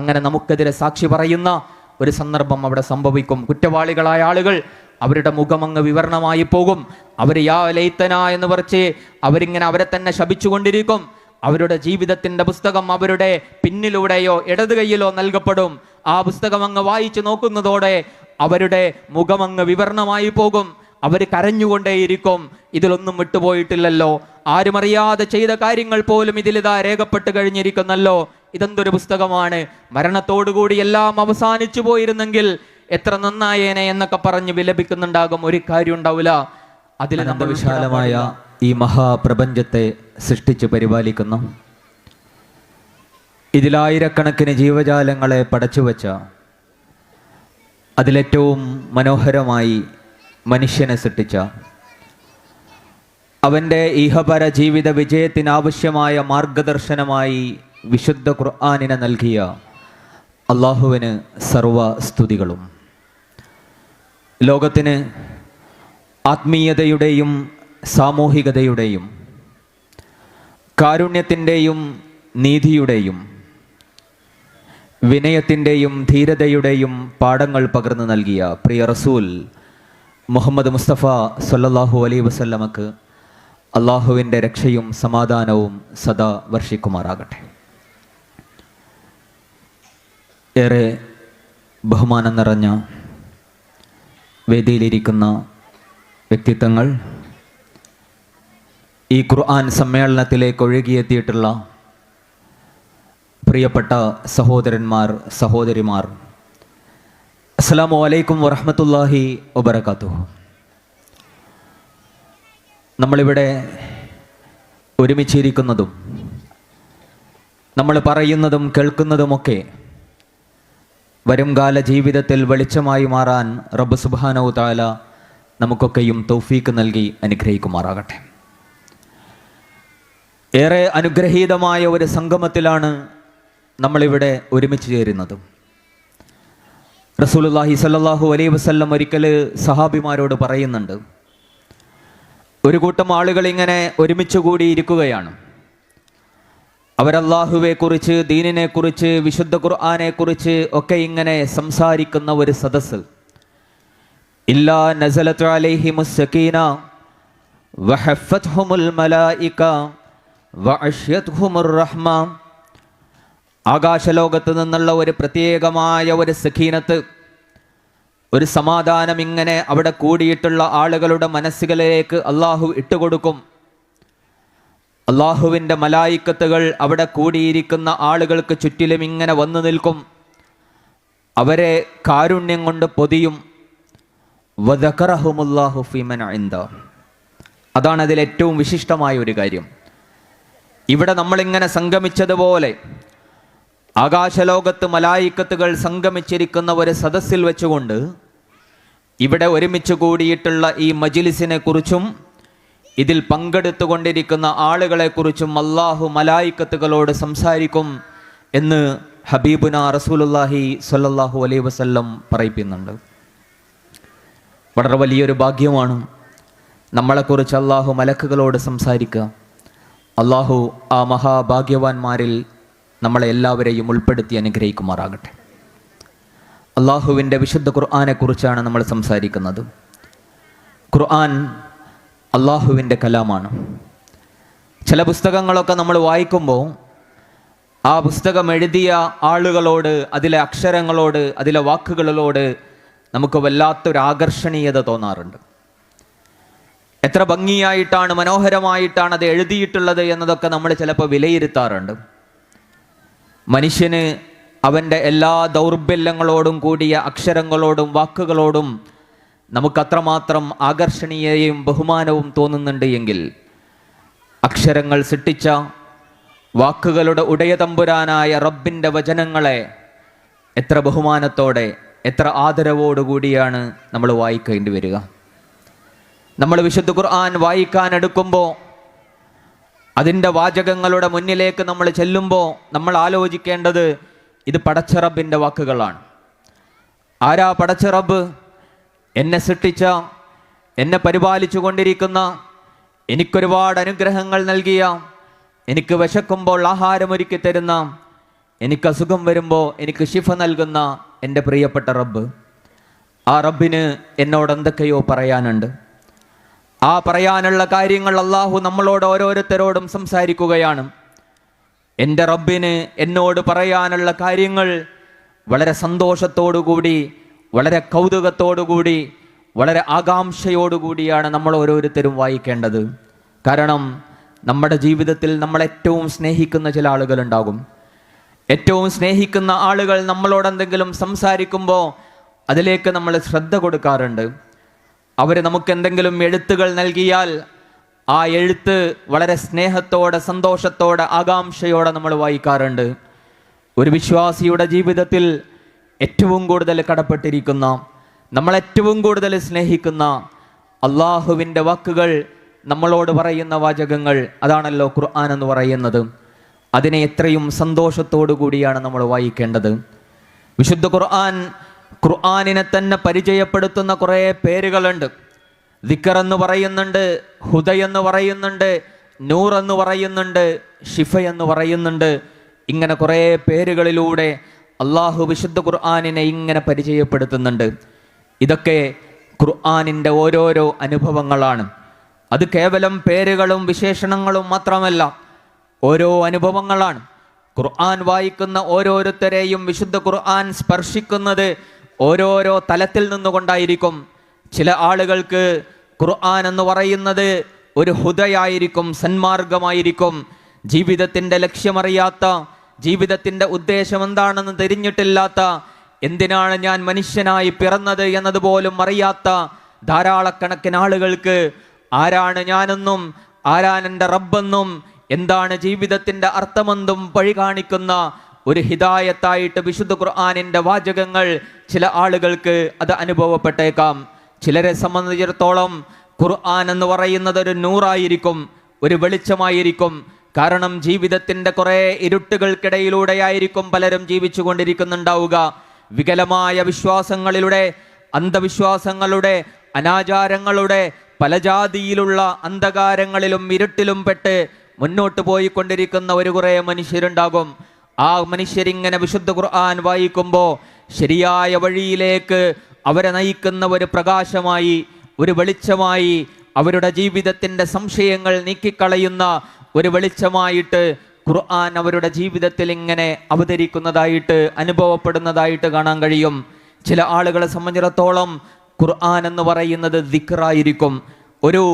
അങ്ങനെ നമുക്കെതിരെ സാക്ഷി പറയുന്ന ഒരു സന്ദർഭം അവിടെ സംഭവിക്കും. കുറ്റവാളികളായ ആളുകൾ അവരുടെ മുഖമങ്ങ് വിവരണമായി പോകും. അവർ യാ ലൈതന എന്ന് പറഞ്ഞ് അവരിങ്ങനെ അവരെ തന്നെ ശപിച്ചുകൊണ്ടിരിക്കും. അവരുടെ ജീവിതത്തിൻ്റെ പുസ്തകം അവരുടെ പിന്നിലൂടെയോ ഇടത് കൈയിലോ നൽകപ്പെടും. ആ പുസ്തകം അങ്ങ് വായിച്ചു നോക്കുന്നതോടെ അവരുടെ മുഖമങ്ങ് വിവരണമായി പോകും. അവർ കരഞ്ഞുകൊണ്ടേയിരിക്കും, ഇതിലൊന്നും വിട്ടുപോയിട്ടില്ലല്ലോ, ആരുമറിയാതെ ചെയ്ത കാര്യങ്ങൾ പോലും ഇതിലിതാ രേഖപ്പെട്ട് കഴിഞ്ഞിരിക്കുന്നല്ലോ, ഇതെന്തൊരു പുസ്തകമാണ്, മരണത്തോടുകൂടി എല്ലാം അവസാനിച്ചു പോയിരുന്നെങ്കിൽ എത്ര നന്നായേനെ എന്നൊക്കെ പറഞ്ഞ് വിലപിക്കുന്നുണ്ടാകും. ഒരു കാര്യം ഉണ്ടാവില്ല. അതിൽ നമ്മുടെ വിശാലമായ ഈ മഹാപ്രപഞ്ചത്തെ സൃഷ്ടിച്ച് പരിപാലിക്കുന്ന, ഇതിലായിരക്കണക്കിന് ജീവജാലങ്ങളെ പടച്ചുവെച്ച, അതിലേറ്റവും മനോഹരമായി മനുഷ്യനെ സൃഷ്ടിച്ച, അവൻ്റെ ഇഹപര ജീവിത വിജയത്തിനാവശ്യമായ മാർഗദർശനമായി വിശുദ്ധ ഖുർആനിനെ നൽകിയ അള്ളാഹുവിന് സർവ സ്തുതികളും. ലോകത്തിന് ആത്മീയതയുടെയും സാമൂഹികതയുടെയും കാരുണ്യത്തിൻ്റെയും നീതിയുടെയും വിനയത്തിൻ്റെയും ധീരതയുടെയും പാഠങ്ങൾ പകർന്നു നൽകിയ പ്രിയ റസൂൽ മുഹമ്മദ് മുസ്തഫ സല്ലല്ലാഹു അലൈഹി വസല്ലമക്ക് അള്ളാഹുവിൻ്റെ രക്ഷയും സമാധാനവും സദാ വർഷിക്കുമാറാകട്ടെ. ഏറെ ബഹുമാനം നിറഞ്ഞ വേദിയിലിരിക്കുന്ന വ്യക്തിത്വങ്ങൾ, ഈ ഖുർആൻ സമ്മേളനത്തിലേക്ക് ഒഴുകിയെത്തിയിട്ടുള്ള പ്രിയപ്പെട്ട സഹോദരന്മാർ, സഹോദരിമാർ, അസ്സലാമു അലൈക്കും വറഹ്മത്തുള്ളാഹി വബറകാതുഹു. നമ്മളിവിടെ ഒരുമിച്ചിരിക്കുന്നതും നമ്മൾ പറയുന്നതും കേൾക്കുന്നതുമൊക്കെ വരുംകാല ജീവിതത്തിൽ വെളിച്ചമായി മാറാൻ റബ്ബ് സുബ്ഹാനഹു തആല നമുക്കൊക്കെയും തൗഫീക്ക് നൽകി അനുഗ്രഹിക്കുമാറാകട്ടെ. ഏറെ അനുഗ്രഹീതമായ ഒരു സംഗമത്തിലാണ് നമ്മളിവിടെ ഒരുമിച്ച് ചേരുന്നത്. റസൂലുള്ളാഹി സ്വല്ലല്ലാഹു അലൈഹി വസല്ലം ഒരിക്കൽ സഹാബിമാരോട് പറയുന്നുണ്ട്, ഒരു കൂട്ടം ആളുകൾ ഇങ്ങനെ ഒരുമിച്ച് കൂടിയിരിക്കുകയാണ്. അവരല്ലാഹുവെക്കുറിച്ച്, ദീനിനെക്കുറിച്ച്, വിശുദ്ധ ഖുർആനെക്കുറിച്ച് ഒക്കെ ഇങ്ങനെ സംസാരിക്കുന്ന ഒരു സദസ്സ്. ഇല്ലാ നസലത്ത് അലൈഹിമുസ് സകീന വഹഫത്ഹുമുൽ മലായിക വഅശ്യത്ഹുമുർ റഹ്മ. ആകാശലോകത്ത് നിന്നുള്ള ഒരു പ്രത്യേകമായ ഒരു സഖീനത്ത്, ഒരു സമാധാനം ഇങ്ങനെ അവിടെ കൂടിയിട്ടുള്ള ആളുകളുടെ മനസ്സുകളിലേക്ക് അള്ളാഹു ഇട്ടുകൊടുക്കും. അള്ളാഹുവിൻ്റെ മലായിക്കത്തുകൾ അവിടെ കൂടിയിരിക്കുന്ന ആളുകൾക്ക് ചുറ്റിലും ഇങ്ങനെ വന്നു നിൽക്കും. അവരെ കാരുണ്യം കൊണ്ട് പൊതിയും. വദകറഹുമുല്ലാഹു ഫീമൻ ഇൻദ. അതാണ് അതിൽ ഏറ്റവും വിശിഷ്ടമായ ഒരു കാര്യം. ഇവിടെ നമ്മളിങ്ങനെ സംഗമിച്ചതുപോലെ ആകാശലോകത്ത് മലായിക്കത്തുകൾ സംഗമിച്ചിരിക്കുന്ന ഒരു സദസ്സിൽ വെച്ചുകൊണ്ട് ഇവിടെ ഒരുമിച്ച് കൂടിയിട്ടുള്ള ഈ മജ്ലിസിനെ കുറിച്ചും ഇതിൽ പങ്കെടുത്തുകൊണ്ടിരിക്കുന്ന ആളുകളെക്കുറിച്ചും അള്ളാഹു മലായിക്കത്തുകളോട് സംസാരിക്കും എന്ന് ഹബീബുന റസൂലുള്ളാഹി സ്വല്ലല്ലാഹു അലൈഹി വസല്ലം പറയിപ്പിക്കുന്നുണ്ട്. വളരെ വലിയൊരു ഭാഗ്യമാണ് നമ്മളെക്കുറിച്ച് അള്ളാഹു മലക്കുകളോട് സംസാരിക്കുക. അള്ളാഹു ആ മഹാഭാഗ്യവാന്മാരിൽ നമ്മളെ എല്ലാവരെയും ഉൾപ്പെടുത്തി അനുഗ്രഹിക്കുമാറാകട്ടെ. അള്ളാഹുവിൻ്റെ വിശുദ്ധ ഖുർആനെക്കുറിച്ചാണ് നമ്മൾ സംസാരിക്കുന്നത്. ഖുർആൻ അള്ളാഹുവിൻ്റെ കലാമാണ്. ചില പുസ്തകങ്ങളൊക്കെ നമ്മൾ വായിക്കുമ്പോൾ ആ പുസ്തകം എഴുതിയ ആളുകളോട്, അതിലെ അക്ഷരങ്ങളോട്, അതിലെ വാക്കുകളോട് നമുക്ക് വല്ലാത്തൊരു ആകർഷണീയത തോന്നാറുണ്ട്. എത്ര ഭംഗിയായിട്ടാണ്, മനോഹരമായിട്ടാണ് അത് എഴുതിയിട്ടുള്ളത് എന്നതൊക്കെ നമ്മൾ ചിലപ്പോൾ വിലയിരുത്താറുണ്ട്. മനുഷ്യന് അവൻ്റെ എല്ലാ ദൗർബല്യങ്ങളോടും കൂടിയ അക്ഷരങ്ങളോടും വാക്കുകളോടും നമുക്കത്രമാത്രം ആകർഷണീയതയും ബഹുമാനവും തോന്നുന്നുണ്ട് എങ്കിൽ അക്ഷരങ്ങൾ സൃഷ്ടിച്ച വാക്കുകളുടെ ഉടയതമ്പുരാനായ റബ്ബിൻ്റെ വചനങ്ങളെ എത്ര ബഹുമാനത്തോടെ, എത്ര ആദരവോടുകൂടിയാണ് നമ്മൾ വായിക്കേണ്ടി വരിക. നമ്മൾ വിശുദ്ധ ഖുർആൻ വായിക്കാനെടുക്കുമ്പോൾ, അതിൻ്റെ വാചകങ്ങളുടെ മുന്നിലേക്ക് നമ്മൾ ചെല്ലുമ്പോൾ നമ്മൾ ആലോചിക്കേണ്ടത് ഇത് പടച്ച റബ്ബിൻ്റെ വാക്കുകളാണ്. ആരാ പടച്ച റബ്ബ്? എന്നെ സൃഷ്ടിച്ച, എന്നെ പരിപാലിച്ചു കൊണ്ടിരിക്കുന്ന, എനിക്കൊരുപാട് അനുഗ്രഹങ്ങൾ നൽകിയ, എനിക്ക് വിശക്കുമ്പോൾ ആഹാരമൊരുക്കി തരുന്ന, എനിക്ക് അസുഖം വരുമ്പോൾ എനിക്ക് ശിഫ നൽകുന്ന എൻ്റെ പ്രിയപ്പെട്ട റബ്ബ്, ആ റബ്ബിന് എന്നോട് എന്തൊക്കെയോ പറയാനുണ്ട്. ആ പറയാനുള്ള കാര്യങ്ങൾ അള്ളാഹു നമ്മളോട് ഓരോരുത്തരോടും സംസാരിക്കുകയാണ്. എൻ്റെ റബ്ബിന് എന്നോട് പറയാനുള്ള കാര്യങ്ങൾ വളരെ സന്തോഷത്തോടുകൂടി, വളരെ കൗതുകത്തോടുകൂടി, വളരെ ആകാംക്ഷയോടുകൂടിയാണ് നമ്മൾ ഓരോരുത്തരും വായിക്കേണ്ടത്. കാരണം നമ്മുടെ ജീവിതത്തിൽ നമ്മൾ ഏറ്റവും സ്നേഹിക്കുന്ന ചില ആളുകളുണ്ടാകും. ഏറ്റവും സ്നേഹിക്കുന്ന ആളുകൾ നമ്മളോട് എന്തെങ്കിലും സംസാരിക്കുമ്പോൾ അതിലേക്ക് നമ്മൾ ശ്രദ്ധ കൊടുക്കാറുണ്ട്. അവർ നമുക്ക് എന്തെങ്കിലും എഴുത്തുകൾ നൽകിയാൽ ആ എഴുത്ത് വളരെ സ്നേഹത്തോടെ, സന്തോഷത്തോടെ, ആകാംക്ഷയോടെ നമ്മൾ വായിക്കാറുണ്ട്. ഒരു വിശ്വാസിയുടെ ജീവിതത്തിൽ ഏറ്റവും കൂടുതൽ കടപ്പെട്ടിരിക്കുന്ന, നമ്മളേറ്റവും കൂടുതൽ സ്നേഹിക്കുന്ന അള്ളാഹുവിൻ്റെ വാക്കുകൾ, നമ്മളോട് പറയുന്ന വാചകങ്ങൾ, അതാണല്ലോ ഖുർആൻ എന്ന് പറയുന്നത്. അതിനെ എത്രയും സന്തോഷത്തോടു കൂടിയാണ് നമ്മൾ വായിക്കേണ്ടത്. വിശുദ്ധ ഖുർആനിനെ തന്നെ പരിചയപ്പെടുത്തുന്ന കുറേ പേരുകളുണ്ട്. ദിക്ർ എന്ന് പറയുന്നുണ്ട്, ഹുദ എന്ന് പറയുന്നുണ്ട്, നൂർ എന്ന് പറയുന്നുണ്ട്, ഷിഫ എന്ന് പറയുന്നുണ്ട്. ഇങ്ങനെ കുറേ പേരുകളിലൂടെ അള്ളാഹു വിശുദ്ധ ഖുർആനിനെ ഇങ്ങനെ പരിചയപ്പെടുത്തുന്നുണ്ട്. ഇതൊക്കെ ഖുർആനിൻ്റെ ഓരോരോ അനുഭവങ്ങളാണ്. അത് കേവലം പേരുകളും വിശേഷണങ്ങളും മാത്രമല്ല, ഓരോ അനുഭവങ്ങളാണ്. ഖുർആൻ വായിക്കുന്ന ഓരോരുത്തരെയും വിശുദ്ധ ഖുർആൻ സ്പർശിക്കുന്നത് ഓരോരോ തലത്തിൽ നിന്നുകൊണ്ടായിരിക്കും. ചില ആളുകൾക്ക് ഖുർആൻ എന്ന് പറയുന്നത് ഒരു ഹുദയായിരിക്കും, സന്മാർഗമായിരിക്കും. ജീവിതത്തിൻ്റെ ലക്ഷ്യമറിയാത്ത, ജീവിതത്തിൻ്റെ ഉദ്ദേശം എന്താണെന്ന് തിരിഞ്ഞിട്ടില്ലാത്ത, എന്തിനാണ് ഞാൻ മനുഷ്യനായി പിറന്നത് എന്നതുപോലും അറിയാത്ത ധാരാളക്കണക്കിന് ആളുകൾക്ക് ആരാണ് ഞാനെന്നും ആരാണ് എൻ്റെ റബ്ബെന്നും എന്താണ് ജീവിതത്തിൻ്റെ അർത്ഥമെന്നും വഴി കാണിക്കുന്ന ഒരു ഹിദായത്തായിട്ട് വിശുദ്ധ ഖുർആനിൻ്റെ വാചകങ്ങൾ ചില ആളുകൾക്ക് അത് അനുഭവപ്പെട്ടേക്കാം. ചിലരെ സംബന്ധിച്ചിടത്തോളം ഖുർആൻ എന്ന് പറയുന്നത് ഒരു നൂറായിരിക്കും, ഒരു വെളിച്ചമായിരിക്കും. കാരണം ജീവിതത്തിൻ്റെ കുറേ ഇരുട്ടുകൾക്കിടയിലൂടെയായിരിക്കും പലരും ജീവിച്ചു കൊണ്ടിരിക്കുന്നുണ്ടാവുക. വികലമായ വിശ്വാസങ്ങളിലൂടെ, അന്ധവിശ്വാസങ്ങളുടെ, അനാചാരങ്ങളുടെ, പല ജാതിയിലുള്ള അന്ധകാരങ്ങളിലും ഇരുട്ടിലും പെട്ട് മുന്നോട്ട് പോയിക്കൊണ്ടിരിക്കുന്ന ഒരു കുറേ മനുഷ്യരുണ്ടാകും. ആ മനുഷ്യരിങ്ങനെ വിശുദ്ധ ഖുർആൻ വായിക്കുമ്പോൾ ശരിയായ വഴിയിലേക്ക് അവരെ നയിക്കുന്ന ഒരു പ്രകാശമായി, ഒരു വെളിച്ചമായി, അവരുടെ ജീവിതത്തിൻ്റെ സംശയങ്ങൾ നീക്കിക്കളയുന്ന ഒരു വെളിച്ചമായിട്ട് ഖുർആൻ അവരുടെ ജീവിതത്തിൽ ഇങ്ങനെ അവതരിക്കുന്നതായിട്ട്, അനുഭവപ്പെടുന്നതായിട്ട് കാണാൻ കഴിയും. ചില ആളുകളെ സംബന്ധിച്ചിടത്തോളം ഖുർആൻ എന്ന് പറയുന്നത് ദിക്റായിരിക്കും, ഒരു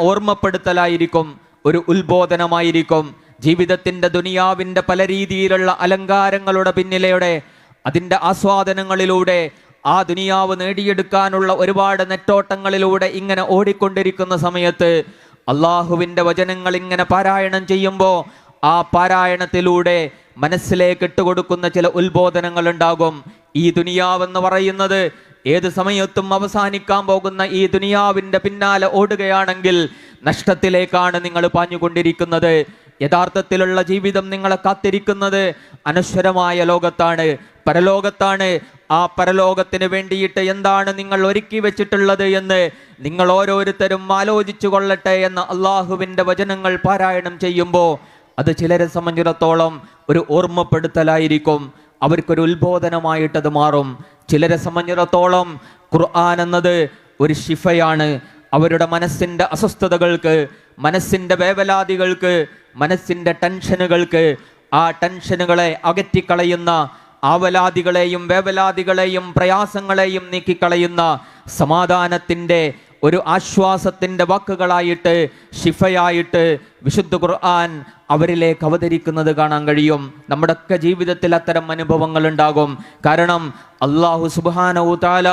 ഓർമ്മപ്പെടുത്തലായിരിക്കും, ഒരു ഉത്ബോധനമായിരിക്കും. ജീവിതത്തിൻ്റെ ദുനിയാവിൻ്റെ പല രീതിയിലുള്ള അലങ്കാരങ്ങളുടെ പിന്നിലൂടെ, അതിൻ്റെ ആസ്വാദനങ്ങളിലൂടെ, ആ ദുനിയാവ് നേടിയെടുക്കാനുള്ള ഒരുപാട് നെട്ടോട്ടങ്ങളിലൂടെ ഇങ്ങനെ ഓടിക്കൊണ്ടിരിക്കുന്ന സമയത്ത് അള്ളാഹുവിൻ്റെ വചനങ്ങൾ ഇങ്ങനെ പാരായണം ചെയ്യുമ്പോൾ ആ പാരായണത്തിലൂടെ മനസ്സിലേക്ക് ഇട്ടുകൊടുക്കുന്ന ചില ഉത്ബോധനങ്ങൾ ഉണ്ടാകും. ഈ ദുനിയാവെന്ന് പറയുന്നത് ഏത് സമയത്തും അവസാനിക്കാൻ പോകുന്ന ഈ ദുനിയാവിൻ്റെ പിന്നാലെ ഓടുകയാണെങ്കിൽ നഷ്ടത്തിലേക്കാണ് നിങ്ങൾ പാഞ്ഞുകൊണ്ടിരിക്കുന്നത്. യഥാർത്ഥത്തിലുള്ള ജീവിതം നിങ്ങളെ കാത്തിരിക്കുന്നത് അനശ്വരമായ ലോകത്താണ്, പരലോകത്താണ്. ആ പരലോകത്തിന് വേണ്ടിയിട്ട് എന്താണ് നിങ്ങൾ ഒരുക്കി വെച്ചിട്ടുള്ളത് എന്ന് നിങ്ങൾ ഓരോരുത്തരും ആലോചിച്ചു കൊള്ളട്ടെ എന്ന് അള്ളാഹുവിൻ്റെ വചനങ്ങൾ പാരായണം ചെയ്യുമ്പോൾ അത് ചിലരെ സംബന്ധിച്ചിടത്തോളം ഒരു ഓർമ്മപ്പെടുത്തലായിരിക്കും, അവർക്കൊരു ഉത്ബോധനമായിട്ടത് മാറും. ചിലരെ സംബന്ധിച്ചിടത്തോളം ഖുർആൻ എന്നത് ഒരു ഷിഫയാണ്. അവരുടെ മനസ്സിൻ്റെ അസ്വസ്ഥതകൾക്ക്, മനസ്സിൻ്റെ വേവലാതികൾക്ക്, മനസ്സിൻ്റെ ടെൻഷനുകൾക്ക്, ആ ടെൻഷനുകളെ അകറ്റിക്കളയുന്ന, ആവലാദികളെയും വേവലാദികളെയും പ്രയാസങ്ങളെയും നീക്കിക്കളയുന്ന സമാധാനത്തിൻ്റെ ഒരു ആശ്വാസത്തിൻ്റെ വാക്കുകളായിട്ട്, ഷിഫയായിട്ട് വിശുദ്ധ ഖുർആൻ അവരിലേക്ക് അവതരിക്കുന്നത് കാണാൻ കഴിയും. നമ്മുടെയൊക്കെ ജീവിതത്തിൽ അത്തരം അനുഭവങ്ങൾ ഉണ്ടാകും. കാരണം അല്ലാഹു സുബ്ഹാനഹു തആല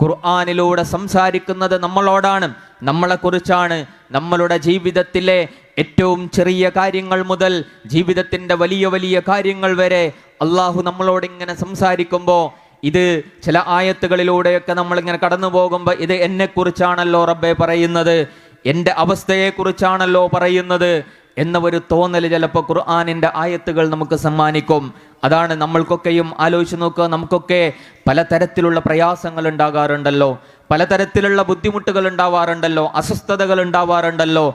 ഖുർആനിലൂടെ സംസാരിക്കുന്നത് നമ്മളോടാണ്, നമ്മളെക്കുറിച്ചാണ്. നമ്മളുടെ ജീവിതത്തിലെ ഏറ്റവും ചെറിയ കാര്യങ്ങൾ മുതൽ ജീവിതത്തിൻ്റെ വലിയ വലിയ കാര്യങ്ങൾ വരെ അള്ളാഹു നമ്മളോട് ഇങ്ങനെ സംസാരിക്കുമ്പോൾ, ഇത് ചില ആയത്തുകളിലൂടെയൊക്കെ നമ്മളിങ്ങനെ കടന്നു പോകുമ്പോൾ ഇത് എന്നെക്കുറിച്ചാണല്ലോ റബ്ബേ പറയുന്നത്, എൻ്റെ അവസ്ഥയെക്കുറിച്ചാണല്ലോ പറയുന്നത് എന്ന ഒരു തോന്നൽ ചിലപ്പോൾ ഖുർആനിൻ്റെ ആയത്തുകൾ നമുക്ക് സമ്മാനിക്കും. അതാണ് നമ്മൾക്കൊക്കെയും ആലോചിച്ച് നോക്കുക. നമുക്കൊക്കെ പലതരത്തിലുള്ള പ്രയാസങ്ങൾ ഉണ്ടാകാറുണ്ടല്ലോ, പലതരത്തിലുള്ള ബുദ്ധിമുട്ടുകൾ ഉണ്ടാവാറുണ്ടല്ലോ, അസ്വസ്ഥതകൾ ഉണ്ടാവാറുണ്ടല്ലോ.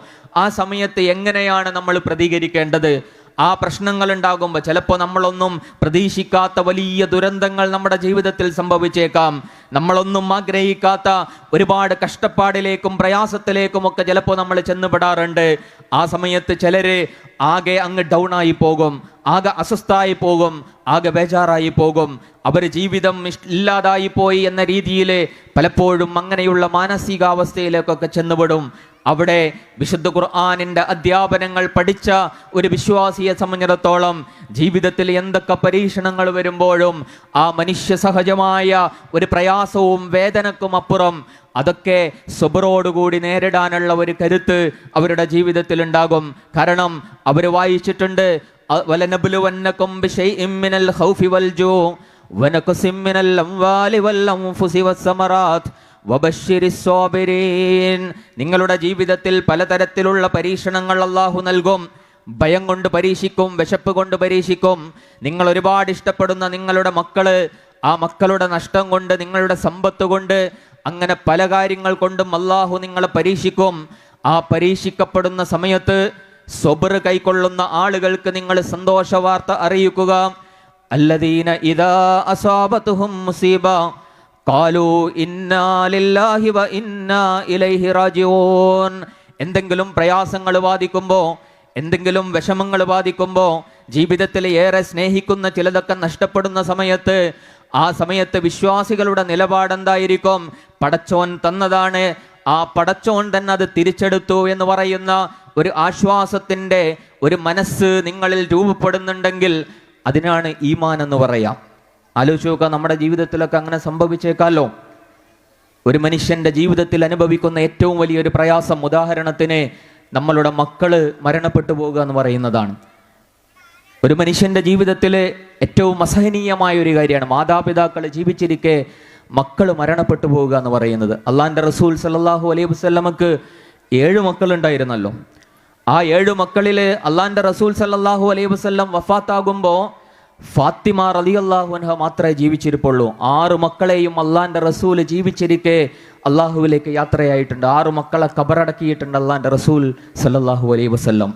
ആ സമയത്ത് എങ്ങനെയാണ് നമ്മൾ പ്രതികരിക്കേണ്ടത്? ആ പ്രശ്നങ്ങൾ ഉണ്ടാകുമ്പോൾ ചിലപ്പോൾ നമ്മളൊന്നും പ്രതീക്ഷിക്കാത്ത വലിയ ദുരന്തങ്ങൾ നമ്മുടെ ജീവിതത്തിൽ സംഭവിച്ചേക്കാം. നമ്മളൊന്നും ആഗ്രഹിക്കാത്ത ഒരുപാട് കഷ്ടപ്പാടിലേക്കും പ്രയാസത്തിലേക്കും ഒക്കെ ചിലപ്പോൾ നമ്മൾ ചെന്നുപെടാറുണ്ട്. ആ സമയത്ത് ചിലര് ആകെ അങ്ങ് ഡൗൺ ആയി പോകും, ആകെ അസ്വസ്ഥായി പോകും, ആകെ ബേജാറായി പോകും. അവർ ജീവിതം ഇല്ലാതായി പോയി എന്ന രീതിയിൽ പലപ്പോഴും അങ്ങനെയുള്ള മാനസികാവസ്ഥയിലേക്കൊക്കെ ചെന്നുപെടും. അവിടെ വിശുദ്ധ ഖുർആനിന്റെ അധ്യാപനങ്ങൾ പഠിച്ച ഒരു വിശ്വാസിയെ സംബന്ധിച്ചിടത്തോളം ജീവിതത്തിൽ എന്തൊക്കെ പരീക്ഷണങ്ങൾ വരുമ്പോഴും ആ മനുഷ്യ സഹജമായ ഒരു പ്രയാസവും വേദനക്കും അപ്പുറം അതൊക്കെ സ്വബറോടുകൂടി നേരിടാനുള്ള ഒരു കരുത്ത് അവരുടെ ജീവിതത്തിൽ ഉണ്ടാകും. കാരണം അവർ വായിച്ചിട്ടുണ്ട്, വലനബ്ലുവന്നകും ബിശൈഇൻ മിനൽ ഖൗഫി വൽ ജൂ വനഖസിൻ മിനൽ അംവാലി വൽ അൻഫുസി വസ്സമറാത്ത് വബശ്ശിരിസ് സ്വാബിരീൻ. നിങ്ങളുടെ ജീവിതത്തിൽ പലതരത്തിലുള്ള പരീക്ഷണങ്ങൾ അല്ലാഹു നൽകും. ഭയം കൊണ്ട് പരീക്ഷിക്കും, വിശപ്പ് കൊണ്ട് പരീക്ഷിക്കും. നിങ്ങൾ ഒരുപാട് ഇഷ്ടപ്പെടുന്ന നിങ്ങളുടെ മക്കള്, ആ മക്കളുടെ നഷ്ടം കൊണ്ട്, നിങ്ങളുടെ സമ്പത്ത് കൊണ്ട്, അങ്ങനെ പല കാര്യങ്ങൾ കൊണ്ടും അല്ലാഹു നിങ്ങളെ പരീക്ഷിക്കും. ആ പരീക്ഷിക്കപ്പെടുന്ന സമയത്ത് സ്വബർ കൈക്കൊള്ളുന്ന ആളുകൾക്ക് നിങ്ങൾ സന്തോഷ വാർത്ത അറിയിക്കുക. അല്ലദീന ഇദാ അസാബതുഹും മുസീബ ഖാലൂ ഇന്നാ ലില്ലാഹി വ ഇന്നാ ഇലൈഹി റാജിഊൻ. എന്തെങ്കിലും പ്രയാസങ്ങൾ ബാധിക്കുമ്പോൾ, എന്തെങ്കിലും വിഷമങ്ങൾ ബാധിക്കുമ്പോൾ, ജീവിതത്തിൽ ഏറെ സ്നേഹിക്കുന്ന ചിലതൊക്കെ നഷ്ടപ്പെടുന്ന സമയത്ത്, ആ സമയത്ത് വിശ്വാസികളുടെ നിലപാടെന്തായിരിക്കും? പടച്ചോൻ തന്നതാണ്, ആ പടച്ചോൻ തന്നെ അത് തിരിച്ചെടുത്തു എന്ന് പറയുന്ന ഒരു ആശ്വാസത്തിൻ്റെ ഒരു മനസ്സ് നിങ്ങളിൽ രൂപപ്പെടുന്നുണ്ടെങ്കിൽ അതിനാണ് ഈമാൻ എന്ന് പറയാം. ആലോചിച്ച് നോക്കുക, നമ്മുടെ ജീവിതത്തിലൊക്കെ അങ്ങനെ സംഭവിച്ചേക്കാലോ. ഒരു മനുഷ്യന്റെ ജീവിതത്തിൽ അനുഭവിക്കുന്ന ഏറ്റവും വലിയൊരു പ്രയാസം, ഉദാഹരണത്തിന് നമ്മളുടെ മക്കള് മരണപ്പെട്ടു പോകുക എന്ന് പറയുന്നതാണ്. ഒരു മനുഷ്യന്റെ ജീവിതത്തിൽ ഏറ്റവും അസഹനീയമായ ഒരു കാര്യമാണ് മാതാപിതാക്കൾ ജീവിച്ചിരിക്കെ മക്കൾ മരണപ്പെട്ടു പോവുക എന്ന് പറയുന്നത്. അള്ളാഹിന്റെ റസൂൽ സല്ലല്ലാഹു അലൈഹി വസല്ലമക്ക് 7 മക്കളുണ്ടായിരുന്നല്ലോ. ആ 7 മക്കളിൽ അള്ളാഹിന്റെ റസൂൽ സല്ലല്ലാഹു അലൈഹി വസല്ലം വഫാത്താകുമ്പോൾ ഫാത്തിമ റളിയല്ലാഹു അൻഹ മാത്രമേ ജീവിച്ചിരിപ്പുള്ളൂ. 6 മക്കളെയും അള്ളാഹിന്റെ റസൂൽ ജീവിച്ചിരിക്കെ അള്ളാഹുവിലേക്ക് യാത്രയായിട്ടുണ്ട്. 6 മക്കളെ ഖബറടക്കിയിട്ടുണ്ട് അള്ളാഹിന്റെ റസൂൽ സല്ലല്ലാഹു അലൈഹി വസല്ലം.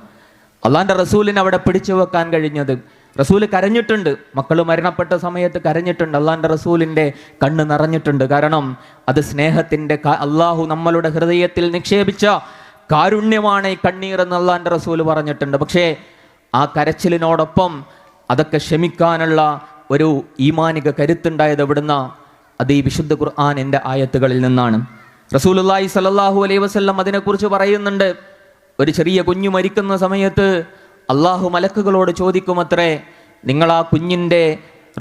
അള്ളാഹിന്റെ റസൂലിനെ അവിടെ പിടിച്ചു വെക്കാൻ കഴിഞ്ഞത്, റസൂല് കരഞ്ഞിട്ടുണ്ട്, മക്കൾ മരണപ്പെട്ട സമയത്ത് കരഞ്ഞിട്ടുണ്ട്. അള്ളാഹിന്റെ റസൂലിന്റെ കണ്ണ് നിറഞ്ഞിട്ടുണ്ട്. കാരണം അത് സ്നേഹത്തിന്റെ, അള്ളാഹു നമ്മളുടെ ഹൃദയത്തിൽ നിക്ഷേപിച്ച കാരുണ്യമാണ് ഈ കണ്ണീർ എന്ന് അള്ളാഹിന്റെ റസൂല് പറഞ്ഞിട്ടുണ്ട്. പക്ഷേ ആ കരച്ചിലിനോടൊപ്പം അതൊക്കെ ക്ഷമിക്കാനുള്ള ഒരു ഈമാനിക കരുത്തുണ്ടായത് എവിടുന്ന? അത് ഈ വിശുദ്ധ ഖുർആനിന്റെ ആയത്തുകളിൽ നിന്നാണ്. റസൂലുള്ളാഹി സ്വല്ലല്ലാഹു അലൈഹി വസല്ലം അതിനെക്കുറിച്ച് പറയുന്നുണ്ട്. ഒരു ചെറിയ കുഞ്ഞു മരിക്കുന്ന സമയത്ത് അള്ളാഹു മലക്കുകളോട് ചോദിക്കുമത്രേ, നിങ്ങൾ ആ കുഞ്ഞിൻ്റെ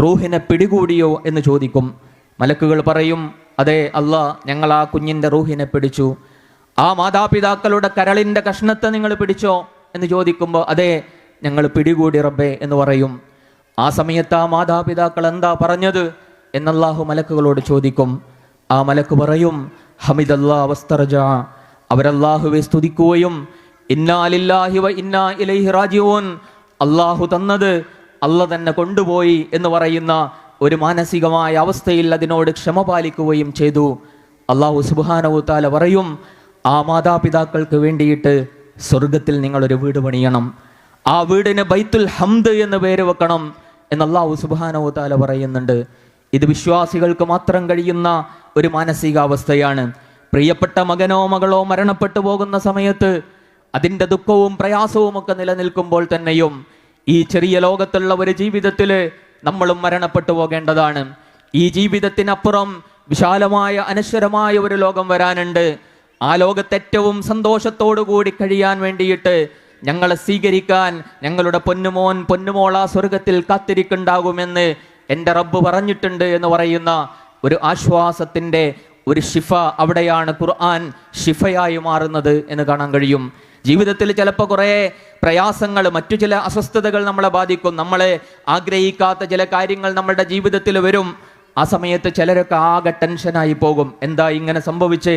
റൂഹിനെ പിടികൂടിയോ എന്ന് ചോദിക്കും. മലക്കുകൾ പറയും, അതെ അല്ലാഹ്, ഞങ്ങൾ ആ കുഞ്ഞിൻ്റെ റൂഹിനെ പിടിച്ചു. ആ മാതാപിതാക്കളുടെ കരളിൻ്റെ കഷ്ണത്തെ നിങ്ങൾ പിടിച്ചോ എന്ന് ചോദിക്കുമ്പോൾ അതെ ഞങ്ങൾ പിടികൂടി റബ്ബേ എന്ന് പറയും. ആ സമയത്ത് ആ മാതാപിതാക്കൾ എന്താ പറഞ്ഞത് എന്ന് അല്ലാഹു മലക്കുകളോട് ചോദിക്കും. ആ മലക്ക് പറയും, ഹമിദല്ലാഹ് വസ്തർജ, അവരല്ലാഹുവെ സ്തുതിക്കുകയും ഇന്നാ ലില്ലാഹി വ ഇന്നാ ഇലൈഹി റാജിഊൻ, അല്ലാഹു തന്നത് അല്ല തന്നെ കൊണ്ടുപോയി എന്ന് പറയുന്ന ഒരു മാനസികമായ അവസ്ഥയിൽ അതിനോട് ക്ഷമ പാലിക്കുകയും ചെയ്തു. അല്ലാഹു സുബ്ഹാനഹു തആല പറയും, ആ മാതാപിതാക്കൾക്ക് വേണ്ടിയിട്ട് സ്വർഗത്തിൽ നിങ്ങളൊരു വീട് പണിയണം, ആ വീടിന് ബൈത്തുൽ ഹംദ് എന്ന് പേര് വെക്കണം എന്ന് അല്ലാഹു സുബ്ഹാനഹു തആല പറയുന്നുണ്ട്. ഇത് വിശ്വാസികൾക്ക് മാത്രം കഴിയുന്ന ഒരു മാനസികാവസ്ഥയാണ്. പ്രിയപ്പെട്ട മകനോ മകളോ മരണപ്പെട്ടു പോകുന്ന സമയത്ത് അതിൻ്റെ ദുഃഖവും പ്രയാസവും ഒക്കെ നിലനിൽക്കുമ്പോൾ തന്നെയും ഈ ചെറിയ ലോകത്തുള്ള ഒരു ജീവിതത്തിൽ നമ്മളും മരണപ്പെട്ടു പോകേണ്ടതാണ്. ഈ ജീവിതത്തിനപ്പുറം വിശാലമായ അനശ്വരമായ ഒരു ലോകം വരാനുണ്ട്. ആ ലോകത്ത് ഏറ്റവും സന്തോഷത്തോടു കൂടി കഴിയാൻ വേണ്ടിയിട്ട് ഞങ്ങളെ സ്വീകരിക്കാൻ ഞങ്ങളുടെ പൊന്നുമോൻ പൊന്നുമോൾ ആ സ്വർഗത്തിൽ കാത്തിരിക്കുണ്ടാകുമെന്ന് എൻ്റെ റബ്ബ് പറഞ്ഞിട്ടുണ്ട് എന്ന് പറയുന്ന ഒരു ആശ്വാസത്തിൻ്റെ ഒരു ഷിഫ, അവിടെയാണ് ഖുർആൻ ഷിഫയായി മാറുന്നത് എന്ന് കാണാൻ കഴിയും. ജീവിതത്തിൽ ചിലപ്പോൾ കുറേ പ്രയാസങ്ങൾ, മറ്റു ചില അസ്വസ്ഥതകൾ നമ്മളെ ബാധിക്കും. നമ്മളെ ആഗ്രഹിക്കാത്ത ചില കാര്യങ്ങൾ നമ്മളുടെ ജീവിതത്തിൽ വരും. ആ സമയത്ത് ചിലരൊക്കെ ആകെ ടെൻഷനായി പോകും. എന്താ ഇങ്ങനെ സംഭവിച്ച്?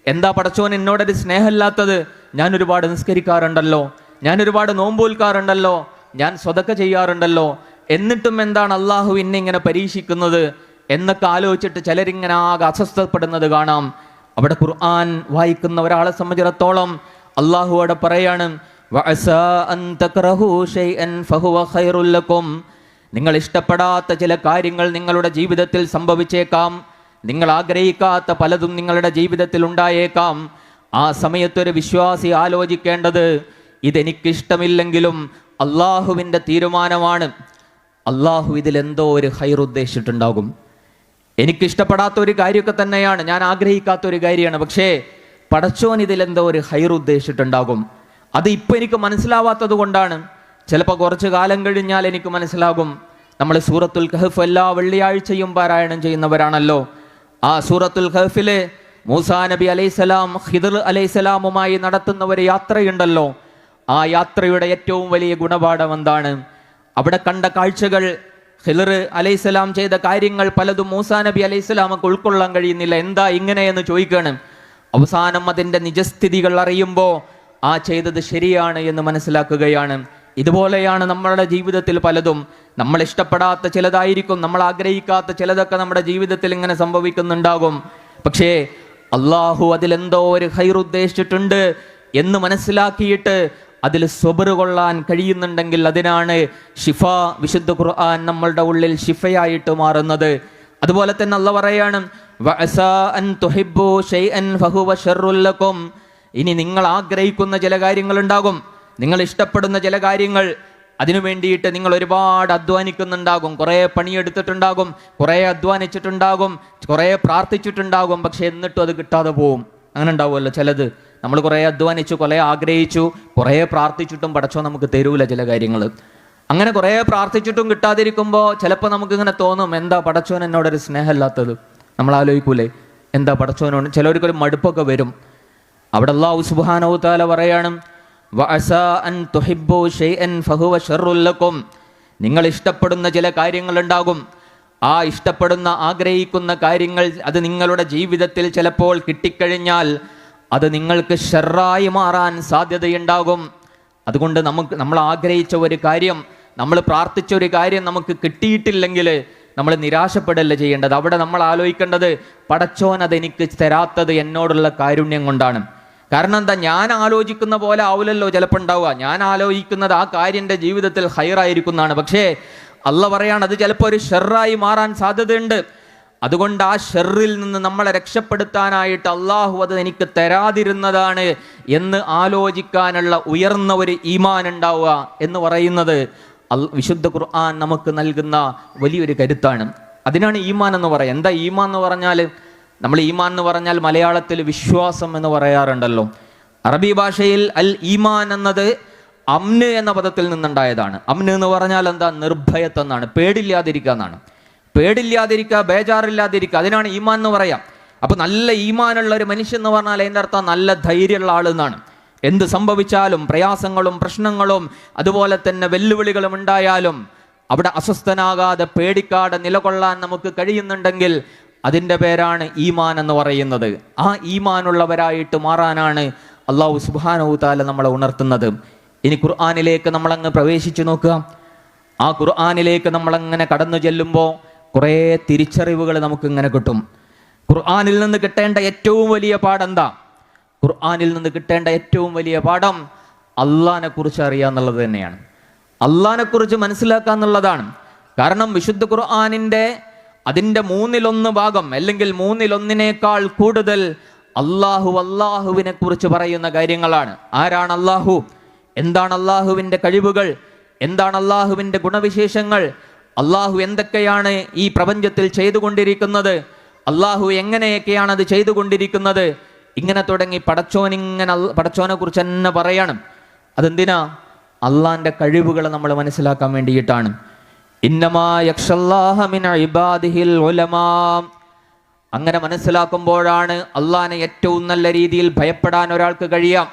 എന്താ പടച്ചോൻ എന്നോടൊരു സ്നേഹമില്ലാത്തത്? ഞാൻ ഒരുപാട് നിസ്കരിക്കാറുണ്ടല്ലോ, ഞാൻ ഒരുപാട് നോമ്പൂൽക്കാറുണ്ടല്ലോ, ഞാൻ സ്വതക്ക ചെയ്യാറുണ്ടല്ലോ, എന്നിട്ടും എന്താണ് അള്ളാഹു എന്നെ ഇങ്ങനെ പരീക്ഷിക്കുന്നത് എന്നൊക്കെ ആലോചിച്ചിട്ട് ചിലരിങ്ങനെ ആകെ അസ്വസ്ഥപ്പെടുന്നത് കാണാം. അവിടെ ഖുർആൻ വായിക്കുന്ന ഒരാളെ സംബന്ധിച്ചിടത്തോളം അള്ളാഹു അവിടെ പറയാണ്, വഅസാ അൻ തക്റഹൂ ശൈഅൻ ഫഹുവ ഖൈറുൽ ലക്കും. നിങ്ങൾ ഇഷ്ടപ്പെടാത്ത ചില കാര്യങ്ങൾ നിങ്ങളുടെ ജീവിതത്തിൽ സംഭവിച്ചേക്കാം. നിങ്ങൾ ആഗ്രഹിക്കാത്ത പലതും നിങ്ങളുടെ ജീവിതത്തിൽ ഉണ്ടായേക്കാം. ആ സമയത്തൊരു വിശ്വാസി ആലോചിക്കേണ്ടത്, ഇതെനിക്കിഷ്ടമില്ലെങ്കിലും അള്ളാഹുവിൻ്റെ തീരുമാനമാണ്. അള്ളാഹു ഇതിലെന്തോ ഒരു ഖൈർ ഉദ്ദേശിച്ചിട്ടുണ്ടാകും. എനിക്കിഷ്ടപ്പെടാത്ത ഒരു കാര്യമൊക്കെ തന്നെയാണ്, ഞാൻ ആഗ്രഹിക്കാത്ത ഒരു കാര്യമാണ്, പക്ഷേ പടച്ചോൻ ഇതിലെന്തോ ഒരു ഖൈർ ഉദ്ദേശിച്ചിട്ടുണ്ടാകും. അത് ഇപ്പം എനിക്ക് മനസ്സിലാവാത്തത് കൊണ്ടാണ്. ചിലപ്പോൾ കുറച്ച് കാലം കഴിഞ്ഞാൽ എനിക്ക് മനസ്സിലാകും. നമ്മൾ സൂറത്തുൽ കഹ്ഫ് എല്ലാ വെള്ളിയാഴ്ചയും പാരായണം ചെയ്യുന്നവരാണല്ലോ. ആ സൂറത്തുൽ കഹ്ഫിൽ മൂസാ നബി അലൈഹിസ്സലാം ഖിദ്ർ അലൈഹിസ്സലാമുമായി നടത്തുന്ന ഒരു യാത്രയുണ്ടല്ലോ. ആ യാത്രയുടെ ഏറ്റവും വലിയ ഗുണപാഠം എന്താണ്? അവിടെ കണ്ട കാഴ്ചകൾ, ഖിദ്ർ അലൈഹിസ്സലാം ചെയ്ത കാര്യങ്ങൾ പലതും മൂസാ നബി അലൈഹിസ്സലാമക്ക് ഉൾക്കൊള്ളാൻ കഴിയുന്നില്ല. എന്താ ഇങ്ങനെയെന്ന് ചോദിക്കുകയാണ്. അവസാനം അതിൻ്റെ നിജസ്ഥിതികൾ അറിയുമ്പോൾ ആ ചെയ്തത് ശരിയാണ് എന്ന് മനസ്സിലാക്കുകയാണ്. ഇതുപോലെയാണ് നമ്മളുടെ ജീവിതത്തിൽ പലതും. നമ്മൾ ഇഷ്ടപ്പെടാത്ത ചിലതായിരിക്കും, നമ്മൾ ആഗ്രഹിക്കാത്ത ചിലതൊക്കെ നമ്മുടെ ജീവിതത്തിൽ ഇങ്ങനെ സംഭവിക്കുന്നുണ്ടാകും. പക്ഷേ അള്ളാഹു അതിലെന്തോ ഒരു ഖൈർ ഉദ്ദേശിച്ചിട്ടുണ്ട് എന്ന് മനസ്സിലാക്കിയിട്ട് അതിൽ സ്വബർ കൊള്ളാൻ കഴിയുന്നുണ്ടെങ്കിൽ അതിനാണ് ഷിഫ, വിശുദ്ധ ഖുർആൻ നമ്മളുടെ ഉള്ളിൽ ഷിഫയായിട്ട് മാറുന്നത്. അതുപോലെ തന്നെ അല്ലാഹു പറയാണ്, വഅസാ അൻ തുഹിബ്ബു ശൈഅൻ ഫഹുവ ശർറുൽ ലക്കും. ഇനി നിങ്ങൾ ആഗ്രഹിക്കുന്ന ചില കാര്യങ്ങൾ ഉണ്ടാകും, നിങ്ങൾ ഇഷ്ടപ്പെടുന്ന ചില കാര്യങ്ങൾ, അതിനു വേണ്ടിയിട്ട് നിങ്ങൾ ഒരുപാട് അധ്വാനിക്കുന്നുണ്ടാകും, കുറേ പണിയെടുത്തിട്ടുണ്ടാകും, കുറേ അധ്വാനിച്ചിട്ടുണ്ടാകും, കുറേ പ്രാർത്ഥിച്ചിട്ടുണ്ടാകും. പക്ഷെ എന്നിട്ടും അത് കിട്ടാതെ പോവും. അങ്ങനെ ഉണ്ടാവുമല്ലോ ചിലത്. നമ്മൾ കുറേ അധ്വാനിച്ചു, കുറേ ആഗ്രഹിച്ചു, കുറേ പ്രാർത്ഥിച്ചിട്ടും പടച്ചോൻ നമുക്ക് തരൂല ചില കാര്യങ്ങൾ. അങ്ങനെ കുറേ പ്രാർത്ഥിച്ചിട്ടും കിട്ടാതിരിക്കുമ്പോൾ ചിലപ്പോൾ നമുക്കിങ്ങനെ തോന്നും, എന്താ പടച്ചോൻ എന്നോടൊരു സ്നേഹമില്ലാത്തത്. നമ്മൾ ആലോചിക്കൂലേ, എന്താ പടച്ചോനോട്? ചിലവർക്കൊരു മടുപ്പൊക്കെ വരും. അവിടെ അല്ലാഹു സുബ്ഹാനഹു തആല പറയാണ്, വഅസാ അൻ തുഹിബ്ബു ശൈഅൻ ഫഹുവ ശർറുൽ ലക്കും. നിങ്ങൾ ഇഷ്ടപ്പെടുന്ന ചില കാര്യങ്ങളുണ്ടാകും. ആ ഇഷ്ടപ്പെടുന്ന, ആഗ്രഹിക്കുന്ന കാര്യങ്ങൾ അത് നിങ്ങളുടെ ജീവിതത്തിൽ ചിലപ്പോൾ കിട്ടിക്കഴിഞ്ഞാൽ അത് നിങ്ങൾക്ക് ഷർറായി മാറാൻ സാധ്യതയുണ്ടാകും. അതുകൊണ്ട് നമ്മൾ ആഗ്രഹിച്ച ഒരു കാര്യം, നമ്മൾ പ്രാർത്ഥിച്ച ഒരു കാര്യം നമുക്ക് കിട്ടിയിട്ടില്ലെങ്കിൽ നമ്മൾ നിരാശപ്പെടല്ല ചെയ്യേണ്ടത്. അവിടെ നമ്മൾ ആലോചിക്കേണ്ടത്, പടച്ചോൻ അതെനിക്ക് തരാത്തത് എന്നോടുള്ള കാരുണ്യം കൊണ്ടാണ്. കാരണം എന്താ, ഞാൻ ആലോചിക്കുന്ന പോലെ ആവില്ലല്ലോ ചിലപ്പോൾ ഉണ്ടാവുക. ഞാൻ ആലോചിക്കുന്നത് ആ കാര്യം എൻ്റെ ജീവിതത്തിൽ ഹൈറായിരിക്കുന്നതാണ്. പക്ഷേ അല്ലാഹു പറയാണ്, അത് ചിലപ്പോൾ ഒരു ഷർറായി മാറാൻ സാധ്യതയുണ്ട്. അതുകൊണ്ട് ആ ഷർറിൽ നിന്ന് നമ്മളെ രക്ഷപ്പെടുത്താനായിട്ട് അള്ളാഹു അത് എനിക്ക് തരാതിരുന്നതാണ് എന്ന് ആലോചിക്കാനുള്ള ഉയർന്ന ഒരു ഈമാൻ ഉണ്ടാവുക എന്ന് പറയുന്നത് വിശുദ്ധ ഖുർആൻ നമുക്ക് നൽകുന്ന വലിയൊരു കരുത്താണ്. അതിനാണ് ഈമാൻ എന്ന് പറയുക. എന്താ ഈമാൻ എന്ന് പറഞ്ഞാൽ? നമ്മൾ ഈമാൻ എന്ന് പറഞ്ഞാൽ മലയാളത്തിൽ വിശ്വാസം എന്ന് പറയാറുണ്ടല്ലോ. അറബി ഭാഷയിൽ അൽ ഈമാൻ എന്നത് അമ്ന് എന്ന പദത്തിൽ നിന്നുണ്ടായതാണ്. അമ്ന് എന്ന് പറഞ്ഞാൽ എന്താ? നിർഭയത്വം എന്നാണ്, പേടില്ലാതിരിക്കുക എന്നാണ്. പേടില്ലാതിരിക്കുക, ബേജാറില്ലാതിരിക്കുക, അതിനാണ് ഈമാൻ എന്ന് പറയാം. അപ്പൊ നല്ല ഈമാനുള്ള ഒരു മനുഷ്യൻ എന്ന് പറഞ്ഞാൽ അതിൻ്റെ അർത്ഥം നല്ല ധൈര്യമുള്ള ആൾ എന്നാണ്. എന്ത് സംഭവിച്ചാലും, പ്രയാസങ്ങളും പ്രശ്നങ്ങളും അതുപോലെ തന്നെ വെല്ലുവിളികളും ഉണ്ടായാലും അവിടെ അസ്വസ്ഥനാകാതെ പേടിക്കാതെ നിലകൊള്ളാൻ നമുക്ക് കഴിയുന്നുണ്ടെങ്കിൽ അതിൻ്റെ പേരാണ് ഈമാൻ എന്ന് പറയുന്നത്. ആ ഈമാനുള്ളവരായിട്ട് മാറാനാണ് അല്ലാഹു സുബ്ഹാനഹു തആല നമ്മളെ ഉണർത്തുന്നത്. ഇനി ഖുർആനിലേക്ക് നമ്മളങ്ങ് പ്രവേശിച്ചു നോക്കുക. ആ ഖുർആനിലേക്ക് നമ്മളങ്ങനെ കടന്നു ചെല്ലുമ്പോൾ കുറേ തിരിച്ചറിവുകൾ നമുക്കിങ്ങനെ കിട്ടും. ഖുർആനിൽ നിന്ന് കിട്ടേണ്ട ഏറ്റവും വലിയ പാഠം എന്താ? ഖുർആനിൽ നിന്ന് കിട്ടേണ്ട ഏറ്റവും വലിയ പാഠം അള്ളാഹിനെ കുറിച്ച് അറിയാന്നുള്ളത് തന്നെയാണ്. അള്ളാഹിനെ കുറിച്ച് മനസ്സിലാക്കുക എന്നുള്ളതാണ്. കാരണം വിശുദ്ധ ഖുർആനിൻ്റെ അതിൻ്റെ 1/3 ഭാഗം അല്ലെങ്കിൽ 1/3 കൂടുതൽ അള്ളാഹുവിനെ കുറിച്ച് പറയുന്ന കാര്യങ്ങളാണ്. ആരാണ് അള്ളാഹു? എന്താണ് അള്ളാഹുവിൻ്റെ കഴിവുകൾ? എന്താണ് അള്ളാഹുവിൻ്റെ ഗുണവിശേഷങ്ങൾ? അള്ളാഹു എന്തൊക്കെയാണ് ഈ പ്രപഞ്ചത്തിൽ ചെയ്തുകൊണ്ടിരിക്കുന്നത്? അള്ളാഹു എങ്ങനെയൊക്കെയാണ് അത് ചെയ്തുകൊണ്ടിരിക്കുന്നത്? ഇങ്ങനെ തുടങ്ങി പടച്ചോനെ കുറിച്ച് തന്നെ പറയണം. അതെന്തിനാ? അള്ളാഹിൻ്റെ കഴിവുകൾ നമ്മൾ മനസ്സിലാക്കാൻ വേണ്ടിയിട്ടാണ്. ഇന്നമാ യഖ്ഷല്ലാഹ മിൻ ഇബാദിഹിൽ ഉലമാ. അങ്ങനെ മനസ്സിലാക്കുമ്പോഴാണ് അള്ളാഹിനെ ഏറ്റവും നല്ല രീതിയിൽ ഭയപ്പെടാൻ ഒരാൾക്ക് കഴിയാം.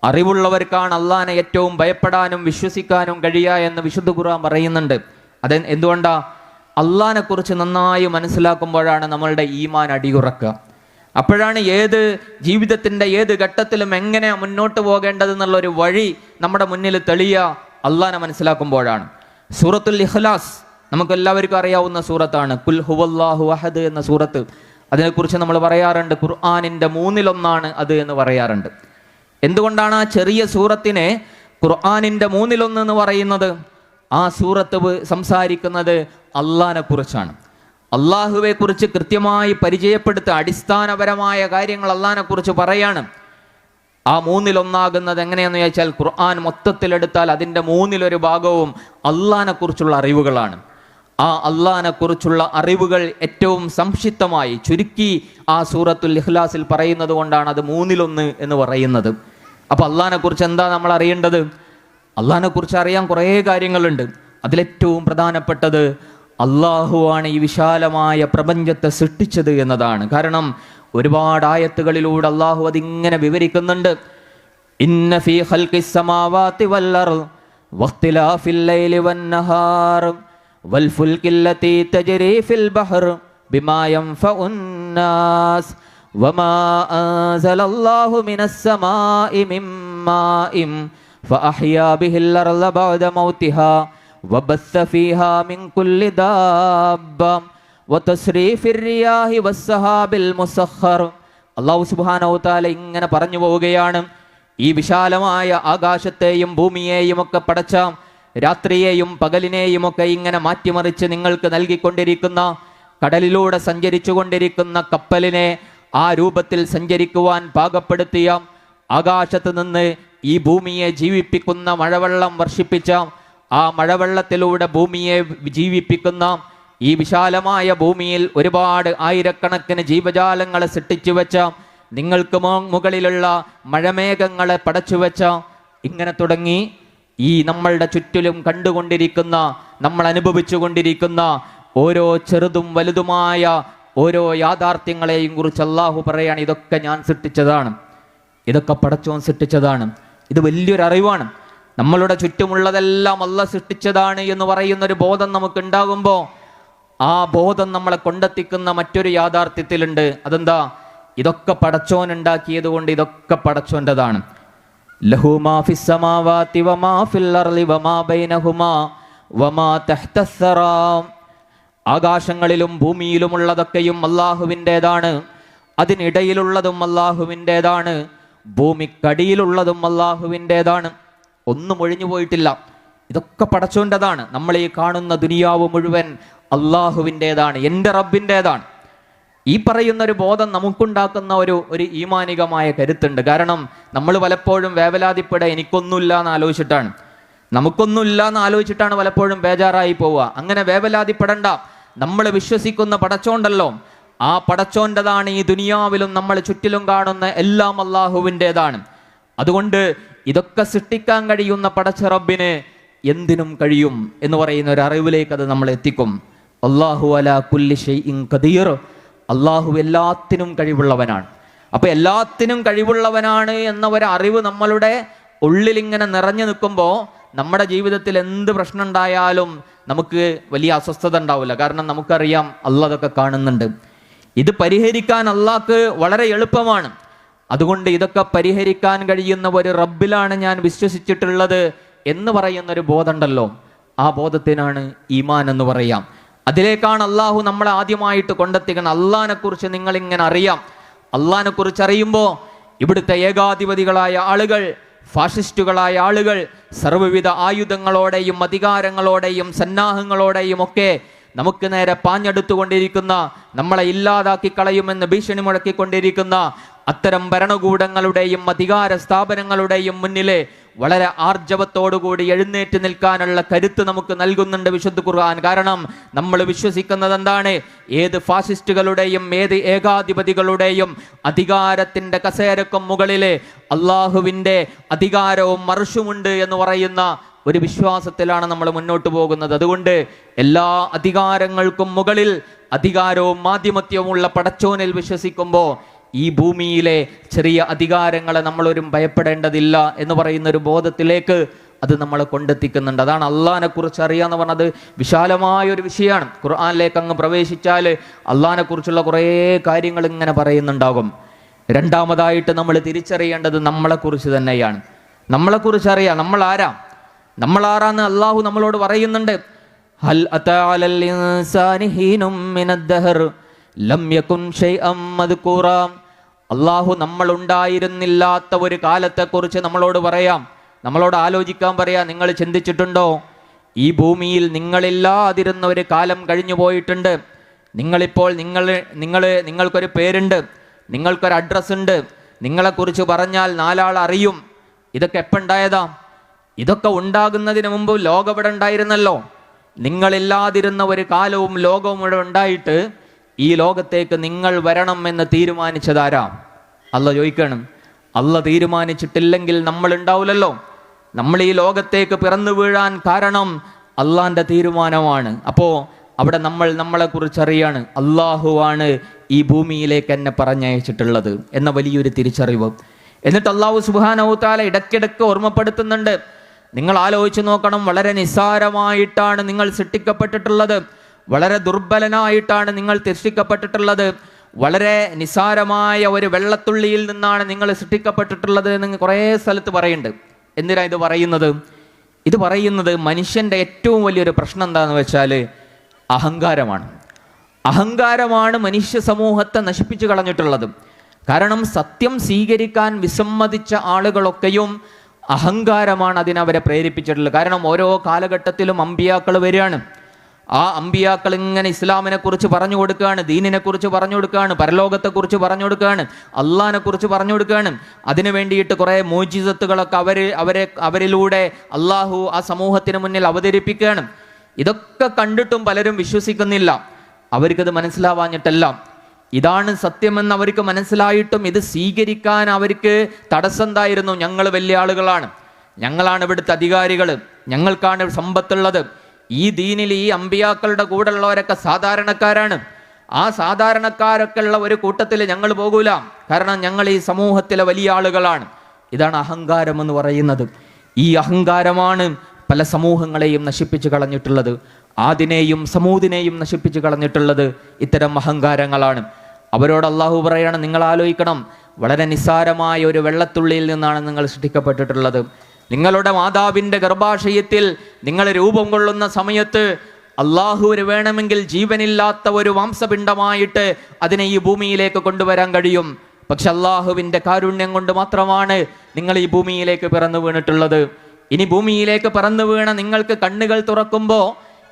അറിവുള്ളവർക്കാണ് അള്ളാഹിനെ ഏറ്റവും ഭയപ്പെടാനും വിശ്വസിക്കാനും കഴിയുക എന്ന് വിശുദ്ധ ഖുർആൻ പറയുന്നുണ്ട്. അത് എന്തുകൊണ്ടാ? അള്ളാഹിനെ കുറിച്ച് നന്നായി മനസ്സിലാക്കുമ്പോഴാണ് നമ്മളുടെ ഈമാൻ അടിയുറക്കുക. അപ്പോഴാണ് ഏത് ജീവിതത്തിൻ്റെ ഏത് ഘട്ടത്തിലും എങ്ങനെ മുന്നോട്ട് പോകേണ്ടതെന്നുള്ളൊരു വഴി നമ്മുടെ മുന്നിൽ തെളിയുക അള്ളാഹിനെ മനസ്സിലാക്കുമ്പോഴാണ്. സൂറത്തുൽ ഇഖ്ലാസ് നമുക്കെല്ലാവർക്കും അറിയാവുന്ന സൂറത്താണ്. കുൽ ഹുവല്ലാഹു അഹദ് എന്ന സൂറത്ത്. അതിനെക്കുറിച്ച് നമ്മൾ പറയാറുണ്ട് ഖുർആനിൻ്റെ 1/3 അത് എന്ന് പറയാറുണ്ട്. എന്തുകൊണ്ടാണ് ആ ചെറിയ സൂറത്തിനെ ഖുർആനിൻ്റെ 1/3 എന്ന് പറയുന്നത്? ആ സൂറത്ത് സംസാരിക്കുന്നത് അള്ളാഹിനെ കുറിച്ചാണ്. അള്ളാഹുവെ കുറിച്ച് കൃത്യമായി പരിചയപ്പെടുത്തുക, അടിസ്ഥാനപരമായ കാര്യങ്ങൾ അള്ളാഹിനെ കുറിച്ച് പറയാണ്. ആ 1/3 എങ്ങനെയാണെന്ന് ചോദിച്ചാൽ, ഖുർആൻ മൊത്തത്തിലെടുത്താൽ അതിൻ്റെ 1/3 ഭാഗവും അള്ളാഹിനെ കുറിച്ചുള്ള അറിവുകളാണ്. ആ അള്ളാഹിനെ കുറിച്ചുള്ള അറിവുകൾ ഏറ്റവും സംക്ഷിപ്തമായി ചുരുക്കി ആ സൂറത്തുൽ ഇഖ്ലാസിൽ പറയുന്നത് കൊണ്ടാണ് അത് 1/3 എന്ന് പറയുന്നത്. അപ്പോൾ അള്ളാഹിനെ കുറിച്ച് എന്താ നമ്മൾ അറിയേണ്ടത്? അള്ളാഹിനെ കുറിച്ച് അറിയാൻ കുറേ കാര്യങ്ങളുണ്ട്. അതിലേറ്റവും പ്രധാനപ്പെട്ടത് അള്ളാഹുവാണ് ഈ വിശാലമായ പ്രപഞ്ചത്തെ സൃഷ്ടിച്ചത് എന്നതാണ്. കാരണം ഒരുപാട് ആയത്തുകളിലൂടെ അള്ളാഹു അതിങ്ങനെ വിവരിക്കുന്നുണ്ട്. ഇന്ന ഫീ ഖൽഖിസ് സമാവാതി വൽ അർദ് വഖ്തിലാഫിൽ ലൈലി വന്നഹാർ വൽ ഫുൽകില്ലതി തജ്രി ഫിൽ ബഹർ ബിമാ യൻഫഉൻ നാസ് വമാ അൻസലല്ലാഹു മിനസ് സമാഇ മിൻ മാഇൻ ഫഅഹ്യാ ബിഹിൽ അർദ ബഅദ മൗതിഹാ വബസ്സ ഫീഹാ മിൻ കുല്ലി ദാബ്ബ വതസ്രീഫിർ റിയാഹി വസ്സഹാബിൽ മുസഖർ. അല്ലാഹു സുബ്ഹാനഹു തആല ഇങ്ങനെ പറഞ്ഞു പോവുകയാണ്, ഈ വിശാലമായ ആകാശത്തെയും ഭൂമിയെയും ഒക്കെ പടച്ച, രാത്രിയെയും പകലിനെയും ഒക്കെ ഇങ്ങനെ മാറ്റിമറിച്ച് നിങ്ങൾക്ക് നൽകിക്കൊണ്ടിരിക്കുന്ന, കടലിലൂടെ സഞ്ചരിച്ചു കൊണ്ടിരിക്കുന്ന കപ്പലിനെ ആ രൂപത്തിൽ സഞ്ചരിക്കുവാൻ പാകപ്പെടുത്തിയ, ആകാശത്ത് നിന്ന് ഈ ഭൂമിയെ ജീവിപ്പിക്കുന്ന മഴവെള്ളം വർഷിപ്പിച്ച, ആ മഴവെള്ളത്തിലൂടെ ഭൂമിയെ ജീവിപ്പിക്കുന്ന, ഈ വിശാലമായ ഭൂമിയിൽ ഒരുപാട് ആയിരക്കണക്കിന് ജീവജാലങ്ങളെ സൃഷ്ടിച്ചു വെച്ച, നിങ്ങൾക്ക് മുകളിലുള്ള മഴമേഘങ്ങളെ പടച്ചു വെച്ച, ഇങ്ങനെ തുടങ്ങി ഈ നമ്മളുടെ ചുറ്റിലും കണ്ടുകൊണ്ടിരിക്കുന്ന, നമ്മൾ അനുഭവിച്ചു കൊണ്ടിരിക്കുന്ന ഓരോ ചെറുതും വലുതുമായ ഓരോ യാഥാർത്ഥ്യങ്ങളെയും കുറിച്ച് അള്ളാഹു പറയാണ്, ഇതൊക്കെ ഞാൻ സൃഷ്ടിച്ചതാണ്, ഇതൊക്കെ പടച്ചോൻ സൃഷ്ടിച്ചതാണ്. ഇത് വലിയൊരു അറിവാണ്. നമ്മളുടെ ചുറ്റുമുള്ളതെല്ലാം അള്ളാഹ് സൃഷ്ടിച്ചതാണ് എന്ന് പറയുന്നൊരു ബോധം നമുക്ക് ഉണ്ടാകുമ്പോൾ ആ ബോധം നമ്മളെ കൊണ്ടെത്തിക്കുന്ന മറ്റൊരു യാഥാർത്ഥ്യത്തിലുണ്ട്. അതെന്താ? ഇതൊക്കെ പടച്ചോൻ ഉണ്ടാക്കിയത് കൊണ്ട് ഇതൊക്കെ പടച്ചോൻ്റെതാണ്. ലഹു മാ ഫിസ് സമാവാതി വമാ ഫിൽ അർളി വമാ ബൈനഹുമാ വമാ തഹ്തസ് സറാ. ആകാശങ്ങളിലും ഭൂമിയിലുമുള്ളതൊക്കെയും അള്ളാഹുവിൻ്റെതാണ്, അതിനിടയിലുള്ളതും അള്ളാഹുവിൻ്റെതാണ്, ഭൂമിക്കടിയിലുള്ളതും അള്ളാഹുവിൻ്റെതാണ്. ഒന്നും ഒഴിഞ്ഞു പോയിട്ടില്ല. ഇതൊക്കെ പടച്ചോൻ്റെതാണ്. നമ്മൾ ഈ കാണുന്ന ദുനിയാവ് മുഴുവൻ അള്ളാഹുവിൻ്റെതാണ്, എൻ്റെ റബ്ബിൻ്റെതാണ്. ഈ പറയുന്ന ഒരു ബോധം നമുക്കുണ്ടാക്കുന്ന ഒരു ഈമാനികമായ കരുത്തുണ്ട്. കാരണം നമ്മൾ പലപ്പോഴും വേവലാതിപ്പെടെ എനിക്കൊന്നുമില്ല എന്ന് ആലോചിച്ചിട്ടാണ്, നമുക്കൊന്നുമില്ല എന്ന് ആലോചിച്ചിട്ടാണ് പലപ്പോഴും ബേജാറായി പോവുക. അങ്ങനെ വേവലാതിപ്പെടണ്ട. നമ്മൾ വിശ്വസിക്കുന്ന പടച്ചോണ്ടല്ലോ, ആ പടച്ചോൻ്റെതാണ് ഈ ദുനിയാവിലും നമ്മൾ ചുറ്റിലും കാണുന്ന എല്ലാം അള്ളാഹുവിൻ്റെതാണ്. അതുകൊണ്ട് ഇതൊക്കെ സൃഷ്ടിക്കാൻ കഴിയുന്ന പടച്ച റബ്ബിന് എന്തിനും കഴിയും എന്ന് പറയുന്ന ഒരു അറിവിലേക്ക് അത് നമ്മൾ എത്തിക്കും. അല്ലാഹു അലാ കുല്ലി ഷൈഇൻ ഖദീർ. അള്ളാഹു എല്ലാത്തിനും കഴിവുള്ളവനാണ്. അപ്പൊ എല്ലാത്തിനും കഴിവുള്ളവനാണ് എന്ന ഒരു അറിവ് നമ്മളുടെ ഉള്ളിൽ ഇങ്ങനെ നിറഞ്ഞു നിൽക്കുമ്പോൾ നമ്മുടെ ജീവിതത്തിൽ എന്ത് പ്രശ്നം ഉണ്ടായാലും നമുക്ക് വലിയ അസ്വസ്ഥത ഉണ്ടാവില്ല. കാരണം നമുക്കറിയാം അള്ളാഹ് അതൊക്കെ കാണുന്നുണ്ട്. ഇത് പരിഹരിക്കാൻ അള്ളാഹ്ക്ക് വളരെ എളുപ്പമാണ്. അതുകൊണ്ട് ഇതൊക്കെ പരിഹരിക്കാൻ കഴിയുന്ന ഒരു റബ്ബിലാണ് ഞാൻ വിശ്വസിച്ചിട്ടുള്ളത് എന്ന് പറയുന്നൊരു ബോധമുണ്ടല്ലോ, ആ ബോധത്തിനാണ് ഈമാൻ എന്ന് പറയാം. അതിലേക്കാണ് അള്ളാഹു നമ്മളെ ആദ്യമായിട്ട് കൊണ്ടെത്തിക്കണം. അള്ളാഹിനെ കുറിച്ച് നിങ്ങളിങ്ങനെ അറിയാം. അള്ളാഹിനെ കുറിച്ച് അറിയുമ്പോൾ ഇവിടുത്തെ ഏകാധിപതികളായ ആളുകൾ, ഫാഷിസ്റ്റുകളായ ആളുകൾ സർവ്വവിധ ആയുധങ്ങളോടെയും അധികാരങ്ങളോടെയും സന്നാഹങ്ങളോടെയും ഒക്കെ നമുക്ക് നേരെ പാഞ്ഞെടുത്തുകൊണ്ടിരിക്കുന്ന, നമ്മളെ ഇല്ലാതാക്കി കളയുമെന്ന് ഭീഷണി മുഴക്കിക്കൊണ്ടിരിക്കുന്ന അത്തരം ഭരണകൂടങ്ങളുടെയും അധികാര സ്ഥാപനങ്ങളുടെയും മുന്നിലെ വളരെ ആർജവത്തോടുകൂടി എഴുന്നേറ്റ് നിൽക്കാനുള്ള കരുത്ത് നമുക്ക് നൽകുന്നുണ്ട് വിശുദ്ധ ഖുർആൻ. കാരണം നമ്മൾ വിശ്വസിക്കുന്നത് എന്താണ്? ഏത് ഫാസിസ്റ്റുകളുടെയും ഏത് ഏകാധിപതികളുടെയും അധികാരത്തിൻ്റെ കസേരക്കും മുകളിലെ അള്ളാഹുവിൻ്റെ അധികാരവും മർഷുമുണ്ട് എന്ന് പറയുന്ന ഒരു വിശ്വാസത്തിലാണ് നമ്മൾ മുന്നോട്ട് പോകുന്നത്. അതുകൊണ്ട് എല്ലാ അധികാരങ്ങൾക്കും മുകളിൽ അധികാരവും ആധിപത്യവുമുള്ള പടച്ചോനിൽ വിശ്വസിക്കുമ്പോൾ ഈ ഭൂമിയിലെ ചെറിയ അധികാരങ്ങളെ നമ്മളൊരും ഭയപ്പെടേണ്ടതില്ല എന്ന് പറയുന്ന ഒരു ബോധത്തിലേക്ക് അത് നമ്മളെ കൊണ്ടെത്തിക്കുന്നുണ്ട്. അതാണ് അള്ളാഹിനെ കുറിച്ച് അറിയാന്ന് പറഞ്ഞത്. വിശാലമായ ഒരു വിഷയമാണ്. ഖുർആനിലേക്ക് അങ്ങ് പ്രവേശിച്ചാൽ അള്ളാഹിനെ കുറിച്ചുള്ള കുറേ കാര്യങ്ങൾ ഇങ്ങനെ പറയുന്നുണ്ടാകും. രണ്ടാമതായിട്ട് നമ്മൾ തിരിച്ചറിയേണ്ടത് നമ്മളെക്കുറിച്ച് തന്നെയാണ്. നമ്മളെക്കുറിച്ച് അറിയാം. നമ്മളാരാന്ന് അള്ളാഹു നമ്മളോട് പറയുന്നുണ്ട്. ഹൽ അതാ അലൽ ഇൻസാനി ഹീനും മിനദ്ദഹർ ലം യകുൻ ഷൈഅൻ മദ്കൂറ. അള്ളാഹു നമ്മളുണ്ടായിരുന്നില്ലാത്ത ഒരു കാലത്തെക്കുറിച്ച് നമ്മളോട് പറയാം, നമ്മളോട് ആലോചിക്കാൻ പറയാം. നിങ്ങൾ ചിന്തിച്ചിട്ടുണ്ടോ, ഈ ഭൂമിയിൽ നിങ്ങളില്ലാതിരുന്ന ഒരു കാലം കഴിഞ്ഞു പോയിട്ടുണ്ട്. നിങ്ങളിപ്പോൾ നിങ്ങൾക്കൊരു പേരുണ്ട്, നിങ്ങൾക്കൊരു അഡ്രസ്സ് ഉണ്ട്, നിങ്ങളെക്കുറിച്ച് പറഞ്ഞാൽ നാലാൾ അറിയും. ഇതൊക്കെ എപ്പോൾ ഉണ്ടായതാ? ഇതൊക്കെ ഉണ്ടാകുന്നതിന് മുമ്പ് ലോകം ഇവിടെ ഉണ്ടായിരുന്നല്ലോ. നിങ്ങളില്ലാതിരുന്ന ഒരു കാലവും ലോകവും ഇവിടെ ഉണ്ടായിട്ട് ഈ ലോകത്തേക്ക് നിങ്ങൾ വരണം എന്ന് തീരുമാനിച്ചതാരാ? അള്ള ചോദിക്കണം. അള്ള തീരുമാനിച്ചിട്ടില്ലെങ്കിൽ നമ്മൾ ഉണ്ടാവില്ലല്ലോ. നമ്മൾ ഈ ലോകത്തേക്ക് പിറന്നു വീഴാൻ കാരണം അള്ളാന്റെ തീരുമാനമാണ്. അപ്പോൾ അവിടെ നമ്മളെക്കുറിച്ച് അറിയാണ്, അള്ളാഹുവാണ് ഈ ഭൂമിയിലേക്ക് എന്നെ പറഞ്ഞയച്ചിട്ടുള്ളത് എന്ന വലിയൊരു തിരിച്ചറിവ്. എന്നിട്ട് അള്ളാഹു സുബ്ഹാനഹു തആല ഇടയ്ക്കിടയ്ക്ക് ഓർമ്മപ്പെടുത്തുന്നുണ്ട്. നിങ്ങൾ ആലോചിച്ച് നോക്കണം, വളരെ നിസ്സാരമായിട്ടാണ് നിങ്ങൾ സൃഷ്ടിക്കപ്പെട്ടിട്ടുള്ളത്, വളരെ ദുർബലനായിട്ടാണ് നിങ്ങൾ സൃഷ്ടിക്കപ്പെട്ടിട്ടുള്ളത്, വളരെ നിസ്സാരമായ ഒരു വെള്ളത്തുള്ളിയിൽ നിന്നാണ് നിങ്ങൾ സൃഷ്ടിക്കപ്പെട്ടിട്ടുള്ളത് എന്ന് കുറേ സ്ഥലത്ത് പറയുന്നുണ്ട്. എന്തിനാ ഇത് പറയുന്നത്? ഇത് പറയുന്നത് മനുഷ്യൻ്റെ ഏറ്റവും വലിയൊരു പ്രശ്നം എന്താണെന്ന് വെച്ചാൽ അഹങ്കാരമാണ്. അഹങ്കാരമാണ് മനുഷ്യ സമൂഹത്തെ നശിപ്പിച്ചു കളഞ്ഞിട്ടുള്ളത്. കാരണം സത്യം സ്വീകരിക്കാൻ വിസമ്മതിച്ച ആളുകളൊക്കെയും അഹങ്കാരമാണ് അതിനവരെ പ്രേരിപ്പിച്ചിട്ടുള്ളത്. കാരണം ഓരോ കാലഘട്ടത്തിലും അമ്പിയാക്കൾ വരികയാണ്. ആ അമ്പിയാക്കൾ ഇങ്ങനെ ഇസ്ലാമിനെ കുറിച്ച് പറഞ്ഞു കൊടുക്കുകയാണ്, ദീനിനെ കുറിച്ച് പറഞ്ഞു കൊടുക്കുകയാണ്, പരലോകത്തെക്കുറിച്ച് പറഞ്ഞു കൊടുക്കുകയാണ്, അള്ളാഹിനെ കുറിച്ച് പറഞ്ഞു കൊടുക്കുകയാണ്. അതിനു വേണ്ടിയിട്ട് കുറേ മോജിസത്തുകളൊക്കെ അവരിലൂടെ അള്ളാഹു ആ സമൂഹത്തിന് മുന്നിൽ അവതരിപ്പിക്കുകയാണ്. ഇതൊക്കെ കണ്ടിട്ടും പലരും വിശ്വസിക്കുന്നില്ല. അവർക്കത് മനസ്സിലാവാഞ്ഞിട്ടല്ല, ഇതാണ് സത്യമെന്ന് അവർക്ക് മനസ്സിലായിട്ടും ഇത് സ്വീകരിക്കാൻ അവർക്ക് തടസ്സം എന്തായിരുന്നു? ഞങ്ങൾ വലിയ ആളുകളാണ്, ഞങ്ങളാണ് ഇവിടുത്തെ അധികാരികൾ, ഞങ്ങൾക്കാണ് സമ്പത്തുള്ളത്. ഈ ദീനിൽ ഈ അമ്പിയാക്കളുടെ കൂടെ ഉള്ളവരൊക്കെ സാധാരണക്കാരാണ്. ആ സാധാരണക്കാരൊക്കെ ഉള്ള ഒരു കൂട്ടത്തിൽ ഞങ്ങൾ പോകൂല, കാരണം ഞങ്ങൾ ഈ സമൂഹത്തിലെ വലിയ ആളുകളാണ്. ഇതാണ് അഹങ്കാരം എന്ന് പറയുന്നത്. ഈ അഹങ്കാരമാണ് പല സമൂഹങ്ങളെയും നശിപ്പിച്ചു കളഞ്ഞിട്ടുള്ളത്. ആദിനെയും സമൂദിനെയും നശിപ്പിച്ചു കളഞ്ഞിട്ടുള്ളത് ഇത്തരം അഹങ്കാരങ്ങളാണ്. അവരോട് അള്ളാഹു പറയാണ്, നിങ്ങൾ ആലോചിക്കണം, വളരെ നിസ്സാരമായ ഒരു വെള്ളത്തുള്ളിയിൽ നിന്നാണ് നിങ്ങൾ സൃഷ്ടിക്കപ്പെട്ടിട്ടുള്ളത്. നിങ്ങളുടെ മാതാവിൻ്റെ ഗർഭാശയത്തിൽ നിങ്ങൾ രൂപം കൊള്ളുന്ന സമയത്ത് അള്ളാഹുവിന് വേണമെങ്കിൽ ജീവനില്ലാത്ത ഒരു മാംസപിണ്ഡമായിട്ട് അതിനെ ഈ ഭൂമിയിലേക്ക് കൊണ്ടുവരാൻ കഴിയും. പക്ഷെ അള്ളാഹുവിൻ്റെ കാരുണ്യം കൊണ്ട് മാത്രമാണ് നിങ്ങൾ ഈ ഭൂമിയിലേക്ക് പിറന്നു വീണിട്ടുള്ളത്. ഇനി ഭൂമിയിലേക്ക് പിറന്നു വീണ നിങ്ങൾക്ക് കണ്ണുകൾ തുറക്കുമ്പോൾ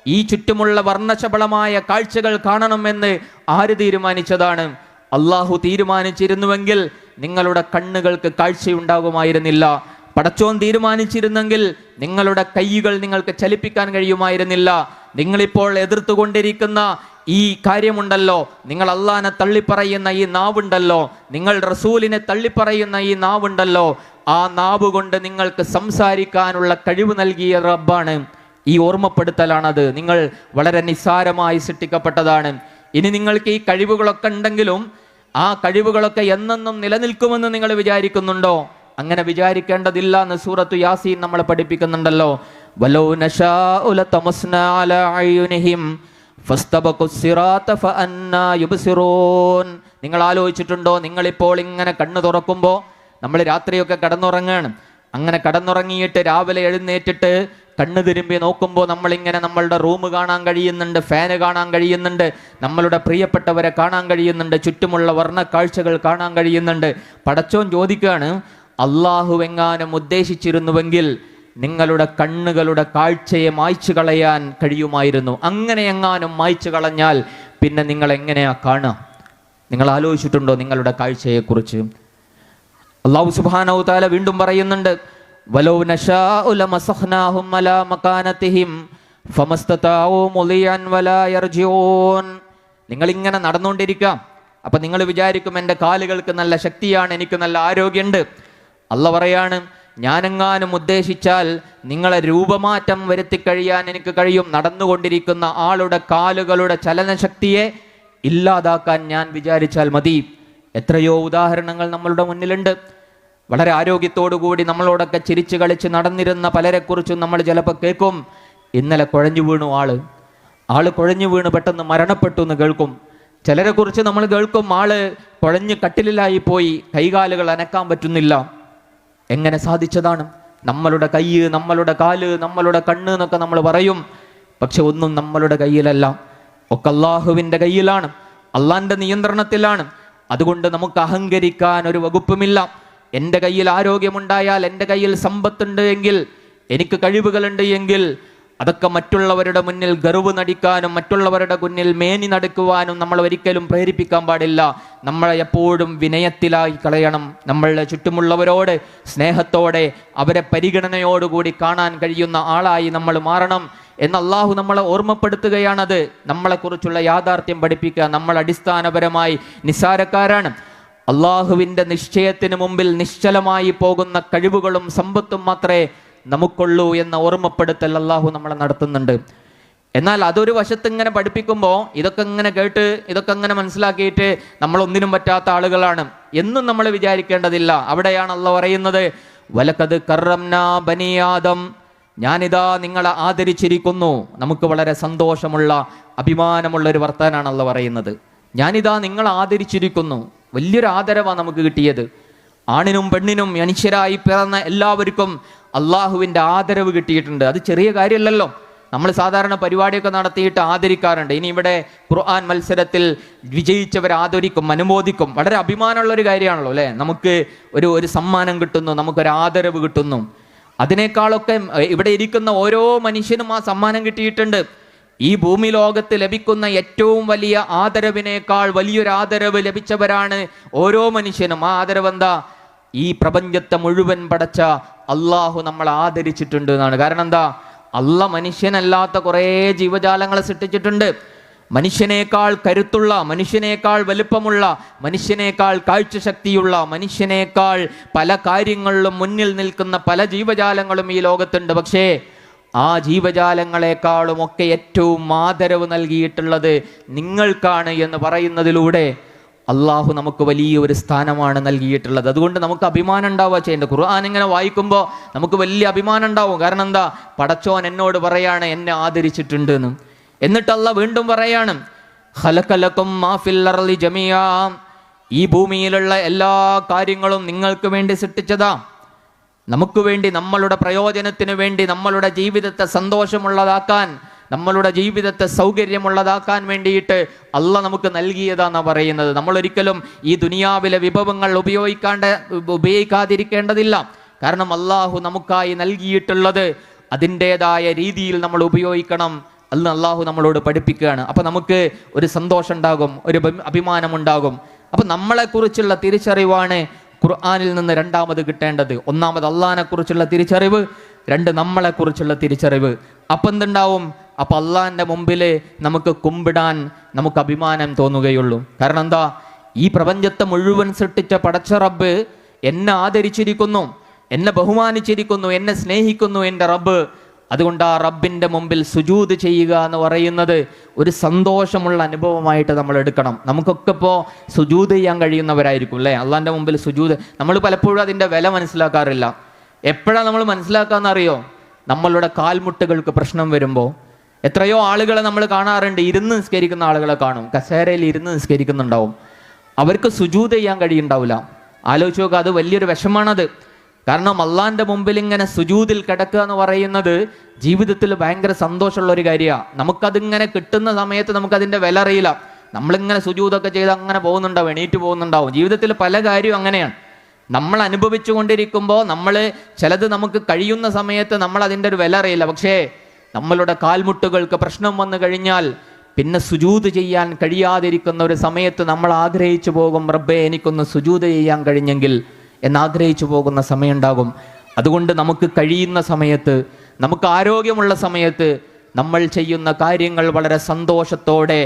ഈ ചുറ്റുമുള്ള വർണ്ണശബളമായ കാഴ്ചകൾ കാണണമെന്ന് ആര് തീരുമാനിച്ചതാണ്? അള്ളാഹു തീരുമാനിച്ചിരുന്നുവെങ്കിൽ നിങ്ങളുടെ കണ്ണുകൾക്ക് കാഴ്ചയുണ്ടാകുമായിരുന്നില്ല. പടച്ചോൻ തീരുമാനിച്ചിരുന്നെങ്കിൽ നിങ്ങളുടെ കൈകൾ നിങ്ങൾക്ക് ചലിപ്പിക്കാൻ കഴിയുമായിരുന്നില്ല. നിങ്ങളിപ്പോൾ എതിർത്തുകൊണ്ടിരിക്കുന്ന ഈ കാര്യമുണ്ടല്ലോ, നിങ്ങൾ അള്ളാഹിനെ തള്ളിപ്പറയുന്ന ഈ നാവുണ്ടല്ലോ, നിങ്ങൾ റസൂലിനെ തള്ളിപ്പറയുന്ന ഈ നാവുണ്ടല്ലോ, ആ നാവ് കൊണ്ട് നിങ്ങൾക്ക് സംസാരിക്കാനുള്ള കഴിവ് നൽകിയ റബ്ബാണ്. ഈ ഓർമ്മപ്പെടുത്തലാണത്. നിങ്ങൾ വളരെ നിസ്സാരമായി സൃഷ്ടിക്കപ്പെട്ടതാണ്. ഇനി നിങ്ങൾക്ക് ഈ കഴിവുകളൊക്കെ ഉണ്ടെങ്കിലും ആ കഴിവുകളൊക്കെ എന്നെന്നും നിലനിൽക്കുമെന്ന് നിങ്ങൾ വിചാരിക്കുന്നുണ്ടോ? അങ്ങനെ വിചാരിക്കേണ്ടതില്ല എന്ന് സൂറത്തു യാസീൻ നമ്മളെ പഠിപ്പിക്കുന്നുണ്ടല്ലോ. വലൗ നശാഉ ലതമസ്നാ അലാ അയ്യുനിഹിം ഫസ്തബഖുസ് സിറാത ഫഅന്നാ യുബ്സിറൂൻ. നിങ്ങൾ ആലോചിച്ചിട്ടുണ്ടോ, നിങ്ങളിപ്പോൾ ഇങ്ങനെ കണ്ണു തുറക്കുമ്പോൾ, നമ്മൾ രാത്രിയൊക്കെ കടന്നുറങ്ങാണ്, അങ്ങനെ കടന്നുറങ്ങിയിട്ട് രാവിലെ എഴുന്നേറ്റിട്ട് കണ്ണ് തിരുമ്പി നോക്കുമ്പോൾ നമ്മളിങ്ങനെ നമ്മളുടെ റൂം കാണാൻ കഴിയുന്നുണ്ട്, ഫാന് കാണാൻ കഴിയുന്നുണ്ട്, നമ്മളുടെ പ്രിയപ്പെട്ടവരെ കാണാൻ കഴിയുന്നുണ്ട്, ചുറ്റുമുള്ള വർണ്ണ കാഴ്ചകൾ കാണാൻ കഴിയുന്നുണ്ട്. പടച്ചോൻ ചോദിക്കുകയാണ്, അള്ളാഹുവെങ്ങാനും ഉദ്ദേശിച്ചിരുന്നുവെങ്കിൽ നിങ്ങളുടെ കണ്ണുകളുടെ കാഴ്ചയെ മായ്ച്ചു കളയാൻ കഴിയുമായിരുന്നു. അങ്ങനെ എങ്ങാനും മായ്ച്ചു കളഞ്ഞാൽ പിന്നെ നിങ്ങൾ എങ്ങനെയാ കാണുക? നിങ്ങൾ ആലോചിച്ചിട്ടുണ്ടോ നിങ്ങളുടെ കാഴ്ചയെക്കുറിച്ച്? അല്ലാഹു സുബ്ഹാനഹു തആല വീണ്ടും പറയുന്നുണ്ട്, വലൗ നശാഉ ലമസഖ്നാഹും അലാ മകാനതിഹിം ഫമസ്തതാഉ മുളിയൻ വലാ യർജിഊൻ. നിങ്ങൾ ഇങ്ങനെ നടന്നുകൊണ്ടിരിക്കാം, അപ്പൊ നിങ്ങൾ വിചാരിക്കും എൻ്റെ കാലുകൾക്ക് നല്ല ശക്തിയാണ്, എനിക്ക് നല്ല ആരോഗ്യമുണ്ട്. അല്ല പറയാണ്, ഞാനെങ്ങാനും ഉദ്ദേശിച്ചാൽ നിങ്ങളെ രൂപമാറ്റം വരുത്തി കഴിയാൻ എനിക്ക് കഴിയും. നടന്നുകൊണ്ടിരിക്കുന്ന ആളുടെ കാലുകളുടെ ചലനശക്തിയെ ഇല്ലാതാക്കാൻ ഞാൻ വിചാരിച്ചാൽ മതി. എത്രയോ ഉദാഹരണങ്ങൾ നമ്മളുടെ മുന്നിലുണ്ട്. വളരെ ആരോഗ്യത്തോടു കൂടി നമ്മളോടൊക്കെ ചിരിച്ചു കളിച്ച് നടന്നിരുന്ന പലരെക്കുറിച്ചും നമ്മൾ ചിലപ്പോൾ കേൾക്കും, ഇന്നലെ കുഴഞ്ഞു വീണു ആള് കുഴഞ്ഞു വീണ് പെട്ടെന്ന് മരണപ്പെട്ടു എന്ന് കേൾക്കും. ചിലരെ കുറിച്ച് നമ്മൾ കേൾക്കും, ആള് കുഴഞ്ഞ് കട്ടിലിലായി പോയി, കൈകാലുകൾ അനക്കാൻ പറ്റുന്നില്ല. എങ്ങനെ സാധിച്ചതാണ്? നമ്മളുടെ കൈ, നമ്മളുടെ കാല്, നമ്മളുടെ കണ്ണ് എന്നൊക്കെ നമ്മൾ പറയും. പക്ഷെ ഒന്നും നമ്മളുടെ കയ്യിലല്ല, ഒക്കെ അള്ളാഹുവിൻ്റെ കയ്യിലാണ്, അള്ളാഹിൻ്റെ നിയന്ത്രണത്തിലാണ്. അതുകൊണ്ട് നമുക്ക് അഹങ്കരിക്കാൻ ഒരു വകുപ്പുമില്ല. എൻ്റെ കയ്യിൽ ആരോഗ്യമുണ്ടായാൽ, എൻ്റെ കയ്യിൽ സമ്പത്തുണ്ട് എങ്കിൽ, എനിക്ക് കഴിവുകളുണ്ട് എങ്കിൽ അതൊക്കെ മറ്റുള്ളവരുടെ മുന്നിൽ ഗർവ് നടിക്കാനും മറ്റുള്ളവരുടെ മുന്നിൽ മേനി നടക്കുവാനും നമ്മൾ ഒരിക്കലും പ്രേരിപ്പിക്കാൻ പാടില്ല. നമ്മളെ എപ്പോഴും വിനയത്തിലായി കളയണം. നമ്മളുടെ ചുറ്റുമുള്ളവരോട് സ്നേഹത്തോടെ, അവരെ പരിഗണനയോടുകൂടി കാണാൻ കഴിയുന്ന ആളായി നമ്മൾ മാറണം എന്ന് അള്ളാഹു നമ്മളെ ഓർമ്മപ്പെടുത്തുകയാണത്. നമ്മളെക്കുറിച്ചുള്ള യാഥാർത്ഥ്യം പഠിപ്പിക്കുക. നമ്മൾ അടിസ്ഥാനപരമായി നിസ്സാരക്കാരാണ്. അള്ളാഹുവിൻ്റെ നിശ്ചയത്തിന് മുമ്പിൽ നിശ്ചലമായി പോകുന്ന കഴിവുകളും സമ്പത്തും മാത്രമേ നമുക്കുള്ളൂ എന്ന ഓർമ്മപ്പെടുത്തൽ അള്ളാഹു നമ്മളെ നടത്തുന്നുണ്ട്. എന്നാൽ അതൊരു വശത്ത് ഇങ്ങനെ പഠിപ്പിക്കുമ്പോൾ ഇതൊക്കെ ഇങ്ങനെ കേട്ട് ഇതൊക്കെ ഇങ്ങനെ മനസ്സിലാക്കിയിട്ട് നമ്മളൊന്നിനും പറ്റാത്ത ആളുകളാണ് എന്നും നമ്മൾ വിചാരിക്കേണ്ടതില്ല. അവിടെയാണ് അള്ളാഹു പറയുന്നത്, വലഖദ് കറംനാ ബനി ആദം, ഞാനിതാ നിങ്ങളെ ആദരിച്ചിരിക്കുന്നു. നമുക്ക് വളരെ സന്തോഷമുള്ള, അഭിമാനമുള്ള ഒരു വർത്താനാണ് അള്ളാഹു പറയുന്നത്. ഞാനിതാ നിങ്ങളെ ആദരിച്ചിരിക്കുന്നു. വലിയൊരു ആദരവാണ് നമുക്ക് കിട്ടിയത്. ആണിനും പെണ്ണിനും മനുഷ്യരായി പിറന്ന എല്ലാവർക്കും അള്ളാഹുവിൻ്റെ ആദരവ് കിട്ടിയിട്ടുണ്ട്. അത് ചെറിയ കാര്യമല്ലല്ലോ. നമ്മൾ സാധാരണ പരിപാടിയൊക്കെ നടത്തിയിട്ട് ആദരിക്കാറുണ്ട്. ഇനി ഇവിടെ ഖുർആൻ മത്സരത്തിൽ വിജയിച്ചവരെ ആദരിക്കും, അനുമോദിക്കും. വളരെ അഭിമാനമുള്ളൊരു കാര്യമാണല്ലോ അല്ലേ? നമുക്ക് ഒരു സമ്മാനം കിട്ടുന്നു, നമുക്കൊരു ആദരവ് കിട്ടുന്നു. അതിനേക്കാളൊക്കെ ഇവിടെ ഇരിക്കുന്ന ഓരോ മനുഷ്യനും ആ സമ്മാനം കിട്ടിയിട്ടുണ്ട്. ഈ ഭൂമി ലോകത്ത് ലഭിക്കുന്ന ഏറ്റവും വലിയ ആദരവിനേക്കാൾ വലിയൊരു ആദരവ് ലഭിച്ചവരാണ് ഓരോ മനുഷ്യനും. ആ ആദരവ് എന്താ? ഈ പ്രപഞ്ചത്തെ മുഴുവൻ പടച്ച അള്ളാഹു നമ്മളെ ആദരിച്ചിട്ടുണ്ട് എന്നാണ്. കാരണം എന്താ? അള്ളാഹ് മനുഷ്യനല്ലാത്ത കുറേ ജീവജാലങ്ങളെ സൃഷ്ടിച്ചിട്ടുണ്ട്. മനുഷ്യനേക്കാൾ കരുത്തുള്ള, മനുഷ്യനേക്കാൾ വലുപ്പമുള്ള, മനുഷ്യനേക്കാൾ കാഴ്ചശക്തിയുള്ള, മനുഷ്യനേക്കാൾ പല കാര്യങ്ങളിലും മുന്നിൽ നിൽക്കുന്ന പല ജീവജാലങ്ങളും ഈ ലോകത്തുണ്ട്. പക്ഷേ ആ ജീവജാലങ്ങളെക്കാളും ഒക്കെ ഏറ്റവും ആദരവ് നൽകിയിട്ടുള്ളത് നിങ്ങൾക്കാണ് എന്ന് പറയുന്നതിലൂടെ അള്ളാഹു നമുക്ക് വലിയൊരു സ്ഥാനമാണ് നൽകിയിട്ടുള്ളത്. അതുകൊണ്ട് നമുക്ക് അഭിമാനം ഉണ്ടാവുക ചെയ്യേണ്ടത്. ഖുർആൻ ഇങ്ങനെ വായിക്കുമ്പോൾ നമുക്ക് വലിയ അഭിമാനം ഉണ്ടാവും. കാരണം എന്താ? പടച്ചോൻ എന്നോട് പറയാണ് എന്നെ ആദരിച്ചിട്ടുണ്ട് എന്ന്. എന്നിട്ട് അള്ളാഹ് വീണ്ടും പറയാണ്, ഖലഖലകും മാ ഫിൽ അർളി ജമിയാ, ഈ ഭൂമിയിലുള്ള എല്ലാ കാര്യങ്ങളും നിങ്ങൾക്ക് വേണ്ടി സൃഷ്ടിച്ചതാ. നമുക്ക് വേണ്ടി, നമ്മളുടെ പ്രയോജനത്തിന് വേണ്ടി, നമ്മളുടെ ജീവിതത്തെ സന്തോഷമുള്ളതാക്കാൻ, നമ്മളുടെ ജീവിതത്തെ സൗകര്യമുള്ളതാക്കാൻ വേണ്ടിയിട്ട് അള്ളാഹ് നമുക്ക് നൽകിയതാണെന്നാണ് പറയുന്നത്. നമ്മളൊരിക്കലും ഈ ദുനിയാവിലെ വിഭവങ്ങൾ ഉപയോഗിക്കാതിരിക്കേണ്ടതില്ല. കാരണം അള്ളാഹു നമുക്കായി നൽകിയിട്ടുള്ളത് അതിൻ്റെതായ രീതിയിൽ നമ്മൾ ഉപയോഗിക്കണം. അള്ളാഹു നമ്മളോട് പഠിപ്പിക്കുകയാണ്. അപ്പം നമുക്ക് ഒരു സന്തോഷം ഉണ്ടാകും, ഒരു അഭിമാനമുണ്ടാകും. അപ്പം നമ്മളെക്കുറിച്ചുള്ള തിരിച്ചറിവാണ് ഖുർആനിൽ നിന്ന് രണ്ടാമത് കിട്ടേണ്ടത്. ഒന്നാമത് അള്ളാഹിനെ കുറിച്ചുള്ള തിരിച്ചറിവ്, രണ്ട് നമ്മളെക്കുറിച്ചുള്ള തിരിച്ചറിവ്. അപ്പം എന്തുണ്ടാവും? അപ്പം അള്ളാഹിൻ്റെ മുമ്പിൽ നമുക്ക് കുമ്പിടാൻ നമുക്ക് അഭിമാനം തോന്നുകയുള്ളൂ. കാരണം എന്താ? ഈ പ്രപഞ്ചത്തെ മുഴുവൻ സൃഷ്ടിച്ച പടച്ച റബ്ബ് എന്നെ ആദരിച്ചിരിക്കുന്നു, എന്നെ ബഹുമാനിച്ചിരിക്കുന്നു, എന്നെ സ്നേഹിക്കുന്നു എൻ്റെ റബ്ബ്. അതുകൊണ്ട് ആ റബ്ബിൻ്റെ മുമ്പിൽ സുജൂദ് ചെയ്യുക എന്ന് പറയുന്നത് ഒരു സന്തോഷമുള്ള അനുഭവമായിട്ട് നമ്മൾ എടുക്കണം. നമുക്കൊക്കെ ഇപ്പോൾ സുജൂദ് ചെയ്യാൻ കഴിയുന്നവരായിരിക്കും അല്ലേ? അള്ളാഹിൻ്റെ മുമ്പിൽ സുജൂദ്. നമ്മൾ പലപ്പോഴും അതിൻ്റെ വില മനസ്സിലാക്കാറില്ല. എപ്പോഴാണ് നമ്മൾ മനസ്സിലാക്കാമെന്നറിയോ? നമ്മളുടെ കാൽമുട്ടുകൾക്ക് പ്രശ്നം വരുമ്പോൾ. എത്രയോ ആളുകളെ നമ്മൾ കാണാറുണ്ട്, ഇരുന്ന് നിസ്കരിക്കുന്ന ആളുകളെ കാണും, കസേരയിൽ ഇരുന്ന് നിസ്കരിക്കുന്നുണ്ടാവും. അവർക്ക് സുജൂദ് ചെയ്യാൻ കഴിയുണ്ടാവില്ല. ആലോചിച്ച് നോക്കുക, അത് വലിയൊരു വിഷമാണത്. കാരണം അള്ളാഹിൻ്റെ മുമ്പിൽ ഇങ്ങനെ സുജൂദിൽ കിടക്കുക എന്ന് പറയുന്നത് ജീവിതത്തിൽ ഭയങ്കര സന്തോഷമുള്ള ഒരു കാര്യമാണ്. നമുക്കതിങ്ങനെ കിട്ടുന്ന സമയത്ത് നമുക്കതിൻ്റെ വില അറിയില്ല. നമ്മളിങ്ങനെ സുജൂദൊക്കെ ചെയ്ത് അങ്ങനെ പോകുന്നുണ്ടാവും, എണീറ്റ് പോകുന്നുണ്ടാവും. ജീവിതത്തിൽ പല കാര്യവും അങ്ങനെയാണ്. നമ്മൾ അനുഭവിച്ചു കൊണ്ടിരിക്കുമ്പോൾ ചിലത് നമുക്ക് കഴിയുന്ന സമയത്ത് നമ്മൾ അതിൻ്റെ ഒരു വില അറിയില്ല. പക്ഷേ നമ്മളുടെ കാൽമുട്ടുകൾക്ക് പ്രശ്നം വന്നു കഴിഞ്ഞാൽ പിന്നെ സുജൂദ് ചെയ്യാൻ കഴിയാതിരിക്കുന്ന ഒരു സമയത്ത് നമ്മൾ ആഗ്രഹിച്ചു പോകും, റബ്ബേ എനിക്കൊന്ന് സുജൂദ് ചെയ്യാൻ കഴിഞ്ഞെങ്കിൽ എന്നാഗ്രഹിച്ചു പോകുന്ന സമയമുണ്ടാകും. അതുകൊണ്ട് നമുക്ക് കഴിയുന്ന സമയത്ത്, നമുക്ക് ആരോഗ്യമുള്ള സമയത്ത് നമ്മൾ ചെയ്യുന്ന കാര്യങ്ങൾ വളരെ സന്തോഷത്തോടെ,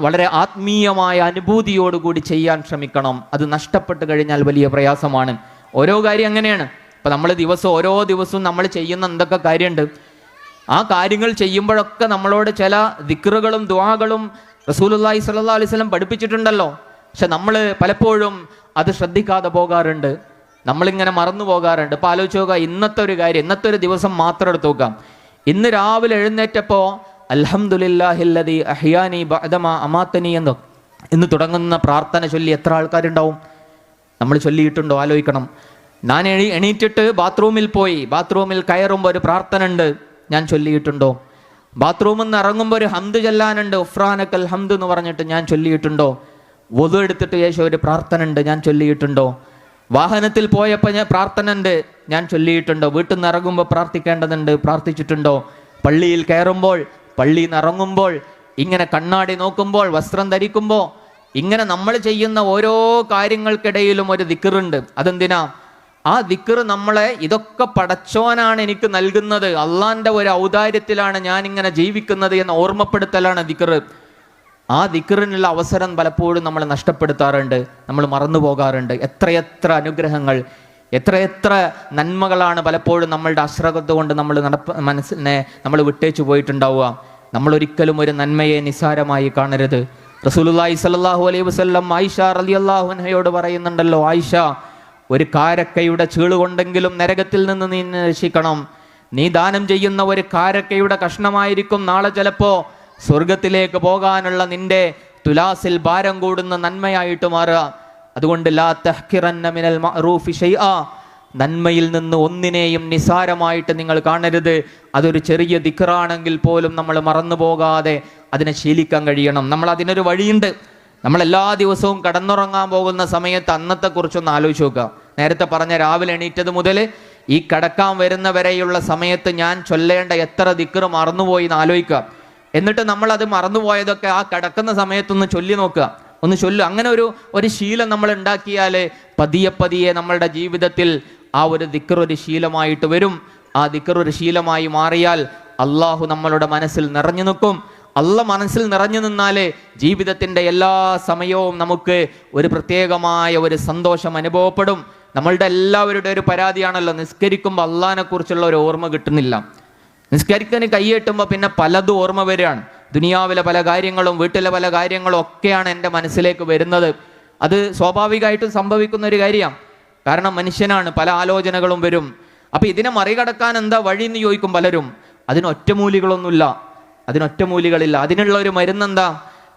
വളരെ ആത്മീയമായ അനുഭൂതിയോടുകൂടി ചെയ്യാൻ ശ്രമിക്കണം. അത് നഷ്ടപ്പെട്ട് കഴിഞ്ഞാൽ വലിയ പ്രയാസമാണ്. ഓരോ കാര്യം അങ്ങനെയാണ്. ഇപ്പം നമ്മൾ ഓരോ ദിവസവും നമ്മൾ ചെയ്യുന്ന എന്തൊക്കെ കാര്യമുണ്ട്, ആ കാര്യങ്ങൾ ചെയ്യുമ്പോഴൊക്കെ നമ്മളോട് ചില ദിക്റുകളും ദുആകളും റസൂലുള്ളാഹി സ്വല്ലല്ലാഹു അലൈഹി വസല്ലം പഠിപ്പിച്ചിട്ടുണ്ടല്ലോ. പക്ഷെ നമ്മൾ പലപ്പോഴും അത് ശ്രദ്ധിക്കാതെ പോകാറുണ്ട്, നമ്മളിങ്ങനെ മറന്നു പോകാറുണ്ട്. ഇപ്പോൾ ആലോചിച്ച് നോക്കുക, ഇന്നത്തെ ഒരു കാര്യം, ഇന്നത്തെ ഒരു ദിവസം മാത്രം എടുത്ത് നോക്കാം. ഇന്ന് രാവിലെ എഴുന്നേറ്റപ്പോൾ അൽഹംദുലില്ലാഹില്ലദീ അഹ്യാനി ബഅദമാ അമാതനി എന്ന് തുടങ്ങുന്ന പ്രാർത്ഥന ചൊല്ലി എത്ര ആൾക്കാരുണ്ടാവും? നമ്മൾ ചൊല്ലിയിട്ടുണ്ടോ? ആലോചിക്കണം. ഞാൻ എണീറ്റിട്ട് ബാത്റൂമിൽ പോയി, ബാത്റൂമിൽ കയറുമ്പോൾ ഒരു പ്രാർത്ഥന ഉണ്ട്, ഞാൻ ചൊല്ലിയിട്ടുണ്ടോ? ബാത്റൂമിൽ നിന്ന് ഇറങ്ങുമ്പോൾ ഒരു ഹംദ് ചൊല്ലാനുണ്ട്, ഉഫ്രാനക്കൽ ഹംദ് എന്ന് പറഞ്ഞിട്ട് ഞാൻ ചൊല്ലിയിട്ടുണ്ടോ? വധു എടുത്തിട്ട് യേശു ഒരു പ്രാർത്ഥന ഉണ്ട്, ഞാൻ ചൊല്ലിയിട്ടുണ്ടോ? വാഹനത്തിൽ പോയപ്പോൾ ഞാൻ പ്രാർത്ഥന ഉണ്ട്, ഞാൻ ചൊല്ലിയിട്ടുണ്ടോ? വീട്ടിൽ നിന്ന് ഇറങ്ങുമ്പോൾ പ്രാർത്ഥിക്കേണ്ടതുണ്ട്, പ്രാർത്ഥിച്ചിട്ടുണ്ടോ? പള്ളിയിൽ കയറുമ്പോൾ, പള്ളിയിൽ നിന്ന് ഇറങ്ങുമ്പോൾ, ഇങ്ങനെ കണ്ണാടി നോക്കുമ്പോൾ, വസ്ത്രം ധരിക്കുമ്പോൾ, ഇങ്ങനെ നമ്മൾ ചെയ്യുന്ന ഓരോ കാര്യങ്ങൾക്കിടയിലും ഒരു ദിക്റുണ്ട്. അതെന്തിനാ? ആ ദിക്ർ നമ്മളെ, ഇതൊക്കെ പടച്ചോനാണ് എനിക്ക് നൽകുന്നത്, അള്ളാന്റെ ഒരു ഔദാര്യത്തിലാണ് ഞാൻ ഇങ്ങനെ ജീവിക്കുന്നത് എന്ന് ഓർമ്മപ്പെടുത്തലാണ് ദിക്ർ. ആ ദിക്റിനുള്ള അവസരം പലപ്പോഴും നമ്മൾ നഷ്ടപ്പെടുത്താറുണ്ട്, നമ്മൾ മറന്നു പോകാറുണ്ട്. എത്രയെത്ര അനുഗ്രഹങ്ങൾ, എത്രയെത്ര നന്മകളാണ് പലപ്പോഴും നമ്മളുടെ അശ്രദ്ധ കൊണ്ട് നമ്മൾ മനസ്സിനെ നമ്മൾ വിട്ടേച്ചു പോയിട്ടുണ്ടാവുക. നമ്മൾ ഒരിക്കലും ഒരു നന്മയെ നിസ്സാരമായി കാണരുത്. റസൂലുള്ളാഹി സ്വല്ലല്ലാഹു അലൈഹി വസല്ലം ആയിഷ റളിയല്ലാഹു അൻഹയോട് പറയുന്നുണ്ടല്ലോ, ആയിഷ, ഒരു കാരക്കയുടെ ചീളുകൊണ്ടെങ്കിലും നരകത്തിൽ നിന്ന് നീ രക്ഷിക്കണം. നീ ദാനം ചെയ്യുന്ന ഒരു കാരക്കയുടെ കഷ്ണമായിരിക്കും നാളെ ചിലപ്പോ സ്വർഗത്തിലേക്ക് പോകാനുള്ള നിന്റെ തുലാസിൽ ഭാരം കൂടുന്ന നന്മയായിട്ട് മാറുക. അതുകൊണ്ട് ലാ തഹ്കിറന്ന മിനൽ മഅറൂഫി ശൈആ, നന്മയിൽ നിന്ന് ഒന്നിനെയും നിസാരമായിട്ട് നിങ്ങൾ കാണരുത്. അതൊരു ചെറിയ ദിക്റാണെങ്കിൽ പോലും നമ്മൾ മറന്നു പോകാതെ അതിനെ ശീലിക്കാൻ കഴിയണം. നമ്മൾ അതിനൊരു വഴിയുണ്ട്. നമ്മൾ എല്ലാ ദിവസവും കടന്നുറങ്ങാൻ പോകുന്ന സമയത്ത് അന്നത്തെ കുറിച്ചൊന്ന് ആലോചിച്ച് നോക്കുക. നേരത്തെ പറഞ്ഞ രാവിലെ എണീറ്റത് മുതൽ ഈ കടക്കാൻ വരുന്ന വരെയുള്ള സമയത്ത് ഞാൻ ചൊല്ലേണ്ട എത്ര ദിക്റ് മറന്നുപോയി എന്ന് ആലോചിക്കുക. എന്നിട്ട് നമ്മൾ അത് മറന്നുപോയതൊക്കെ ആ കിടക്കുന്ന സമയത്തൊന്ന് ചൊല്ലി നോക്കുക, ഒന്ന് ചൊല്ലുക. അങ്ങനെ ഒരു ശീലം നമ്മൾ ഉണ്ടാക്കിയാൽ പതിയെ പതിയെ നമ്മളുടെ ജീവിതത്തിൽ ആ ഒരു ദിക്ർ ഒരു ശീലമായിട്ട് വരും. ആ ദിക്ർ ഒരു ശീലമായി മാറിയാൽ അള്ളാഹു നമ്മളുടെ മനസ്സിൽ നിറഞ്ഞു നിൽക്കും. മനസ്സിൽ നിറഞ്ഞു നിന്നാലേ ജീവിതത്തിൻ്റെ എല്ലാ സമയവും നമുക്ക് ഒരു പ്രത്യേകമായ ഒരു സന്തോഷം അനുഭവപ്പെടും. നമ്മളുടെ എല്ലാവരുടെ ഒരു പരാതിയാണല്ലോ, നിസ്കരിക്കുമ്പോൾ അള്ളാഹിനെ കുറിച്ചുള്ള ഒരു ഓർമ്മ കിട്ടുന്നില്ല. നിസ്കരിക്കാൻ കൈയെട്ടുമ്പോൾ പിന്നെ പലതും ഓർമ്മ വരികയാണ്. ദുനിയാവിലെ പല കാര്യങ്ങളും വീട്ടിലെ പല കാര്യങ്ങളും ഒക്കെയാണ് എൻ്റെ മനസ്സിലേക്ക് വരുന്നത്. അത് സ്വാഭാവികമായിട്ടും സംഭവിക്കുന്ന ഒരു കാര്യമാണ്. കാരണം മനുഷ്യനാണ്, പല ആലോചനകളും വരും. അപ്പം ഇതിനെ മറികടക്കാൻ എന്താ വഴി എന്ന് ചോദിക്കും പലരും. അതിനൊറ്റമൂലികളില്ല. അതിനുള്ള ഒരു മരുന്നെന്താ?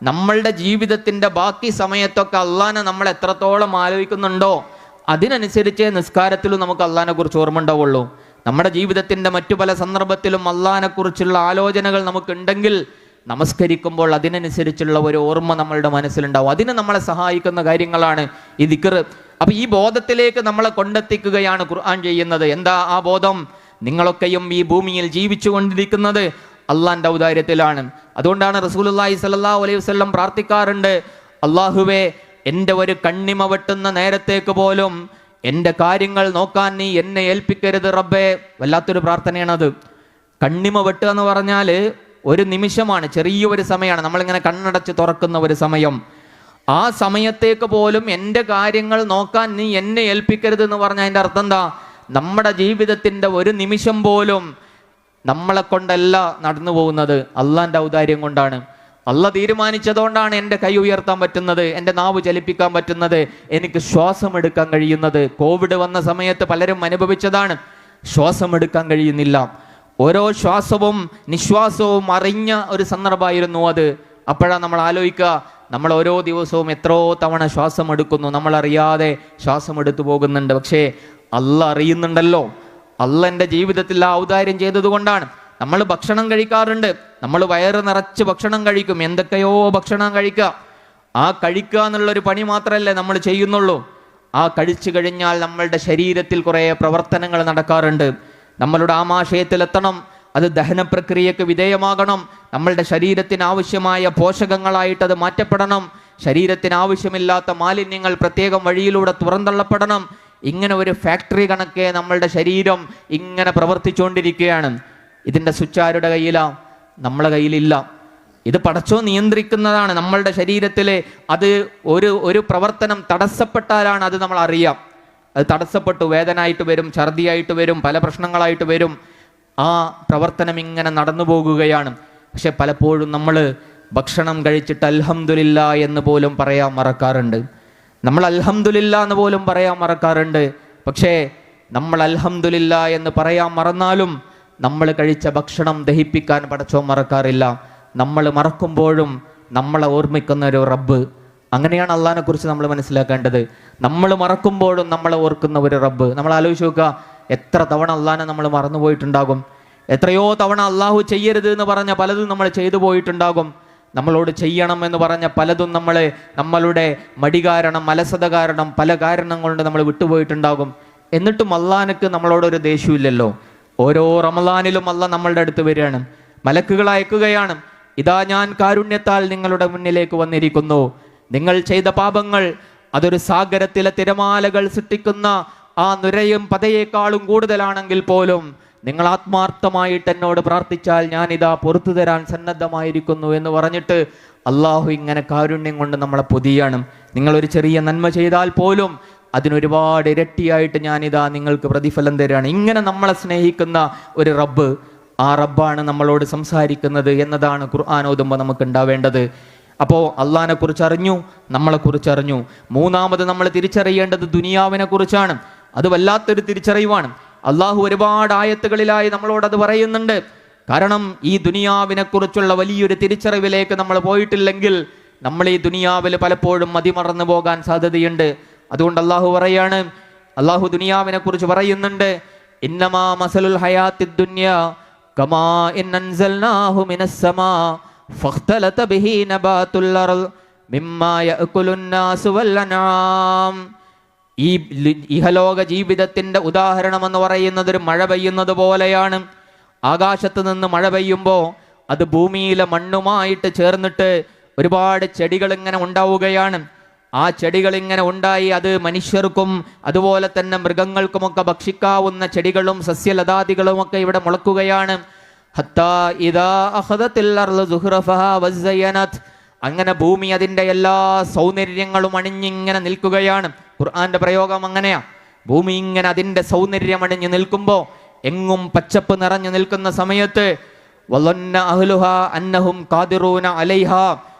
നമ്മളുടെ ജീവിതത്തിൻ്റെ ബാക്കി സമയത്തൊക്കെ അള്ളാനെ നമ്മൾ എത്രത്തോളം ആലോചിക്കുന്നുണ്ടോ അതിനനുസരിച്ചേ നിസ്കാരത്തിലും നമുക്ക് അള്ളാനെ കുറിച്ച് ഓർമ്മ ഉണ്ടാവുള്ളൂ. നമ്മുടെ ജീവിതത്തിൻ്റെ മറ്റു പല സന്ദർഭത്തിലും അള്ളാനെ കുറിച്ചുള്ള ആലോചനകൾ നമുക്കുണ്ടെങ്കിൽ നമസ്കരിക്കുമ്പോൾ അതിനനുസരിച്ചുള്ള ഒരു ഓർമ്മ നമ്മളുടെ മനസ്സിലുണ്ടാവും. അതിന് നമ്മളെ സഹായിക്കുന്ന കാര്യങ്ങളാണ് ഈ ദിക്ർ. അപ്പൊ ഈ ബോധത്തിലേക്ക് നമ്മളെ കൊണ്ടെത്തിക്കുകയാണ് ഖുർആൻ ചെയ്യുന്നത്. എന്താ ആ ബോധം? നിങ്ങളൊക്കെയും ഈ ഭൂമിയിൽ ജീവിച്ചു കൊണ്ടിരിക്കുന്നത് അള്ളാന്റെ ഔദാര്യത്തിലാണ്. അതുകൊണ്ടാണ് റസൂലുള്ളാഹി സ്വല്ലല്ലാഹു അലൈഹി വസല്ലം പ്രാർത്ഥിക്കാറുണ്ട്, അള്ളാഹുവേ, എൻ്റെ ഒരു കണ്ണിമ വെട്ടുന്ന നേരത്തേക്ക് പോലും എൻ്റെ കാര്യങ്ങൾ നോക്കാൻ നീ എന്നെ ഏൽപ്പിക്കരുത് റബ്ബേ. വല്ലാത്തൊരു പ്രാർത്ഥനയാണത്. കണ്ണിമ വെട്ടുക എന്ന് പറഞ്ഞാൽ ഒരു നിമിഷമാണ്, ചെറിയൊരു സമയമാണ്. നമ്മളിങ്ങനെ കണ്ണടച്ച് തുറക്കുന്ന ഒരു സമയം. ആ സമയത്തേക്ക് പോലും എൻ്റെ കാര്യങ്ങൾ നോക്കാൻ നീ എന്നെ ഏൽപ്പിക്കരുത് എന്ന് പറഞ്ഞാൽ അതിൻ്റെ അർത്ഥം എന്താ? നമ്മുടെ ജീവിതത്തിൻ്റെ ഒരു നിമിഷം പോലും നമ്മളെ കൊണ്ടല്ല നടന്നു പോകുന്നത്, അള്ളാന്റെ ഔദാര്യം കൊണ്ടാണ്. അള്ളാഹ് തീരുമാനിച്ചതുകൊണ്ടാണ് എൻ്റെ കൈ ഉയർത്താൻ പറ്റുന്നത്, എൻ്റെ നാവ് ചലിപ്പിക്കാൻ പറ്റുന്നത്, എനിക്ക് ശ്വാസം എടുക്കാൻ കഴിയുന്നത്. കോവിഡ് വന്ന സമയത്ത് പലരും അനുഭവിച്ചതാണ്. ശ്വാസം എടുക്കാൻ കഴിയുന്നില്ല. ഓരോ ശ്വാസവും നിശ്വാസവും അറിഞ്ഞ ഒരു സന്ദർഭമായിരുന്നു അത്. അപ്പോഴാണ് നമ്മൾ ആലോചിക്കുക, നമ്മൾ ഓരോ ദിവസവും എത്രയോ തവണ ശ്വാസം എടുക്കുന്നു, നമ്മളറിയാതെ ശ്വാസം എടുത്തു പോകുന്നുണ്ട്. പക്ഷേ അള്ളാഹ് അറിയുന്നുണ്ടല്ലോ. അള്ളാഹ് എൻ്റെ ജീവിതത്തിൽ ആ ഔദാര്യം ചെയ്തത് കൊണ്ടാണ്. നമ്മൾ ഭക്ഷണം കഴിക്കാറുണ്ട്, നമ്മൾ വയറ് നിറച്ച് ഭക്ഷണം കഴിക്കും, എന്തൊക്കെയോ ഭക്ഷണം കഴിക്കുക. ആ കഴിക്കുക എന്നുള്ളൊരു പണി മാത്രമല്ലേ നമ്മൾ ചെയ്യുന്നുള്ളൂ. ആ കഴിച്ചു കഴിഞ്ഞാൽ നമ്മളുടെ ശരീരത്തിൽ കുറേ പ്രവർത്തനങ്ങൾ നടക്കാറുണ്ട്. നമ്മളുടെ ആമാശയത്തിലെത്തണം, അത് ദഹന പ്രക്രിയക്ക് വിധേയമാകണം, നമ്മളുടെ ശരീരത്തിന് ആവശ്യമായ പോഷകങ്ങളായിട്ട് അത് മാറ്റപ്പെടണം, ശരീരത്തിന് ആവശ്യമില്ലാത്ത മാലിന്യങ്ങൾ പ്രത്യേകം വഴിയിലൂടെ തുറന്തള്ളപ്പെടണം. ഇങ്ങനെ ഒരു ഫാക്ടറി കണക്കെ നമ്മളുടെ ശരീരം ഇങ്ങനെ പ്രവർത്തിച്ചുകൊണ്ടിരിക്കുകയാണ്. ഇതിൻ്റെ സ്വിച്ച് ആരുടെ കയ്യിലാണ്? നമ്മളെ കയ്യിലില്ല. ഇത് പടച്ചോൻ നിയന്ത്രിക്കുന്നതാണ്. നമ്മളുടെ ശരീരത്തിലെ അത് ഒരു പ്രവർത്തനം തടസ്സപ്പെട്ടാലാണ് അത് നമ്മൾ അറിയാം. അത് തടസ്സപ്പെട്ടു, വേദനയായിട്ട് വരും, ഛർദിയായിട്ട് വരും, പല പ്രശ്നങ്ങളായിട്ട് വരും. ആ പ്രവർത്തനം ഇങ്ങനെ നടന്നു പോകുകയാണ്. പക്ഷെ പലപ്പോഴും നമ്മൾ ഭക്ഷണം കഴിച്ചിട്ട് അൽഹംദുലില്ലാ എന്ന് പോലും പറയാൻ മറക്കാറുണ്ട്. നമ്മൾ അൽഹംദുലില്ലാ എന്ന് പോലും പറയാൻ മറക്കാറുണ്ട്. പക്ഷേ നമ്മൾ അൽഹംദുലില്ലാ എന്ന് പറയാൻ മറന്നാലും നമ്മൾ കഴിച്ച ഭക്ഷണം ദഹിപ്പിക്കാൻ പടച്ചോൻ മറക്കാറില്ല. നമ്മൾ മറക്കുമ്പോഴും നമ്മളെ ഓർമ്മിക്കുന്ന ഒരു റബ്ബ്. അങ്ങനെയാണ് അള്ളാഹിനെ കുറിച്ച് നമ്മൾ മനസ്സിലാക്കേണ്ടത്. നമ്മൾ മറക്കുമ്പോഴും നമ്മളെ ഓർക്കുന്ന ഒരു റബ്ബ്. നമ്മൾ ആലോചിച്ച് നോക്കുക, എത്ര തവണ അള്ളാഹിനെ നമ്മൾ മറന്നുപോയിട്ടുണ്ടാകും. എത്രയോ തവണ അള്ളാഹു ചെയ്യരുത് എന്ന് പറഞ്ഞ പലതും നമ്മൾ ചെയ്തു പോയിട്ടുണ്ടാകും. നമ്മളോട് ചെയ്യണം എന്ന് പറഞ്ഞ പലതും നമ്മളുടെ മടി കാരണം, അലസത കാരണം, പല കാരണം കൊണ്ട് നമ്മൾ വിട്ടുപോയിട്ടുണ്ടാകും. എന്നിട്ടും അള്ളാഹ്നക്ക് നമ്മളോടൊരു ദേഷ്യമില്ലല്ലോ. ഓരോ റമളാനിലും അള്ളാഹ് നമ്മളുടെ അടുത്ത് വരികയാണ്, മലക്കുകൾ അയക്കുകയാണ്, ഇതാ ഞാൻ കാരുണ്യത്താൽ നിങ്ങളുടെ മുന്നിലേക്ക് വന്നിരിക്കുന്നു. നിങ്ങൾ ചെയ്ത പാപങ്ങൾ അതൊരു സാഗരത്തിലെ തിരമാലകൾ സൃഷ്ടിക്കുന്ന ആ നുരയും പതയേക്കാളും കൂടുതലാണെങ്കിൽ പോലും നിങ്ങൾ ആത്മാർത്ഥമായിട്ട് എന്നോട് പ്രാർത്ഥിച്ചാൽ ഞാനിതാ പുറത്തു തരാൻ സന്നദ്ധമായിരിക്കുന്നു എന്ന് പറഞ്ഞിട്ട് അള്ളാഹു ഇങ്ങനെ കാരുണ്യം കൊണ്ട് നമ്മളെ പൊതിയാണ്. നിങ്ങളൊരു ചെറിയ നന്മ ചെയ്താൽ പോലും അതിനൊരുപാട് ഇരട്ടിയായിട്ട് ഞാനിതാ നിങ്ങൾക്ക് പ്രതിഫലം തരാണ്. ഇങ്ങനെ നമ്മളെ സ്നേഹിക്കുന്ന ഒരു റബ്ബ്, ആ റബ്ബാണ് നമ്മളോട് സംസാരിക്കുന്നത് എന്നതാണ് ഖുർആൻ ഓതുമ്പോൾ നമുക്ക് ഉണ്ടാവേണ്ടത്. അപ്പോൾ അള്ളാഹിനെ കുറിച്ച് അറിഞ്ഞു, നമ്മളെക്കുറിച്ച് അറിഞ്ഞു. മൂന്നാമത് നമ്മൾ തിരിച്ചറിയേണ്ടത് ദുനിയാവിനെ കുറിച്ചാണ്. അത് വല്ലാത്തൊരു തിരിച്ചറിവാണ്. അള്ളാഹു ഒരുപാട് ആയത്തുകളിലായി നമ്മളോട് അത് പറയുന്നുണ്ട്. കാരണം ഈ ദുനിയാവിനെ കുറിച്ചുള്ള വലിയൊരു തിരിച്ചറിവിലേക്ക് നമ്മൾ പോയിട്ടില്ലെങ്കിൽ നമ്മൾ ഈ ദുനിയാവിൽ പലപ്പോഴും മതിമറന്നു പോകാൻ സാധ്യതയുണ്ട്. അതുകൊണ്ട് അള്ളാഹു പറയാണ്, അള്ളാഹു ദുനിയാവിനെ കുറിച്ച് പറയുന്നുണ്ട്, ഇന്നമാ മസലുൽ ഹയാത്തിദ് ദുനിയ കമാ ഇൻ അൻസൽനാഹു മിനസ് സമാ ഫഖ്തലത ബിഹി നബാതുൽ അർള് മിമ്മാ യഅകുലുൻ നാസു വൽ അൻആം. ഈ ഇഹലോക ജീവിതത്തിന്റെ ഉദാഹരണം എന്ന് പറയുന്നത് ഒരു മഴ പെയ്യുന്നത് പോലെയാണ്. ആകാശത്ത് നിന്ന് മഴ പെയ്യുമ്പോൾ അത് ഭൂമിയിലെ മണ്ണുമായിട്ട് ചേർന്നിട്ട് ഒരുപാട് ചെടികൾ ഇങ്ങനെ ഉണ്ടാവുകയാണ്. ആ ചെടികൾ ഇങ്ങനെ ഉണ്ടായി അത് മനുഷ്യർക്കും അതുപോലെ തന്നെ മൃഗങ്ങൾക്കുമൊക്കെ ഭക്ഷിക്കാവുന്ന ചെടികളും സസ്യലതാദികളും ഒക്കെ ഇവിടെ മുളക്കുകയാണ്. ഹത്താ ഇദാ അഖദത്തിൽ അർളു സുഖ്റഫഹാ വസയ്യനത്. അങ്ങനെ ഭൂമി അതിൻ്റെ എല്ലാ സൗന്ദര്യങ്ങളും അണിഞ്ഞിങ്ങനെ നിൽക്കുകയാണ്. ഖുർആന്റെ പ്രയോഗം അങ്ങനെയാ. ഭൂമി ഇങ്ങനെ അതിൻ്റെ സൗന്ദര്യം അണിഞ്ഞു നിൽക്കുമ്പോൾ, എങ്ങും പച്ചപ്പ് നിറഞ്ഞു നിൽക്കുന്ന സമയത്ത് വളന്ന അഹ്ലുഹാ അന്നഹും ഖാദിറൂന അലൈഹാ,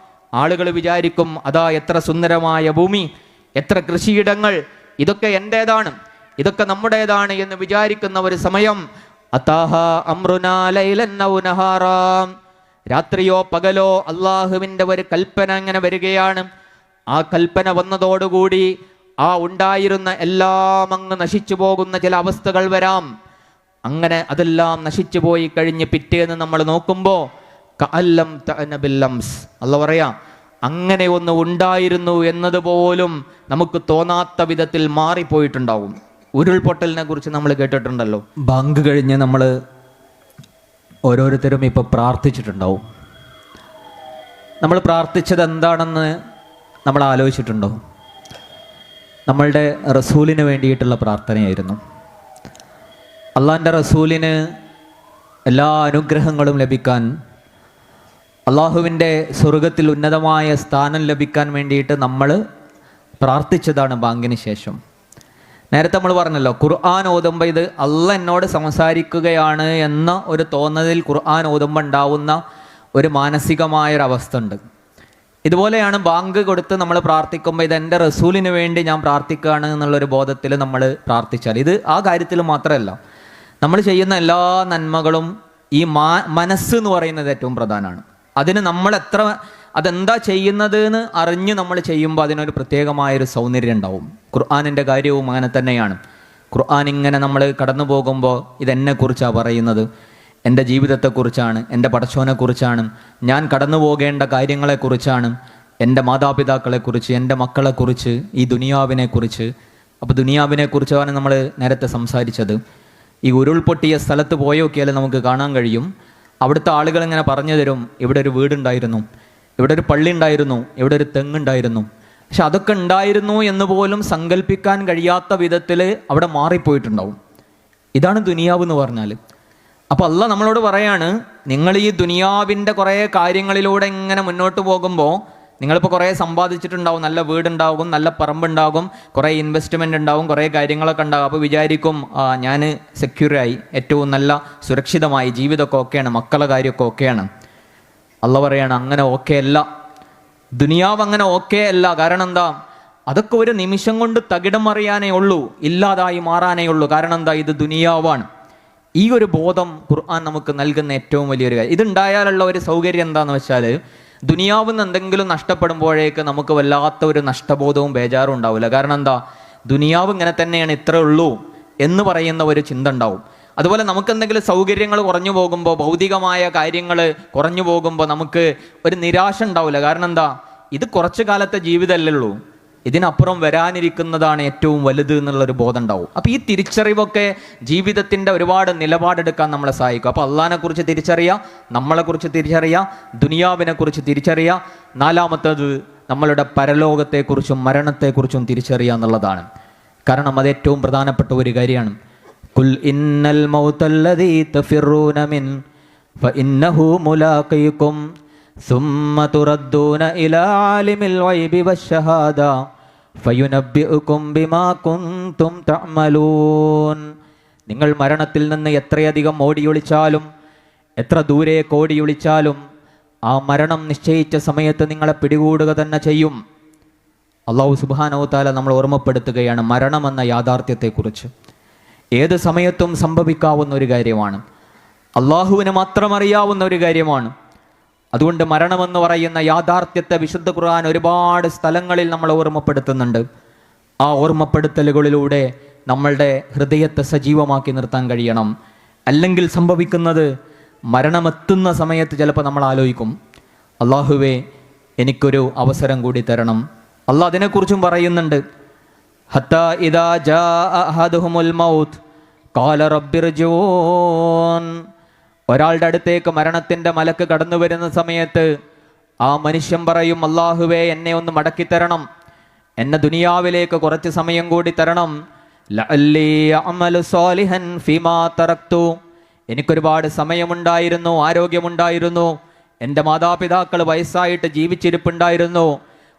ആളുകൾ വിചാരിക്കും അതാ എത്ര സുന്ദരമായ ഭൂമി, എത്ര കൃഷിയിടങ്ങൾ, ഇതൊക്കെ എൻ്റേതാണ്, ഇതൊക്കെ നമ്മുടേതാണ് എന്ന് വിചാരിക്കുന്ന ഒരു സമയം അതാഹാ അംറുനാ ലൈലൻ ഔ നഹാറാ, രാത്രിയോ പകലോ അള്ളാഹുവിൻ്റെ ഒരു കൽപ്പന അങ്ങനെ വരികയാണ്. ആ കൽപ്പന വന്നതോടുകൂടി ആ ഉണ്ടായിരുന്ന എല്ലാം അങ്ങ് നശിച്ചു പോകുന്ന ചില അവസ്ഥകൾ വരാം. അങ്ങനെ അതെല്ലാം നശിച്ചു പോയി കഴിഞ്ഞ് പിറ്റേന്ന് നമ്മൾ നോക്കുമ്പോൾ കഅല്ലം തഅന ബില്ലംസ്, അല്ലാഹു പറയാം അങ്ങനെ ഒന്ന് ഉണ്ടായിരുന്നു എന്നതുപോലും നമുക്ക് തോന്നാത്ത വിധത്തിൽ മാറിപ്പോയിട്ടുണ്ടാവും. ഉരുൾപൊട്ടലിനെ കുറിച്ച് നമ്മൾ കേട്ടിട്ടുണ്ടല്ലോ. ബാങ്ക് കഴിഞ്ഞ് നമ്മൾ ഓരോരുത്തരും ഇപ്പോൾ പ്രാർത്ഥിച്ചിട്ടുണ്ടാവും. നമ്മൾ പ്രാർത്ഥിച്ചത് എന്താണെന്ന് നമ്മൾ ആലോചിച്ചിട്ടുണ്ടോ? നമ്മളുടെ റസൂലിന് വേണ്ടിയിട്ടുള്ള പ്രാർത്ഥനയായിരുന്നു. അള്ളാഹിൻ്റെ റസൂലിന് എല്ലാ അനുഗ്രഹങ്ങളും ലഭിക്കാൻ, അള്ളാഹുവിൻ്റെ സ്വർഗത്തിൽ ഉന്നതമായ സ്ഥാനം ലഭിക്കാൻ വേണ്ടിയിട്ട് നമ്മൾ പ്രാർത്ഥിച്ചതാണ് ബാങ്കിന് ശേഷം. നേരത്തെ നമ്മൾ പറഞ്ഞല്ലോ, ഖുർആൻ ഓതുമ്പോൾ ഇത് അള്ളാഹ് എന്നോട് സംസാരിക്കുകയാണ് എന്ന ഒരു തോന്നലിൽ ഖുർആൻ ഓതുമ്പോൾ ഉണ്ടാവുന്ന ഒരു മാനസികമായൊരവസ്ഥ ഉണ്ട്. ഇതുപോലെയാണ് ബാങ്ക് കൊടുത്ത് നമ്മൾ പ്രാർത്ഥിക്കുമ്പോൾ ഇത് എൻ്റെ റസൂലിന് വേണ്ടി ഞാൻ പ്രാർത്ഥിക്കുകയാണ് എന്നുള്ളൊരു ബോധത്തിൽ നമ്മൾ പ്രാർത്ഥിച്ചാൽ, ഇത് ആ കാര്യത്തിൽ മാത്രമല്ല, നമ്മൾ ചെയ്യുന്ന എല്ലാ നന്മകളും ഈ മനസ്സ് എന്ന് പറയുന്നത് ഏറ്റവും പ്രധാനമാണ്. അതിന് നമ്മൾ അതെന്താ ചെയ്യുന്നത് എന്ന് അറിഞ്ഞ് നമ്മൾ ചെയ്യുമ്പോൾ അതിനൊരു പ്രത്യേകമായൊരു സൗന്ദര്യം ഉണ്ടാവും. ഖുർആനിൻ്റെ കാര്യവും അങ്ങനെ തന്നെയാണ്. ഖുർആൻ ഇങ്ങനെ നമ്മൾ കടന്നു പോകുമ്പോൾ ഇതെന്നെക്കുറിച്ചാണ് പറയുന്നത്, എൻ്റെ ജീവിതത്തെക്കുറിച്ചാണ്, എൻ്റെ പടച്ചോനെക്കുറിച്ചാണ്, ഞാൻ കടന്നു പോകേണ്ട കാര്യങ്ങളെക്കുറിച്ചാണ്, എൻ്റെ മാതാപിതാക്കളെക്കുറിച്ച്, എൻ്റെ മക്കളെക്കുറിച്ച്, ഈ ദുനിയാവിനെക്കുറിച്ച്. അപ്പോൾ ദുനിയാവിനെക്കുറിച്ചാണ് നമ്മൾ നേരത്തെ സംസാരിച്ചത്. ഈ ഉരുൾപൊട്ടിയ സ്ഥലത്ത് പോയി നോക്കിയാൽ നമുക്ക് കാണാൻ കഴിയും, അവിടുത്തെ ആളുകൾ ഇങ്ങനെ പറഞ്ഞു തരും, ഇവിടെ ഒരു വീടുണ്ടായിരുന്നു, ഇവിടെ ഒരു പള്ളി ഉണ്ടായിരുന്നു, ഇവിടെ ഒരു തെങ്ങുണ്ടായിരുന്നു. പക്ഷെ അതൊക്കെ ഉണ്ടായിരുന്നു എന്ന് പോലും സങ്കല്പിക്കാൻ കഴിയാത്ത വിധത്തിൽ അവിടെ മാറിപ്പോയിട്ടുണ്ടാവും. ഇതാണ് ദുനിയാവ് എന്ന് പറഞ്ഞാൽ. അപ്പോൾ അള്ളാഹ് നമ്മളോട് പറയാണ്, നിങ്ങൾ ഈ ദുനിയാവിൻ്റെ കുറേ കാര്യങ്ങളിലൂടെ ഇങ്ങനെ മുന്നോട്ട് പോകുമ്പോൾ നിങ്ങളിപ്പോൾ കുറേ സമ്പാദിച്ചിട്ടുണ്ടാവും, നല്ല വീടുണ്ടാകും, നല്ല പറമ്പുണ്ടാകും, കുറേ ഇൻവെസ്റ്റ്മെൻ്റ് ഉണ്ടാകും, കുറേ കാര്യങ്ങളൊക്കെ ഉണ്ടാകും. അപ്പോൾ വിചാരിക്കും ഞാൻ സെക്യൂറായി, ഏറ്റവും നല്ല സുരക്ഷിതമായി, ജീവിതമൊക്കെ ഓക്കെയാണ്, മക്കളെ കാര്യമൊക്കെ ഓക്കെയാണ്. അള്ളാഹ് പറയാണ് അങ്ങനെ ഓക്കെ അല്ല, ദുനിയാവ് അങ്ങനെ ഓക്കെ അല്ല. കാരണം എന്താ? അതൊക്കെ ഒരു നിമിഷം കൊണ്ട് തകിടം മറിയാനേ ഉള്ളൂ, ഇല്ലാതായി മാറാനേ ഉള്ളൂ. കാരണം എന്താ? ഇത് ദുനിയാവാണ്. ഈ ഒരു ബോധം ഖുർആൻ നമുക്ക് നൽകുന്ന ഏറ്റവും വലിയൊരു കാര്യം. ഇതുണ്ടായാലുള്ള ഒരു സൗകര്യം എന്താണെന്ന് വെച്ചാൽ, ദുനിയാവിൽ നിന്ന് എന്തെങ്കിലും നഷ്ടപ്പെടുമ്പോഴേക്ക് നമുക്ക് വല്ലാത്ത ഒരു നഷ്ടബോധവും ബേജാറും ഉണ്ടാവില്ല. കാരണം എന്താ? ദുനിയാവ് ഇങ്ങനെ തന്നെയാണ്, ഇത്രേ ഉള്ളൂ എന്ന് പറയുന്ന ഒരു ചിന്ത ഉണ്ടാവും. അതുപോലെ നമുക്ക് എന്തെങ്കിലും സൗകര്യങ്ങൾ കുറഞ്ഞു പോകുമ്പോൾ, ഭൗതികമായ കാര്യങ്ങൾ കുറഞ്ഞു പോകുമ്പോൾ നമുക്ക് ഒരു നിരാശ ഉണ്ടാവില്ല. കാരണം എന്താ? ഇത് കുറച്ചു കാലത്തെ ജീവിതമല്ലല്ലോ, ഇതിനപ്പുറം വരാനിരിക്കുന്നതാണ് ഏറ്റവും വലുത് എന്നുള്ളൊരു ബോധം ഉണ്ടാവും. അപ്പോൾ ഈ തിരിച്ചറിവൊക്കെ ജീവിതത്തിൻ്റെ ഒരുപാട് നിലപാടെടുക്കാൻ നമ്മളെ സഹായിക്കും. അപ്പോൾ അള്ളാഹിനെ കുറിച്ച് തിരിച്ചറിയാം, നമ്മളെക്കുറിച്ച് തിരിച്ചറിയാം, ദുനിയാവിനെ കുറിച്ച് തിരിച്ചറിയാം. നാലാമത്തത് നമ്മളുടെ പരലോകത്തെക്കുറിച്ചും മരണത്തെക്കുറിച്ചും തിരിച്ചറിയുക എന്നുള്ളതാണ്. കാരണം അത് ഏറ്റവും പ്രധാനപ്പെട്ട ഒരു കാര്യമാണ്. കുൽ ഇന്നൽ മൗതല്ലദീ തഫിറൂന മിൻ ഫഇന്നഹു മുലാഖീകും സുമ്മ തുറദ്ദൂന ഇലാ ആലിമിൽ ഗൈബി വശ്ശഹാദ ഫയുനബ്ബിഉകും ബിമാ കുൻതും തഅമലൂൻ. നിങ്ങൾ മരണത്തിൽ നിന്ന് എത്രയധികം ഓടിയൊളിച്ചാലും, എത്ര ദൂരേക്ക് ഓടിയൊളിച്ചാലും, ആ മരണം നിശ്ചയിച്ച സമയത്ത് നിങ്ങളെ പിടികൂടുക തന്നെ ചെയ്യും. അല്ലാഹു സുബ്ഹാനഹു വ തആല നമ്മൾ ഓർമ്മപ്പെടുത്തുകയാണ് മരണമെന്ന യാഥാർത്ഥ്യത്തെക്കുറിച്ച്. ഏത് സമയത്തും സംഭവിക്കാവുന്ന ഒരു കാര്യമാണ്, അള്ളാഹുവിന് മാത്രം അറിയാവുന്ന ഒരു കാര്യമാണ്. അതുകൊണ്ട് മരണമെന്ന് പറയുന്ന യാഥാർത്ഥ്യത്തെ വിശുദ്ധ ഖുർആൻ ഒരുപാട് സ്ഥലങ്ങളിൽ നമ്മൾ ഓർമ്മപ്പെടുത്തുന്നുണ്ട്. ആ ഓർമ്മപ്പെടുത്തലുകളിലൂടെ നമ്മളുടെ ഹൃദയത്തെ സജീവമാക്കി നിർത്താൻ കഴിയണം. അല്ലെങ്കിൽ സംഭവിക്കുന്നത്, മരണമെത്തുന്ന സമയത്ത് ചിലപ്പോൾ നമ്മൾ ആലോചിക്കും, അള്ളാഹുവേ എനിക്കൊരു അവസരം കൂടി തരണം. അള്ളാഹ് അതിനെക്കുറിച്ചും പറയുന്നുണ്ട്. ഹത്താ ഇദാ ജാഅ അഹദുഹുമുൽ മൗത്ത് ഖാല റബ്ബിർജിഊൻ. ഒരാളുടെ അടുത്തേക്ക് മരണത്തിൻ്റെ മലക്ക് കടന്നു വരുന്ന സമയത്ത് ആ മനുഷ്യൻ പറയും, അള്ളാഹുവേ എന്നെ ഒന്ന് മടക്കിത്തരണം, എന്നെ ദുനിയാവിലേക്ക് കുറച്ച് സമയം കൂടി തരണം. ലഅല്ലി അഅമലു സാലിഹൻ ഫീമാ തറക്തു. എനിക്കൊരുപാട് സമയമുണ്ടായിരുന്നു, ആരോഗ്യമുണ്ടായിരുന്നു, എൻ്റെ മാതാപിതാക്കൾ വയസ്സായിട്ട് ജീവിച്ചിരിപ്പുണ്ടായിരുന്നു,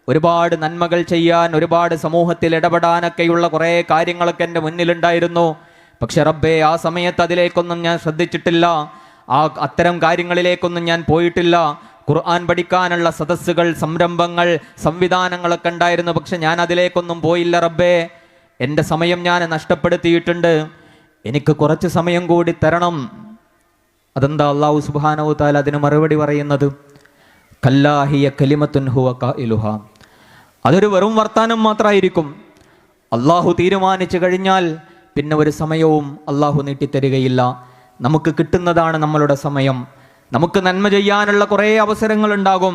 ഒരുപാട് നന്മകൾ ചെയ്യാൻ, ഒരുപാട് സമൂഹത്തിൽ ഇടപെടാനൊക്കെയുള്ള കുറേ കാര്യങ്ങളൊക്കെ എൻ്റെ മുന്നിലുണ്ടായിരുന്നു. പക്ഷെ റബ്ബേ, ആ സമയത്ത് അതിലേക്കൊന്നും ഞാൻ ശ്രദ്ധിച്ചിട്ടില്ല, അത്തരം കാര്യങ്ങളിലേക്കൊന്നും ഞാൻ പോയിട്ടില്ല. ഖുർആൻ പഠിക്കാനുള്ള സദസ്സുകൾ, സംരംഭങ്ങൾ, സംവിധാനങ്ങളൊക്കെ ഉണ്ടായിരുന്നു, പക്ഷെ ഞാൻ അതിലേക്കൊന്നും പോയില്ല. റബ്ബേ, എൻ്റെ സമയം ഞാൻ നഷ്ടപ്പെടുത്തിയിട്ടുണ്ട്, എനിക്ക് കുറച്ച് സമയം കൂടി തരണം. അതെന്താ? അല്ലാഹു സുബ്ഹാനഹു വ തആല അതിന് മറുപടി പറയുന്നത്, കല്ലാ ഹിയ കലിമത്തുൻ ഹുവ ഖായിലുഹാ. അതൊരു വെറും വർത്താനം മാത്രമായിരിക്കും. അള്ളാഹു തീരുമാനിച്ചു കഴിഞ്ഞാൽ പിന്നെ ഒരു സമയവും അള്ളാഹു നീട്ടിത്തരികയില്ല. നമുക്ക് കിട്ടുന്നതാണ് നമ്മളുടെ സമയം. നമുക്ക് നന്മ ചെയ്യാനുള്ള കുറേ അവസരങ്ങൾ ഉണ്ടാകും.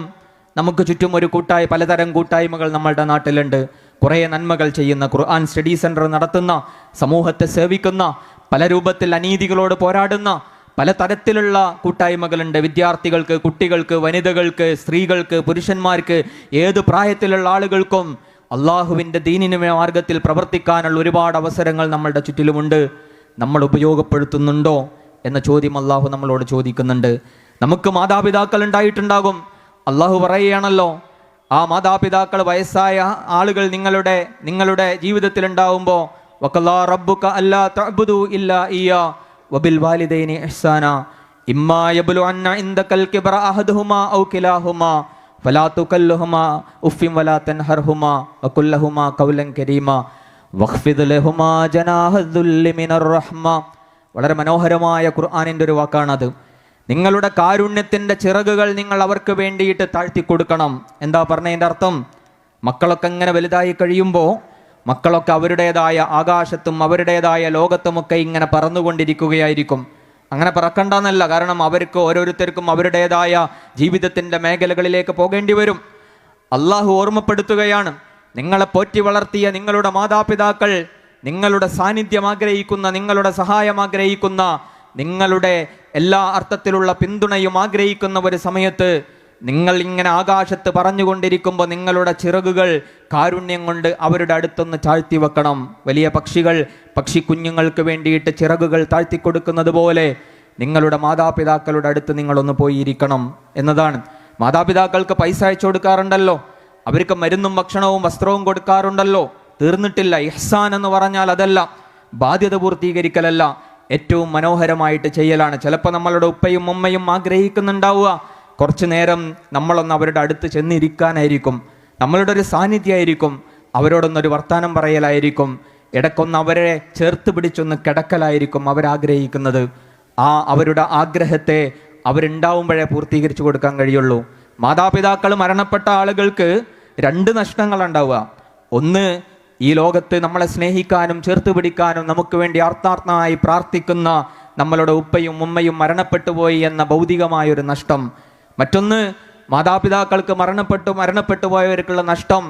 നമുക്ക് ചുറ്റും ഒരു പലതരം കൂട്ടായ്മകൾ നമ്മളുടെ നാട്ടിലുണ്ട്. കുറേ നന്മകൾ ചെയ്യുന്ന, ഖുർആൻ സ്റ്റഡി സെൻറ്റർ നടത്തുന്ന, സമൂഹത്തെ സേവിക്കുന്ന, പല രൂപത്തിൽ അനീതികളോട് പോരാടുന്ന പല തരത്തിലുള്ള കൂട്ടായ്മകളുണ്ട്. വിദ്യാർത്ഥികൾക്ക്, കുട്ടികൾക്ക്, വനിതകൾക്ക്, സ്ത്രീകൾക്ക്, പുരുഷന്മാർക്ക്, ഏത് പ്രായത്തിലുള്ള ആളുകൾക്കും അള്ളാഹുവിൻ്റെ ദീനിന് മാർഗത്തിൽ പ്രവർത്തിക്കാനുള്ള ഒരുപാട് അവസരങ്ങൾ നമ്മളുടെ ചുറ്റിലുമുണ്ട്. നമ്മൾ ഉപയോഗപ്പെടുത്തുന്നുണ്ടോ എന്ന ചോദ്യം അള്ളാഹു നമ്മളോട് ചോദിക്കുന്നുണ്ട്. നമുക്ക് മാതാപിതാക്കൾ ഉണ്ടായിട്ടുണ്ടാകും. അള്ളാഹു പറയുകയാണല്ലോ, ആ മാതാപിതാക്കൾ, വയസ്സായ ആളുകൾ നിങ്ങളുടെ ജീവിതത്തിൽ ഉണ്ടാവുമ്പോൾ വഖല്ലാ റബ്ബുക അല്ലാ തഅ്ബുദു ഇല്ലാ ഇയ്യാ വബിൽ വാലിദൈനി ഇഹ്സാന ഇമ്മാ യബ്ലുഅന്ന ഇൻദകൽ കിബ്റ അഹദുഹുമാ ഔ കിലാഹുമാ ഫലാ തുകല്ലുഹുമാ ഉഫ്ഫിൻ വലാ തൻഹർഹുമാ വഖുൽ ലഹുമാ ഖൗലൻ കരീമാ വഖ്ഫിദ് ലഹുമാ ജനാഹദ്ദുല്ലി മിനർ റഹ്മ. വളരെ മനോഹരമായ ഖുർആനിൻ്റെ ഒരു വാക്കാണത്. നിങ്ങളുടെ കാരുണ്യത്തിൻ്റെ ചിറകുകൾ നിങ്ങൾ അവർക്ക് വേണ്ടിയിട്ട് താഴ്ത്തി കൊടുക്കണം. എന്താ പറഞ്ഞതിൻ്റെ അർത്ഥം? മക്കളൊക്കെ ഇങ്ങനെ വലുതായി കഴിയുമ്പോൾ മക്കളൊക്കെ അവരുടേതായ ആകാശത്തും അവരുടേതായ ലോകത്തുമൊക്കെ ഇങ്ങനെ പറന്നുകൊണ്ടിരിക്കുകയായിരിക്കും. അങ്ങനെ പറക്കണ്ടെന്നല്ല, കാരണം അവർക്ക് ഓരോരുത്തർക്കും അവരുടേതായ ജീവിതത്തിൻ്റെ മേഖലകളിലേക്ക് പോകേണ്ടി വരും. അള്ളാഹു ഓർമ്മപ്പെടുത്തുകയാണ്, നിങ്ങളെ പോറ്റി വളർത്തിയ നിങ്ങളുടെ മാതാപിതാക്കൾ നിങ്ങളുടെ സാന്നിധ്യം ആഗ്രഹിക്കുന്ന, നിങ്ങളുടെ സഹായം ആഗ്രഹിക്കുന്ന, നിങ്ങളുടെ എല്ലാ അർത്ഥത്തിലുള്ള പിന്തുണയും ആഗ്രഹിക്കുന്ന ഒരു സമയത്ത് നിങ്ങൾ ഇങ്ങനെ ആകാശത്ത് പറഞ്ഞുകൊണ്ടിരിക്കുമ്പോൾ നിങ്ങളുടെ ചിറകുകൾ കാരുണ്യം കൊണ്ട് അവരുടെ അടുത്തൊന്ന് താഴ്ത്തി വെക്കണം. വലിയ പക്ഷിക്കുഞ്ഞുങ്ങൾക്ക് വേണ്ടിയിട്ട് ചിറകുകൾ താഴ്ത്തിക്കൊടുക്കുന്നത് പോലെ നിങ്ങളുടെ മാതാപിതാക്കളുടെ അടുത്ത് നിങ്ങളൊന്ന് പോയിരിക്കണം എന്നതാണ്. മാതാപിതാക്കൾക്ക് പൈസ അയച്ചു കൊടുക്കാറുണ്ടല്ലോ, അവർക്ക് മരുന്നും ഭക്ഷണവും വസ്ത്രവും കൊടുക്കാറുണ്ടല്ലോ. തീർന്നിട്ടില്ല. ഇഹ്സാൻ എന്ന് പറഞ്ഞാൽ അതല്ല, ബാധ്യത പൂർത്തീകരിക്കലല്ല, ഏറ്റവും മനോഹരമായിട്ട് ചെയ്യലാണ്. ചിലപ്പോൾ നമ്മളുടെ ഉപ്പയും ഉമ്മയും ആഗ്രഹിക്കുന്നുണ്ടാവുക കുറച്ചു നേരം നമ്മളൊന്ന് അവരുടെ അടുത്ത് ചെന്നിരിക്കാനായിരിക്കും, നമ്മളുടെ ഒരു സാന്നിധ്യമായിരിക്കും, അവരോടൊന്നൊരു വർത്താനം പറയലായിരിക്കും, ഇടയ്ക്കൊന്ന് അവരെ ചേർത്ത് പിടിച്ചൊന്ന് കിടക്കലായിരിക്കും അവരാഗ്രഹിക്കുന്നത്. ആ അവരുടെ ആഗ്രഹത്തെ അവരുണ്ടാവുമ്പോഴേ പൂർത്തീകരിച്ചു കൊടുക്കാൻ കഴിയുള്ളൂ. മാതാപിതാക്കൾ മരണപ്പെട്ട ആളുകൾക്ക് രണ്ട് നഷ്ടങ്ങളുണ്ടാവുക. ഒന്ന്, ഈ ലോകത്ത് നമ്മളെ സ്നേഹിക്കാനും ചേർത്ത് പിടിക്കാനും നമുക്ക് വേണ്ടി ആർത്താർത്ഥമായി പ്രാർത്ഥിക്കുന്ന നമ്മളുടെ ഉപ്പയും ഉമ്മയും മരണപ്പെട്ടു പോയി എന്ന ഭൗതികമായൊരു നഷ്ടം. മറ്റൊന്ന്, മാതാപിതാക്കൾക്ക് മരണപ്പെട്ടു പോയവർക്കുള്ള നഷ്ടം,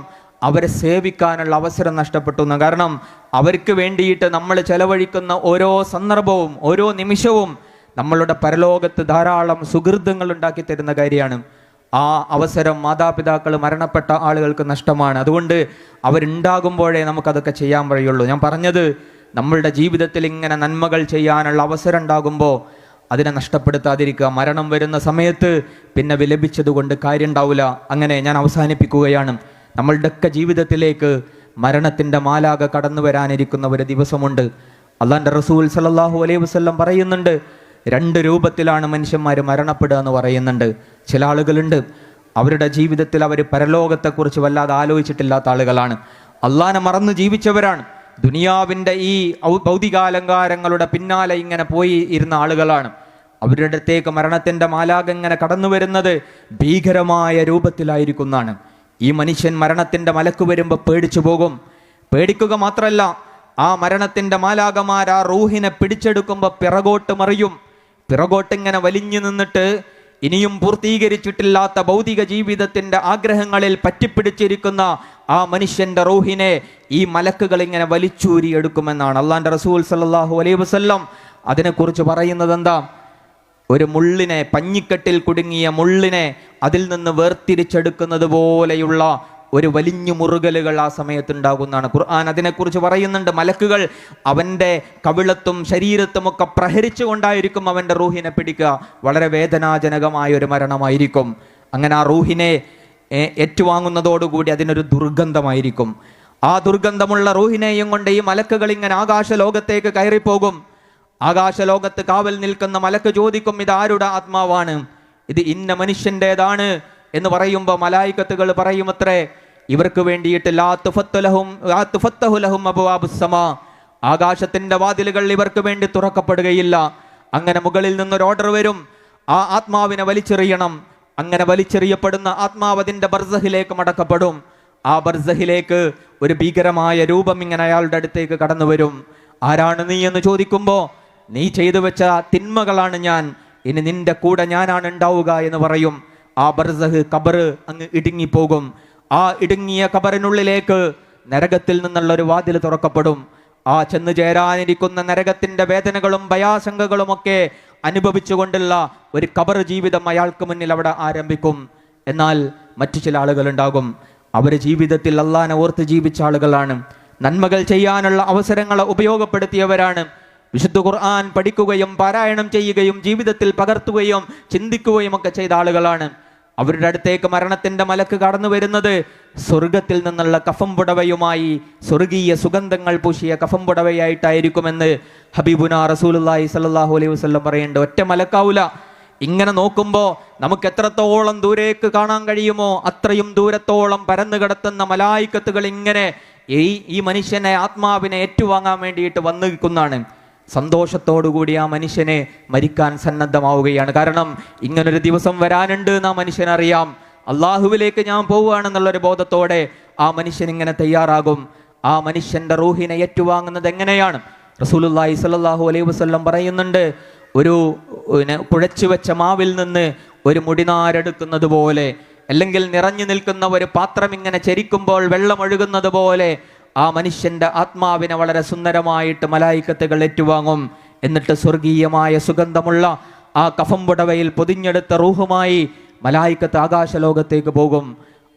അവരെ സേവിക്കാനുള്ള അവസരം നഷ്ടപ്പെട്ടു എന്ന്. കാരണം അവർക്ക് വേണ്ടിയിട്ട് നമ്മൾ ചെലവഴിക്കുന്ന ഓരോ സന്ദർഭവും ഓരോ നിമിഷവും നമ്മളുടെ പരലോകത്ത് ധാരാളം സുഹൃത്തുക്കൾ ഉണ്ടാക്കി തരുന്ന കാര്യമാണ്. ആ അവസരം മാതാപിതാക്കൾ മരണപ്പെട്ട ആളുകൾക്ക് നഷ്ടമാണ്. അതുകൊണ്ട് അവരുണ്ടാകുമ്പോഴേ നമുക്കതൊക്കെ ചെയ്യാൻ കഴിയുള്ളൂ. ഞാൻ പറഞ്ഞത്, നമ്മളുടെ ജീവിതത്തിൽ ഇങ്ങനെ നന്മകൾ ചെയ്യാനുള്ള അവസരം ഉണ്ടാകുമ്പോൾ അതിനെ നഷ്ടപ്പെടുത്താതിരിക്കുക. മരണം വരുന്ന സമയത്ത് പിന്നെ വിലപിച്ചത് കൊണ്ട് കാര്യം ഉണ്ടാവില്ല. അങ്ങനെ ഞാൻ അവസാനിപ്പിക്കുകയാണ്. നമ്മളുടെയൊക്കെ ജീവിതത്തിലേക്ക് മരണത്തിൻ്റെ മാലാക കടന്നു വരാനിരിക്കുന്ന ഒരു ദിവസമുണ്ട്. അള്ളാൻ്റെ റസൂൽ സല്ലല്ലാഹു അലൈഹി വസല്ലം പറയുന്നുണ്ട്, 2 രൂപത്തിലാണ് മനുഷ്യന്മാർ മരണപ്പെടുക എന്ന് പറയുന്നുണ്ട്. ചില ആളുകളുണ്ട്, അവരുടെ ജീവിതത്തിൽ അവർ പരലോകത്തെക്കുറിച്ച് വല്ലാതെ ആലോചിച്ചിട്ടില്ലാത്ത ആളുകളാണ്. അള്ളാനെ മറന്ന് ജീവിച്ചവരാണ്. ദുനിയാവിൻ്റെ ഈ ഭൗതികാലങ്കാരങ്ങളുടെ പിന്നാലെ ഇങ്ങനെ പോയി ഇരുന്ന ആളുകളാണ്. അവരുടെ അടുത്തേക്ക് മരണത്തിൻ്റെ മാലാക ഇങ്ങനെ കടന്നു വരുന്നത് ഭീകരമായ രൂപത്തിലായിരിക്കുന്നതാണ്. ഈ മനുഷ്യൻ മരണത്തിൻ്റെ മലക്ക് വരുമ്പോൾ പേടിച്ചു പോകും. പേടിക്കുക മാത്രമല്ല, ആ മരണത്തിൻ്റെ മാലാകമാർ ആ റൂഹിനെ പിടിച്ചെടുക്കുമ്പോൾ പിറകോട്ട് മറിയും. പിറകോട്ടിങ്ങനെ വലിഞ്ഞു നിന്നിട്ട് ഇനിയും പൂർത്തീകരിച്ചിട്ടില്ലാത്ത ഭൗതിക ജീവിതത്തിൻ്റെ ആഗ്രഹങ്ങളിൽ പറ്റിപ്പിടിച്ചിരിക്കുന്ന ആ മനുഷ്യൻ്റെ റൂഹിനെ ഈ മലക്കുകൾ ഇങ്ങനെ വലിച്ചൂരിയെടുക്കുമെന്നാണ് അള്ളാൻ്റെ റസൂൽ സല്ലല്ലാഹു അലൈഹി വസല്ലം അതിനെക്കുറിച്ച് പറയുന്നത്. എന്താ? ഒരു മുള്ളിനെ, പഞ്ഞിക്കെട്ടിൽ കുടുങ്ങിയ മുള്ളിനെ അതിൽ നിന്ന് വേർതിരിച്ചെടുക്കുന്നത് പോലെയുള്ള ഒരു വലിഞ്ഞു മുറുകലുകൾ ആ സമയത്തുണ്ടാകുന്നതാണ്. ഖുർആൻ അതിനെക്കുറിച്ച് പറയുന്നുണ്ട്. മലക്കുകൾ അവൻ്റെ കവിളത്തും ശരീരത്തുമൊക്കെ പ്രഹരിച്ചു കൊണ്ടായിരിക്കും അവൻ്റെ റൂഹിനെ പിടിക്കുക. വളരെ വേദനാജനകമായ ഒരു മരണമായിരിക്കും. അങ്ങനെ ആ റൂഹിനെ ഏറ്റുവാങ്ങുന്നതോടുകൂടി അതിനൊരു ദുർഗന്ധമായിരിക്കും. ആ ദുർഗന്ധമുള്ള റൂഹിനെയും കൊണ്ട് ഈ മലക്കുകൾ ഇങ്ങനെ ആകാശലോകത്തേക്ക് കയറിപ്പോകും. ആകാശലോകത്ത് കാവൽ നിൽക്കുന്ന മലക്ക് ചോദിക്കും, ഇത് ആരുടെ ആത്മാവാണ്? ഇത് ഇന്ന മനുഷ്യൻ്റെതാണ് എന്ന് പറയുമ്പോൾ മലായികത്തുകൾ പറയുമത്രേ, ഇവർക്ക് വേണ്ടിയിട്ട് ലാ തുഫത്തഹു ലഹും അബ്വാബുസ് സമാ, ആകാശത്തിന്റെ വാതിലുകൾ ഇവർക്ക് വേണ്ടി തുറക്കപ്പെടുകയില്ല. അങ്ങനെ മുകളിൽ നിന്നൊരു ഓർഡർ വരും, ആ ആത്മാവിനെ വലിച്ചെറിയണം. അങ്ങനെ വലിച്ചെറിയപ്പെടുന്ന ആത്മാവ് അതിന്റെ ബർസഹിലേക്ക് മടക്കപ്പെടും. ആ ബർസഹിലേക്ക് ഒരു ഭീകരമായ രൂപം ഇങ്ങനെ അയാളുടെ അടുത്തേക്ക് കടന്നു വരും. ആരാണ് നീ എന്ന് ചോദിക്കുമ്പോൾ, നീ ചെയ്തു വെച്ച തിന്മകളാണ് ഞാൻ, ഇനി നിന്റെ കൂടെ ഞാനാണ് ഉണ്ടാവുക എന്ന് പറയും. ആ ബർസഹ്, ഖബർ അങ്ങ് ഇടുങ്ങിപ്പോകും. ആ ഇടുങ്ങിയ ഖബറിനുള്ളിലേക്ക് നരകത്തിൽ നിന്നുള്ള ഒരു വാതിൽ തുറക്കപ്പെടും. ആ ചെന്ന് ചേരാനിരിക്കുന്ന നരകത്തിന്റെ വേദനകളും ഭയാശങ്കകളും ഒക്കെ അനുഭവിച്ചുകൊണ്ടുള്ള ഒരു ഖബർ ജീവിതം അയാൾക്ക് മുന്നിൽ അവിടെ ആരംഭിക്കും. എന്നാൽ മറ്റു ചില ആളുകൾ ഉണ്ടാകും, അവർ ജീവിതത്തിൽ അള്ളാനെ ഓർത്ത് ജീവിച്ച ആളുകളാണ്, നന്മകൾ ചെയ്യാനുള്ള അവസരങ്ങളെ ഉപയോഗപ്പെടുത്തിയവരാണ്, വിശുദ്ധ ഖുർആൻ പഠിക്കുകയും പാരായണം ചെയ്യുകയും ജീവിതത്തിൽ പകർത്തുകയും ചിന്തിക്കുകയും ഒക്കെ ചെയ്ത ആളുകളാണ്. അവരുടെ അടുത്തേക്ക് മരണത്തിന്റെ മലക്ക് കടന്നു വരുന്നത് സ്വർഗത്തിൽ നിന്നുള്ള കഫം പുടവയുമായി, സ്വർഗീയ സുഗന്ധങ്ങൾ പൂശിയ കഫം പുടവയായിട്ടായിരിക്കുമെന്ന് ഹബീബുന റസൂലുള്ളാഹി സ്വല്ലല്ലാഹു അലൈഹി വസല്ലം പറയുന്നുണ്ട്. ഒറ്റ മലക്കാവൂല. ഇങ്ങനെ നോക്കുമ്പോൾ നമുക്ക് എത്രത്തോളം ദൂരേക്ക് കാണാൻ കഴിയുമോ അത്രയും ദൂരത്തോളം പരന്നു കിടത്തുന്ന മലായിക്കത്തുകൾ ഇങ്ങനെ ഈ മനുഷ്യനെ, ആത്മാവിനെ ഏറ്റുവാങ്ങാൻ വേണ്ടിയിട്ട് വന്നു നിൽക്കുന്നതാണ്. സന്തോഷത്തോടുകൂടി ആ മനുഷ്യനെ മരിക്കാൻ സന്നദ്ധമാവുകയാണ്. കാരണം ഇങ്ങനൊരു ദിവസം വരാനുണ്ട് എന്ന് ആ മനുഷ്യനറിയാം. അള്ളാഹുവിലേക്ക് ഞാൻ പോവുകയാണെന്നുള്ളൊരു ബോധത്തോടെ ആ മനുഷ്യൻ ഇങ്ങനെ തയ്യാറാകും. ആ മനുഷ്യന്റെ റൂഹിനെ ഏറ്റുവാങ്ങുന്നത് എങ്ങനെയാണ്? റസൂലുള്ളാഹി സ്വല്ലല്ലാഹു അലൈഹി വസല്ലം പറയുന്നുണ്ട്, ഒരു കുഴച്ചു വെച്ച മാവിൽ നിന്ന് ഒരു മുടിനാരെടുക്കുന്നത് പോലെ, അല്ലെങ്കിൽ നിറഞ്ഞു നിൽക്കുന്ന ഒരു പാത്രം ഇങ്ങനെ ചരിക്കുമ്പോൾ വെള്ളം ഒഴുകുന്നത് പോലെ ആ മനുഷ്യന്റെ ആത്മാവിനെ വളരെ സുന്ദരമായിട്ട് മലായിക്കത്തുകൾ ഏറ്റുവാങ്ങും. എന്നിട്ട് സ്വർഗീയമായ സുഗന്ധമുള്ള ആ കഫം പുടവയിൽ പൊതിഞ്ഞെടുത്ത റൂഹുമായി മലായിക്കത്ത് ആകാശലോകത്തേക്ക് പോകും.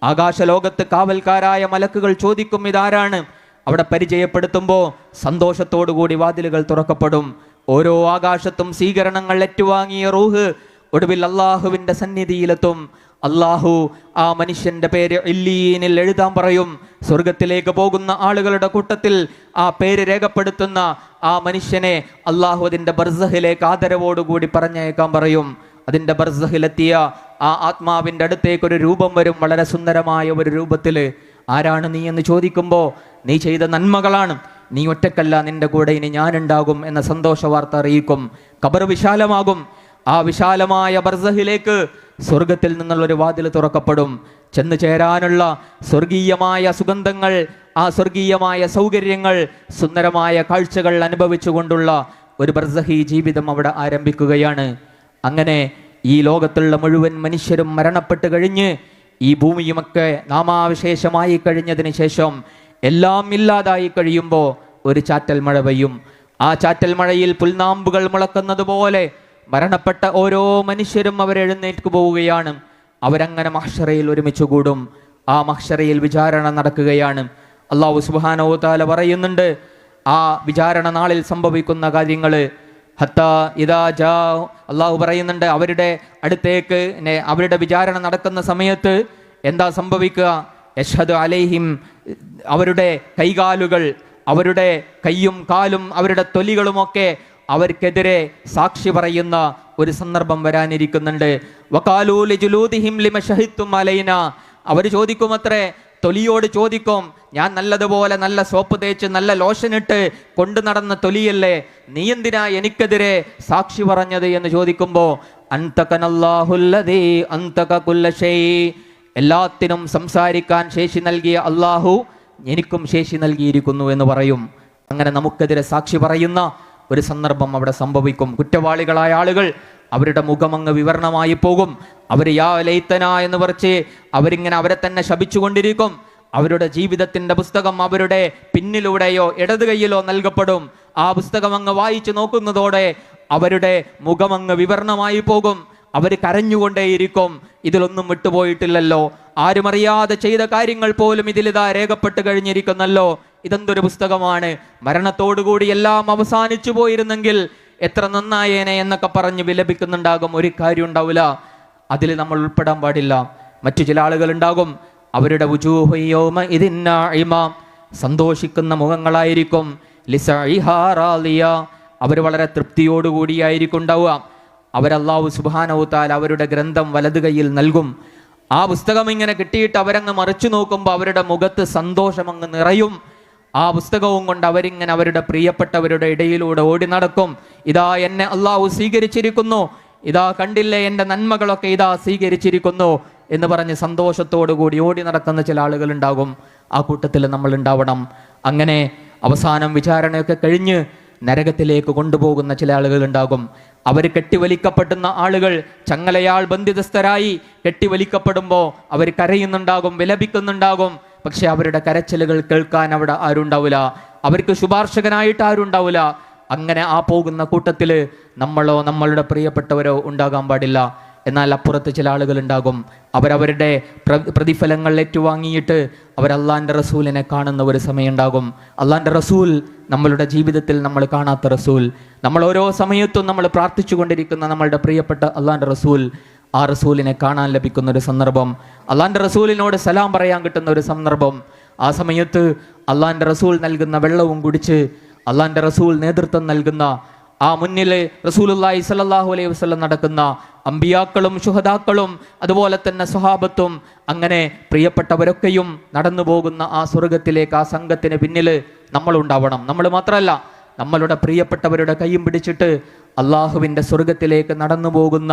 ആകാശലോകത്ത് കാവൽക്കാരായ മലക്കുകൾ ചോദിക്കും, ഇതാരാണ്? അവിടെ പരിചയപ്പെടുത്തുമ്പോൾ സന്തോഷത്തോടുകൂടി വാതിലുകൾ തുറക്കപ്പെടും. ഓരോ ആകാശത്തും സ്വീകരണങ്ങൾ ഏറ്റുവാങ്ങിയ റൂഹ് ഒടുവിൽ അള്ളാഹുവിന്റെ സന്നിധിയിലെത്തും. അള്ളാഹു ആ മനുഷ്യന്റെ പേര് ഇല്ലീനിൽ എഴുതാൻ പറയും. സ്വർഗത്തിലേക്ക് പോകുന്ന ആളുകളുടെ കൂട്ടത്തിൽ ആ പേര് രേഖപ്പെടുത്തുന്ന ആ മനുഷ്യനെ അള്ളാഹു അതിന്റെ ബർസഹിലേക്ക് ആദരവോടുകൂടി പറഞ്ഞയക്കാൻ പറയും. അതിന്റെ ബർസഹിലെത്തിയ ആ ആത്മാവിന്റെ അടുത്തേക്ക് ഒരു രൂപം വരും, വളരെ സുന്ദരമായ ഒരു രൂപത്തിൽ. ആരാണ് നീ എന്ന് ചോദിക്കുമ്പോൾ, നീ ചെയ്ത നന്മകളാണ്, നീ ഒറ്റക്കല്ല, നിന്റെ കൂടെ ഇനി ഞാനുണ്ടാകും എന്ന സന്തോഷ വാർത്ത അറിയിക്കും. ഖബർ വിശാലമാകും. ആ വിശാലമായ ബർസഹിലേക്ക് സ്വർഗത്തിൽ നിന്നുള്ളൊരു വാതിൽ തുറക്കപ്പെടും. ചെന്ന് ചേരാനുള്ള സ്വർഗീയമായ സുഗന്ധങ്ങൾ, ആ സ്വർഗീയമായ സൗകര്യങ്ങൾ, സുന്ദരമായ കാഴ്ചകൾ അനുഭവിച്ചുകൊണ്ടുള്ള ഒരു ബർസഹി ജീവിതം അവിടെ ആരംഭിക്കുകയാണ്. അങ്ങനെ ഈ ലോകത്തുള്ള മുഴുവൻ മനുഷ്യരും മരണപ്പെട്ട് കഴിഞ്ഞ് ഈ ഭൂമിയുമൊക്കെ നാമാവിശേഷമായി കഴിഞ്ഞതിന് ശേഷം എല്ലാം ഇല്ലാതായി കഴിയുമ്പോൾ ഒരു ചാറ്റൽ മഴ പെയ്യും. ആ ചാറ്റൽ മഴയിൽ പുൽനാമ്പുകൾ മുളക്കുന്നത് പോലെ മരണപ്പെട്ട ഓരോ മനുഷ്യരും അവരെഴുന്നേറ്റ് പോവുകയാണ്. അവരങ്ങനെ മഹ്ശറയിൽ ഒരുമിച്ച് കൂടും. ആ മഹ്ശറയിൽ വിചാരണ നടക്കുകയാണ്. അല്ലാഹു സുബ്ഹാനഹു വ തആല പറയുന്നുണ്ട് ആ വിചാരണ നാളിൽ സംഭവിക്കുന്ന കാര്യങ്ങൾ. ഹത്താ ഇദാ ജാ, അള്ളാഹു പറയുന്നുണ്ട് അവരുടെ അടുത്തേക്ക് അവരുടെ വിചാരണ നടക്കുന്ന സമയത്ത് എന്താ സംഭവിക്കുക? യശ്ഹദു അലൈഹിം, അവരുടെ കൈകാലുകൾ, അവരുടെ കയ്യും കാലും അവരുടെ തൊലികളുമൊക്കെ അവർക്കെതിരെ സാക്ഷി പറയുന്ന ഒരു സന്ദർഭം വരാനിരിക്കുന്നുണ്ട്. വഖാലൂ ലിജുലൂദിഹിം ലിമ ശഹിദ്തും അലൈനാ, അവർ ചോദിക്കുമത്രേ, തൊലിയോട് ചോദിക്കും, ഞാൻ നല്ലതുപോലെ നല്ല സോപ്പ് തേച്ച് നല്ല ലോഷനിട്ട് കൊണ്ടു നടന്ന തൊലിയല്ലേ, നീ എന്തിനാ എനിക്കെതിരെ സാക്ഷി പറഞ്ഞത് എന്ന് ചോദിക്കുമ്പോൾ അൻതകനല്ലാഹുല്ലദീ അൻതക കുല്ല ഷൈ, എല്ലാത്തിനും സംസാരിക്കാൻ ശേഷി നൽകിയ അള്ളാഹു എനിക്കും ശേഷി നൽകിയിരിക്കുന്നു എന്ന് പറയും. അങ്ങനെ നമുക്കെതിരെ സാക്ഷി പറയുന്ന ഒരു സന്ദർഭം അവിടെ സംഭവിക്കും. കുറ്റവാളികളായ ആളുകൾ അവരുടെ മുഖമങ്ങ് വിവരണമായി പോകും. അവർ യാ ലൈതന എന്ന് പറഞ്ഞ് അവരിങ്ങനെ അവരെ തന്നെ ശപിച്ചുകൊണ്ടിരിക്കും. അവരുടെ ജീവിതത്തിന്റെ പുസ്തകം അവരുടെ പിന്നിലൂടെയോ ഇടത് കൈയിലോ നൽകപ്പെടും. ആ പുസ്തകം അങ്ങ് വായിച്ചു നോക്കുന്നതോടെ അവരുടെ മുഖമങ്ങ് വിവരണമായി പോകും. അവർ കരഞ്ഞുകൊണ്ടേയിരിക്കും, ഇതിലൊന്നും വിട്ടുപോയിട്ടില്ലല്ലോ, ആരുമറിയാതെ ചെയ്ത കാര്യങ്ങൾ പോലും ഇതിലിതാ രേഖപ്പെട്ട് കഴിഞ്ഞിരിക്കുന്നല്ലോ, ഇതെന്തൊരു പുസ്തകമാണ്, മരണത്തോടുകൂടി എല്ലാം അവസാനിച്ചു പോയിരുന്നെങ്കിൽ എത്ര നന്നായേനെ എന്നൊക്കെ പറഞ്ഞ് വിലപിക്കുന്നുണ്ടാകും. ഒരു കാര്യം ഉണ്ടാവില്ല, അതിൽ നമ്മൾ ഉൾപ്പെടാൻ പാടില്ല. മറ്റു ചില ആളുകൾ ഉണ്ടാകും, അവരുടെ സന്തോഷിക്കുന്ന മുഖങ്ങളായിരിക്കും. അവർ വളരെ തൃപ്തിയോടുകൂടിയായിരിക്കും ഉണ്ടാവുക. അവരല്ലാഹു സുബ്ഹാനഹു തആല അവരുടെ ഗ്രന്ഥം വലതു കൈയിൽ നൽകും. ആ പുസ്തകം ഇങ്ങനെ കിട്ടിയിട്ട് അവരങ്ങ് മറിച്ചു നോക്കുമ്പോൾ അവരുടെ മുഖത്ത് സന്തോഷം അങ്ങ് നിറയും. ആ പുസ്തകവും കൊണ്ട് അവരിങ്ങനെ അവരുടെ പ്രിയപ്പെട്ടവരുടെ ഇടയിലൂടെ ഓടി നടക്കും. ഇതാ എന്നെ അള്ളാഹു സ്വീകരിച്ചിരിക്കുന്നു, ഇതാ കണ്ടില്ലേ എൻ്റെ നന്മകളൊക്കെ ഇതാ സ്വീകരിച്ചിരിക്കുന്നു എന്ന് പറഞ്ഞ് സന്തോഷത്തോടു കൂടി ഓടി നടക്കുന്ന ചില ആളുകൾ ഉണ്ടാകും. ആ കൂട്ടത്തിൽ നമ്മൾ ഉണ്ടാവണം. അങ്ങനെ അവസാനം വിചാരണയൊക്കെ കഴിഞ്ഞ് നരകത്തിലേക്ക് കൊണ്ടുപോകുന്ന ചില ആളുകൾ ഉണ്ടാകും. അവർ കെട്ടിവലിക്കപ്പെടുന്ന ആളുകൾ ചങ്ങലയാൾ ബന്ധിതസ്ഥരായി കെട്ടിവലിക്കപ്പെടുമ്പോൾ അവർ കരയുന്നുണ്ടാകും, വിലപിക്കുന്നുണ്ടാകും. പക്ഷെ അവരുടെ കരച്ചിലുകൾ കേൾക്കാൻ അവിടെ ആരുണ്ടാവില്ല, അവർക്ക് ശുപാർശകനായിട്ട് ആരുണ്ടാവില്ല. അങ്ങനെ ആ പോകുന്ന കൂട്ടത്തിൽ നമ്മളോ നമ്മളുടെ പ്രിയപ്പെട്ടവരോ ഉണ്ടാകാൻ പാടില്ല. എന്നാൽ അപ്പുറത്ത് ചില ആളുകൾ ഉണ്ടാകും, അവരവരുടെ പ്രതിഫലങ്ങൾ ഏറ്റുവാങ്ങിയിട്ട് അവർ അള്ളാൻ്റെ റസൂലിനെ കാണുന്ന ഒരു സമയം ഉണ്ടാകും. അള്ളാൻ്റെ റസൂൽ നമ്മളുടെ ജീവിതത്തിൽ നമ്മൾ കാണാത്ത റസൂൽ, നമ്മൾ ഓരോ സമയത്തും നമ്മൾ പ്രാർത്ഥിച്ചു കൊണ്ടിരിക്കുന്ന നമ്മളുടെ പ്രിയപ്പെട്ട അള്ളാൻ്റെ റസൂൽ, ആ റസൂലിനെ കാണാൻ ലഭിക്കുന്ന ഒരു സന്ദർഭം, അള്ളാൻ്റെ റസൂലിനോട് സലാം പറയാൻ കിട്ടുന്ന ഒരു സന്ദർഭം. ആ സമയത്ത് അള്ളാൻ്റെ റസൂൽ നൽകുന്ന വെള്ളവും കുടിച്ച് അള്ളാൻ്റെ റസൂൽ നേതൃത്വം നൽകുന്ന ആ മുന്നിൽ റസൂലുള്ളാഹി സ്വല്ലല്ലാഹു അലൈഹി വസല്ലം നടക്കുന്ന അമ്പിയാക്കളും ശുഹദാക്കളും അതുപോലെ തന്നെ സ്വഹാബത്തും അങ്ങനെ പ്രിയപ്പെട്ടവരൊക്കെയും നടന്നു പോകുന്ന ആ സ്വർഗത്തിലേക്ക്, ആ സംഘത്തിന് പിന്നിൽ നമ്മളുണ്ടാവണം. നമ്മൾ മാത്രമല്ല, നമ്മളുടെ പ്രിയപ്പെട്ടവരുടെ കൈയും പിടിച്ചിട്ട് അള്ളാഹുവിൻ്റെ സ്വർഗത്തിലേക്ക് നടന്നു പോകുന്ന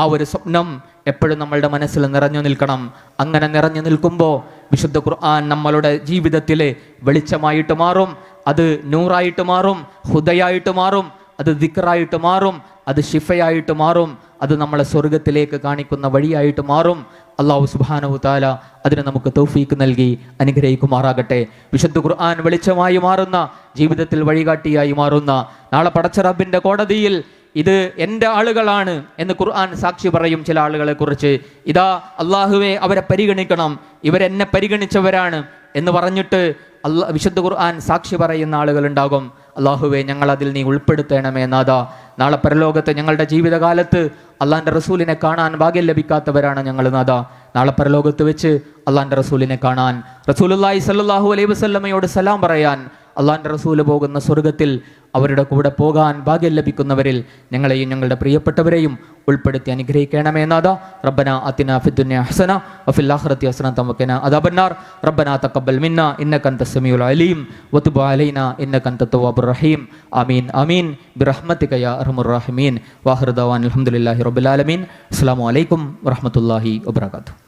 ആ ഒരു സ്വപ്നം എപ്പോഴും നമ്മളുടെ മനസ്സിൽ നിറഞ്ഞു നിൽക്കണം. അങ്ങനെ നിറഞ്ഞു നിൽക്കുമ്പോൾ വിശുദ്ധ ഖുർആൻ നമ്മളുടെ ജീവിതത്തിൽ വെളിച്ചമായിട്ട് മാറും, അത് നൂറായിട്ട് മാറും, ഹുദയായിട്ട് മാറും, അത് ദിക്റായിട്ട് മാറും, അത് ഷിഫയായിട്ട് മാറും, അത് നമ്മളെ സ്വർഗത്തിലേക്ക് കാണിക്കുന്ന വഴിയായിട്ട് മാറും. അല്ലാഹു സുബ്ഹാനഹു തആല അതിന് നമുക്ക് തൗഫീക്ക് നൽകി അനുഗ്രഹിക്കുമാറാകട്ടെ. വിശുദ്ധ ഖുർആൻ വെളിച്ചമായി മാറുന്ന, ജീവിതത്തിൽ വഴികാട്ടിയായി മാറുന്ന, നാളെ പടച്ച റബ്ബിന്റെ കോടതിയിൽ ഇത് എൻ്റെ ആളുകളാണ് എന്ന് ഖുർആൻ സാക്ഷി പറയും ചില ആളുകളെ കുറിച്ച്. ഇതാ അള്ളാഹുവെ അവരെ പരിഗണിക്കണം, ഇവരെന്നെ പരിഗണിച്ചവരാണ് എന്ന് പറഞ്ഞിട്ട് വിശുദ്ധ ഖുർആൻ സാക്ഷി പറയുന്ന ആളുകൾ ഉണ്ടാകും. അള്ളാഹുവെ ഞങ്ങളതിൽ നീ ഉൾപ്പെടുത്തണമേ നാഥാ. നാളെ പരലോകത്ത് ഞങ്ങളുടെ ജീവിതകാലത്ത് അള്ളാൻ്റെ റസൂലിനെ കാണാൻ ഭാഗ്യം ലഭിക്കാത്തവരാണ് ഞങ്ങൾ നാഥാ. നാളെ പരലോകത്ത് വെച്ച് അള്ളാൻ്റെ റസൂലിനെ കാണാൻ, റസൂലുള്ളാഹി സ്വല്ലല്ലാഹു അലൈഹി വസല്ലമയോട് സലാം പറയാൻ, അള്ളാൻ്റെ റസൂല് പോകുന്ന സ്വർഗത്തിൽ അവരുടെ കൂടെ പോകാൻ ഭാഗ്യം ലഭിക്കുന്നവരിൽ ഞങ്ങളെയും ഞങ്ങളുടെ പ്രിയപ്പെട്ടവരെയും ഉൾപ്പെടുത്തി അനുഗ്രഹിക്കണമേ നാഥാ. റബ്ബനാ ആതിനാ ഫിദ്ദുനിയ ഹസന വഫിൽ ആഖിറതി ഹസനത വഖിനാ അദാബന്നാർ. റബ്ബനാ തഖബ്ബൽ മിന്നാ ഇന്നക അൻതസ് സമീഉൽ അലീം വതുബ് അലൈനാ ഇന്നക അൻതത് തവ്വാബുർ റഹീം. ആമീൻ ആമീൻ ബിറഹ്മതിക യാ അർഹമർ റഹീമീൻ. വാഖിറു ദഅവാന അൽഹംദുലില്ലാഹി റബ്ബിൽ ആലമീൻ. അസ്സലാമു അലൈക്കും വറഹ്മത്തുള്ളാഹി വബറകാതുഹു.